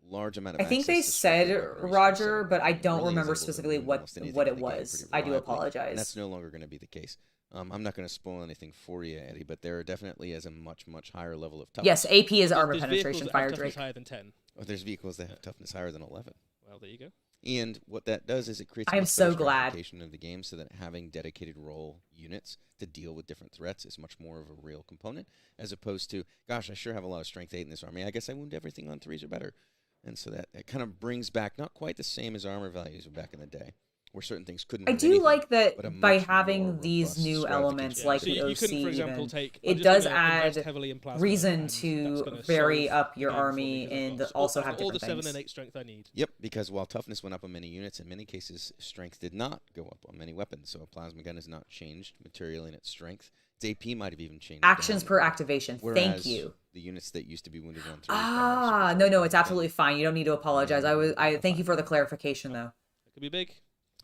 large amount of I think they said Roger, but I don't remember specifically what it was. I do apologize. And that's no longer going to be the case. I'm not going to spoil anything for you, Eddie, but there definitely is a much, much higher level of toughness. Yes, AP is armor penetration, Fire Drake. Higher than 10. Oh, there's vehicles that have toughness higher than 11. Well, there you go. And what that does is it creates I am so glad of the game so that having dedicated role units to deal with different threats is much more of a real component, as opposed to, gosh, I sure have a lot of strength 8 in this army. I guess I wound everything on 3s or better. And so that kind of brings back not quite the same as armor values back in the day, where certain things couldn't. I do like that by having these new elements, like the OC, even, it does add reason to vary up your army and also have different things. All the 7 and 8 strength I need. Yep, because while toughness went up on many units, in many cases strength did not go up on many weapons. So a plasma gun has not changed materially in its strength. AP might have even changed. Actions per activation. Thank Whereas you. The units that used to be wounded 1/3. Ah, no, it's absolutely fine. You don't need to apologize. I thank you for the clarification, though. It could be big.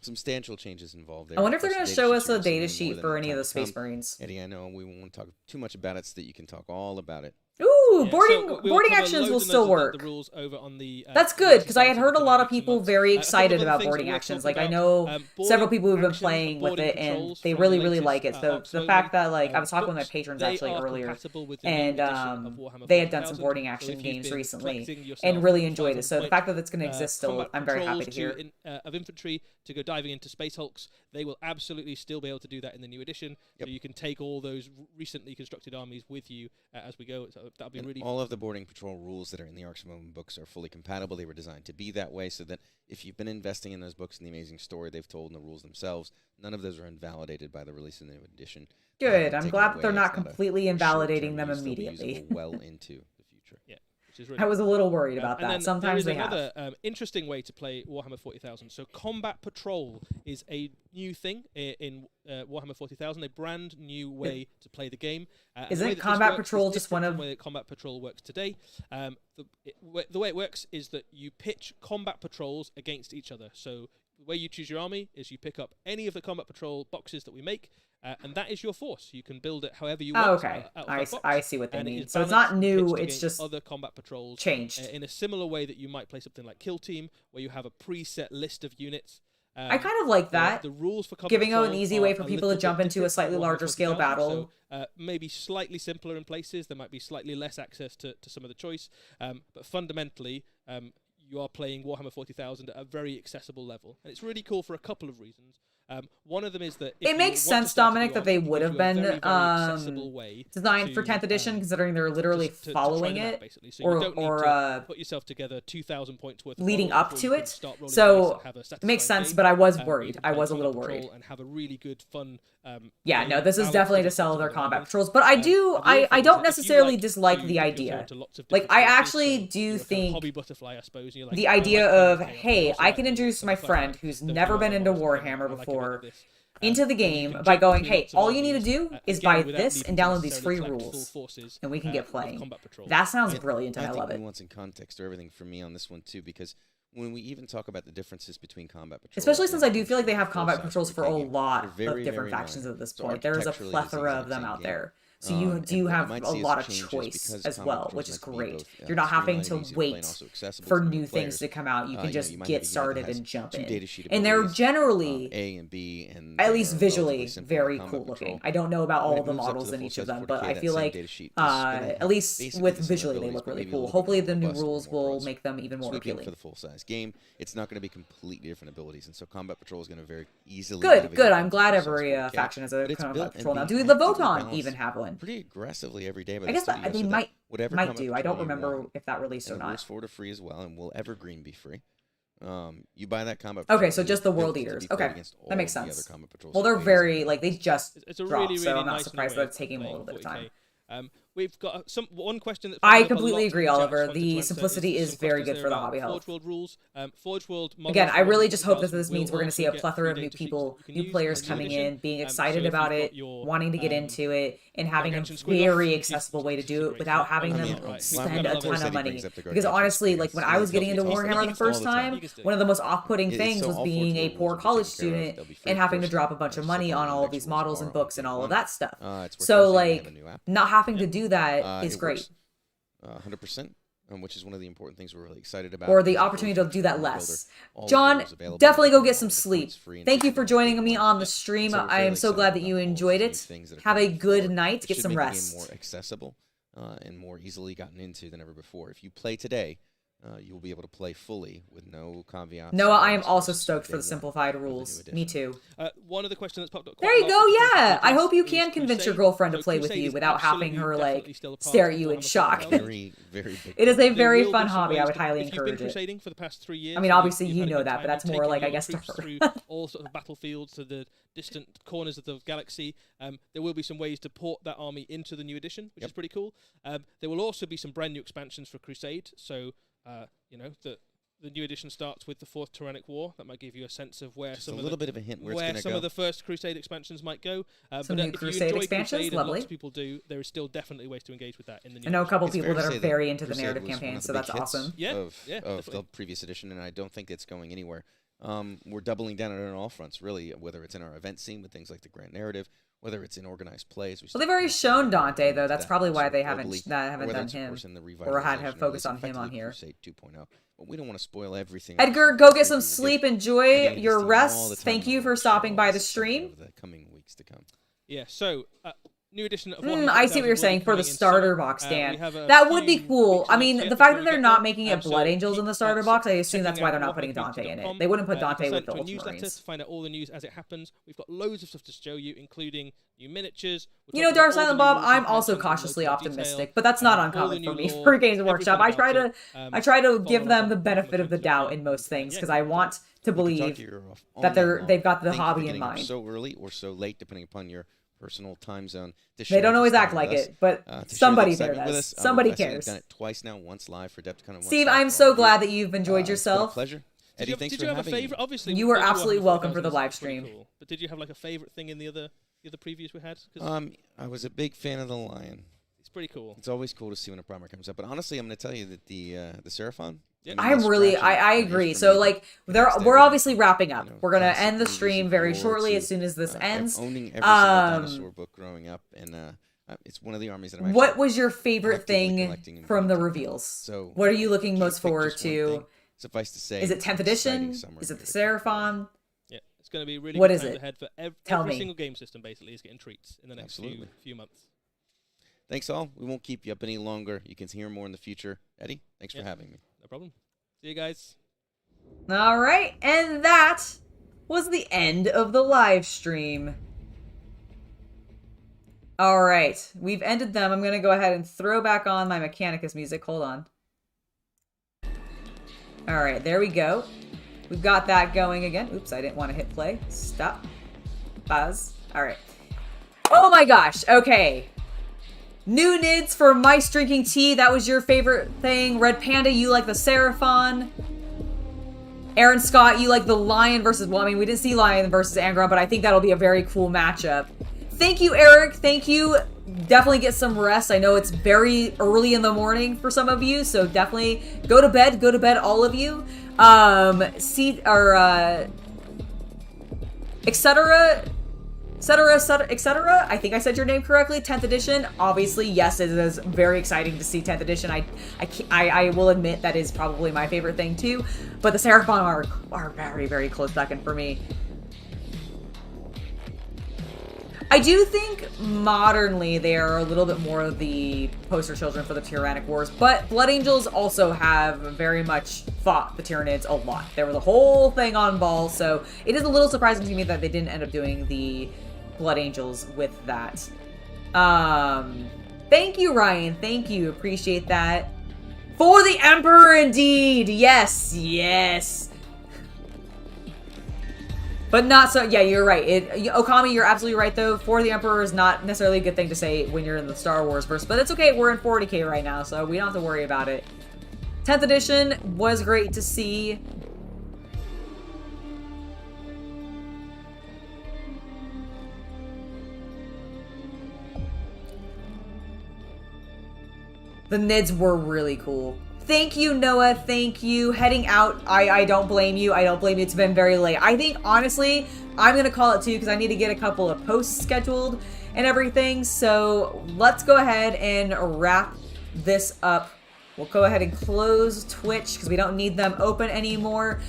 Substantial changes involved there. I wonder if they're going to show us a data more sheet than for any of the Attack Space Con. Marines. Eddie, I know we won't talk too much about it so that you can talk all about it. Ooh, Yeah, boarding so we'll boarding cover actions loads will and still loads of work. the rules over on the, That's good, because I had website heard a for lot the of next few people months. very A couple excited of other about things boarding that we'll actions. talk Like, I about, know boarding several people who've been actions, playing with boarding it, and controls they from really, the really latest, like it. The Oxford fact that, like, I was books, talking with my patrons they actually are earlier, compatible with the new and edition of Warhammer they had done some 40,000. boarding So action if you've games been recently collecting yourself and really 5,000 enjoyed it. So the point, fact that it's going to exist still, combat I'm very happy to patrols hear. of infantry to go diving into Space Hulks, they will absolutely still be able to do that in the new edition. So you can take all those recently constructed armies with you as we go. So that'll be really all of the boarding patrol rules that are in the Arcs of Omen books are fully compatible. They were designed to be that way so that if you've been investing in those books and the amazing story they've told and the rules themselves, none of those are invalidated by the release of the new edition. Good. I'm Taken glad that away. they're It's not a completely short-term invalidating them use. They'll be immediately. usable well into the future. Yeah. Is really I was a little worried about and that. then Sometimes there they is have. another interesting way to play Warhammer 40,000. So Combat Patrol is a new thing in Warhammer 40,000, a brand new way to play the game. Isn't Combat Patrol just one of the way that Combat Patrol works today? The way it works is that you pitch Combat Patrols against each other. So the way you choose your army is you pick up any of the Combat Patrol boxes that we make, and that is your force. You can build it however you want. Oh, okay. I see what they mean. So it's not new, it's just other combat patrols changed. In a similar way that you might play something like Kill Team, where you have a preset list of units. I kind of like that. The rules for combat giving out an patrol easy way for people to jump into a slightly larger scale battle. So, maybe slightly simpler in places. There might be slightly less access to some of the choice. But fundamentally, you are playing Warhammer 40,000 at a very accessible level. And it's really cool for a couple of reasons. One of them is that it makes sense, Dominic, that they would have been designed for 10th edition, considering they're literally following it, so or put yourself together 2,000 points worth leading up to it. So it makes sense, but I was worried. I was a little worried. And have a really good fun. Yeah, no, this is definitely to sell their combat patrols, but I don't necessarily dislike the idea. Like, I actually do think hobby butterfly, I suppose. The idea of, hey, I can introduce my friend who's never been into Warhammer before into the game by going, hey, all you need to do is buy this and download these free rules, and we can get playing. That sounds brilliant, and I love it. Nuance and context are everything for me on this one too, because when we even talk about the differences between combat patrols, especially since I do feel like they have combat patrols for a lot of different factions at this point. There is a plethora of them out there. So you do have a lot of choice as well, which is great. You're not having to wait for new things to come out. You can just get started and jump in. And they're generally, A and B, and at least visually, very cool looking. I don't know about all the models in each of them, but I feel like, at least with visually, they look really cool. Hopefully the new rules will make them even more appealing. For the full-size game, it's not going to be completely different abilities, and so Combat Patrol is going to very easily... Good. I'm glad every faction has a Combat Patrol now. Do the Voton even have one? Pretty aggressively every day. I guess that they might do. I don't remember if that released or not. Rules for it are free as well, and will Evergreen be free? You buy that combat. Okay, so just the World Eaters. Okay, that makes sense. Well, they're very they just dropped, so I'm not surprised that it's taking a little bit of time. We've got one question that I completely agree, Oliver. The simplicity is very good for the hobby health. Forge World rules. Forge World again, I really just hope that this means we're going to see a plethora of new people, new players coming in, being excited about it, wanting to get into it, and having a very accessible way to do it without having them spend a ton of money. Because honestly, like when I was getting into Warhammer the first time, one of the most off-putting things was being a poor college student and having to drop a bunch of money on all of these models and books and all of that stuff. So like, not having to do that is great. 100%, which is one of the important things we're really excited about. Or the opportunity to do that less. John, definitely go get some sleep. Thank you for joining me on the stream. I am so glad that you enjoyed it. Have a good night. Get some rest. More accessible and more easily gotten into than ever before. If you play today, you will be able to play fully with no caveats. Noah, I am also stoked for the simplified rules. Me too. One of the questions that's popped up. There you go. Yeah, I hope you can convince your girlfriend to play with you without having her like stare at you in shock. Very, very big. It is a very fun hobby. I would highly encourage it. Crusading for the past 3 years. I mean, obviously you know that, but that's more like I guess to her. All sorts of battlefields to the distant corners of the galaxy. There will be some ways to port that army into the new edition, which is pretty cool. There will also be some brand new expansions for Crusade. So. You know, that the new edition starts with the 4th Tyrannic War. That might give you a sense of where Just some a of little the, bit of a hint where it's where gonna some go. of the first Crusade expansions might go. Some But new if you Crusade enjoy expansions, Crusade, and lovely. lots of people do, there is still definitely ways to engage with that in the new I know a edition. couple It's people fair to that say are very into the Crusade narrative was one campaign, of the so that's big hits awesome. Yeah, of the definitely. previous edition, and I don't think it's going anywhere. We're doubling down on it on all fronts, really, whether it's in our event scene with things like the Grand Narrative, whether it's in organized plays. Well, they've already shown Dante, though. That's probably why they haven't globally, haven't or done that's, of him, course, in the or have revitalization focused release, on him on effectively here. Crusade 2.0. But we don't want to spoil everything. Edgar, go get some We'll sleep. give Enjoy everything your to Steve all the rest. time Thank in you the for works stopping all by the this stream. over the coming weeks to come. Yeah, so new edition of Warhammer I see what you're 40,000 will saying be for the coming in starter summer. box, We Dan. have a That would be few cool. weeks I and mean, months the yet fact that before we they're get not there. making it So Blood Angels in keep the starter box, I assume checking that's why out they're not putting Dante in it. They wouldn't put you can Dante with sign the up to a newsletter Ultramarines. to find out all the news as it happens. We've got loads of stuff to show you, including new miniatures. You know, Dark Silent Bob, I'm also cautiously optimistic, but that's not uncommon for me for Games Workshop. I try to give them the benefit of the doubt in most things because I want to believe that they've got the hobby in mind. So early or so late, depending upon your personal time zone. They don't always act like it, but somebody there does. Somebody cares. I've done it twice now, once live for Adepticon. Steve, I'm so glad that you've enjoyed yourself. Pleasure. Eddie, thanks did you for have a having favorite? me. Obviously, you were Warhammer absolutely welcome for the 40,000 live is pretty stream. cool. But did you have like a favorite thing in the other previews we had? I was a big fan of the Lion. It's pretty cool. It's always cool to see when a primer comes up. But honestly, I'm going to tell you that the Seraphon. I agree. So like we're obviously wrapping up. We're gonna end the stream very shortly as soon as this ends. Owning every single dinosaur book growing up, and it's one of the armies that I'm. What was your favorite thing from the reveals? So what are you looking most forward to? Suffice to say, is it 10th edition? Is it the Seraphon? Yeah, it's going to be really what good is times it? ahead for Tell every me. single game system. Basically, is getting treats in the next few months. Thanks all. We won't keep you up any longer. You can hear more in the future. Eddie, thanks for having me. No problem. See you guys. All right, and that was the end of the live stream. All right, we've ended them. I'm going to go ahead and throw back on my Mechanicus music. Hold on. All right, there we go. We've got that going again. Oops, I didn't want to hit play. Stop. Pause. All right. Oh my gosh. Okay. New Nids for Mice Drinking Tea. That was your favorite thing. Red Panda, you like the Seraphon. Aaron Scott, you like the Lion versus... Well, I mean, we didn't see Lion versus Angron, but I think that'll be a very cool matchup. Thank you, Eric. Thank you. Definitely get some rest. I know it's very early in the morning for some of you, so definitely go to bed. Go to bed, all of you. etc. I think I said your name correctly. 10th edition. Obviously, yes, it is very exciting to see 10th edition. I will admit that is probably my favorite thing too. But the Seraphon are very, very close second for me. I do think modernly they are a little bit more of the poster children for the Tyrannic Wars, but Blood Angels also have very much fought the Tyranids a lot. They were the whole thing on ball, so it is a little surprising to me that they didn't end up doing the Blood Angels with that. Thank you, Ryan. Thank you. Appreciate that. For the Emperor, indeed. Yes, yes. But not so, yeah, you're right. Okami, you're absolutely right, though. For the Emperor is not necessarily a good thing to say when you're in the Star Wars verse, but it's okay. We're in 40k right now, so we don't have to worry about it. 10th edition was great to see. The Nids were really cool. Thank you, Noah. Thank you. Heading out. I don't blame you. I don't blame you. It's been very late. I think, honestly, I'm going to call it too because I need to get a couple of posts scheduled and everything. So let's go ahead and wrap this up. We'll go ahead and close Twitch because we don't need them open anymore.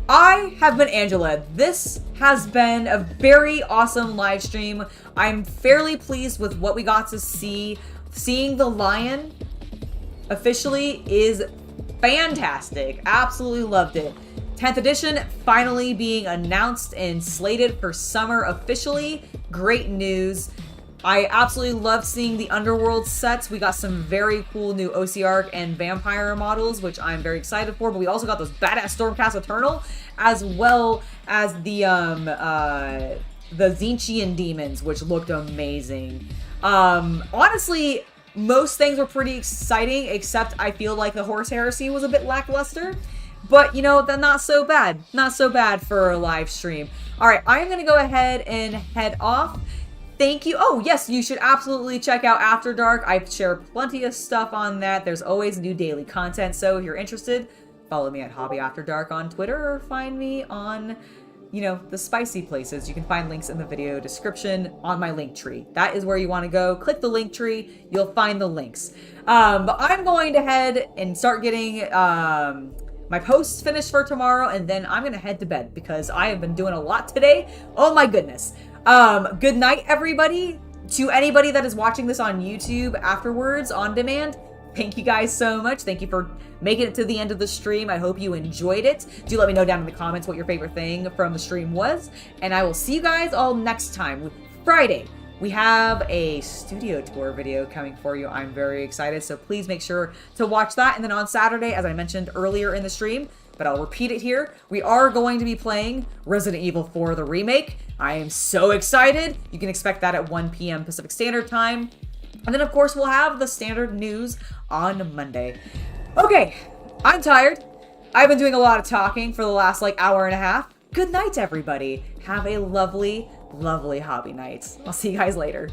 I have been Angela. This has been a very awesome live stream. I'm fairly pleased with what we got to see. Seeing the Lion officially is fantastic. Absolutely loved it. 10th edition finally being announced and slated for summer officially. Great news. I absolutely love seeing the Underworld sets. We got some very cool new OCR and Vampire models, which I'm very excited for. But we also got those badass Stormcast Eternal, as well as the Zinchian demons, which looked amazing. Honestly, most things were pretty exciting, except I feel like the Horus Heresy was a bit lackluster. But, you know, that's not so bad. Not so bad for a live stream. All right, I'm going to go ahead and head off. Thank you. Oh, yes, you should absolutely check out After Dark. I share plenty of stuff on that. There's always new daily content. So if you're interested, follow me at Hobby After Dark on Twitter or find me on, you know, the spicy places. You can find links in the video description on my link tree. That is where you want to go. Click the link tree. You'll find the links. But I'm going to head and start getting my posts finished for tomorrow, and then I'm going to head to bed because I have been doing a lot today. Oh my goodness. Good night, everybody. To anybody that is watching this on YouTube afterwards on demand, thank you guys so much. Thank you for making it to the end of the stream. I hope you enjoyed it. Do let me know down in the comments what your favorite thing from the stream was. And I will see you guys all next time. Friday, we have a studio tour video coming for you. I'm very excited. So please make sure to watch that. And then on Saturday, as I mentioned earlier in the stream, but I'll repeat it here, we are going to be playing Resident Evil 4, the remake. I am so excited. You can expect that at 1 p.m. Pacific Standard Time. And then, of course, we'll have the standard news on Monday. Okay, I'm tired. I've been doing a lot of talking for the last, hour and a half. Good night, everybody. Have a lovely, lovely hobby night. I'll see you guys later.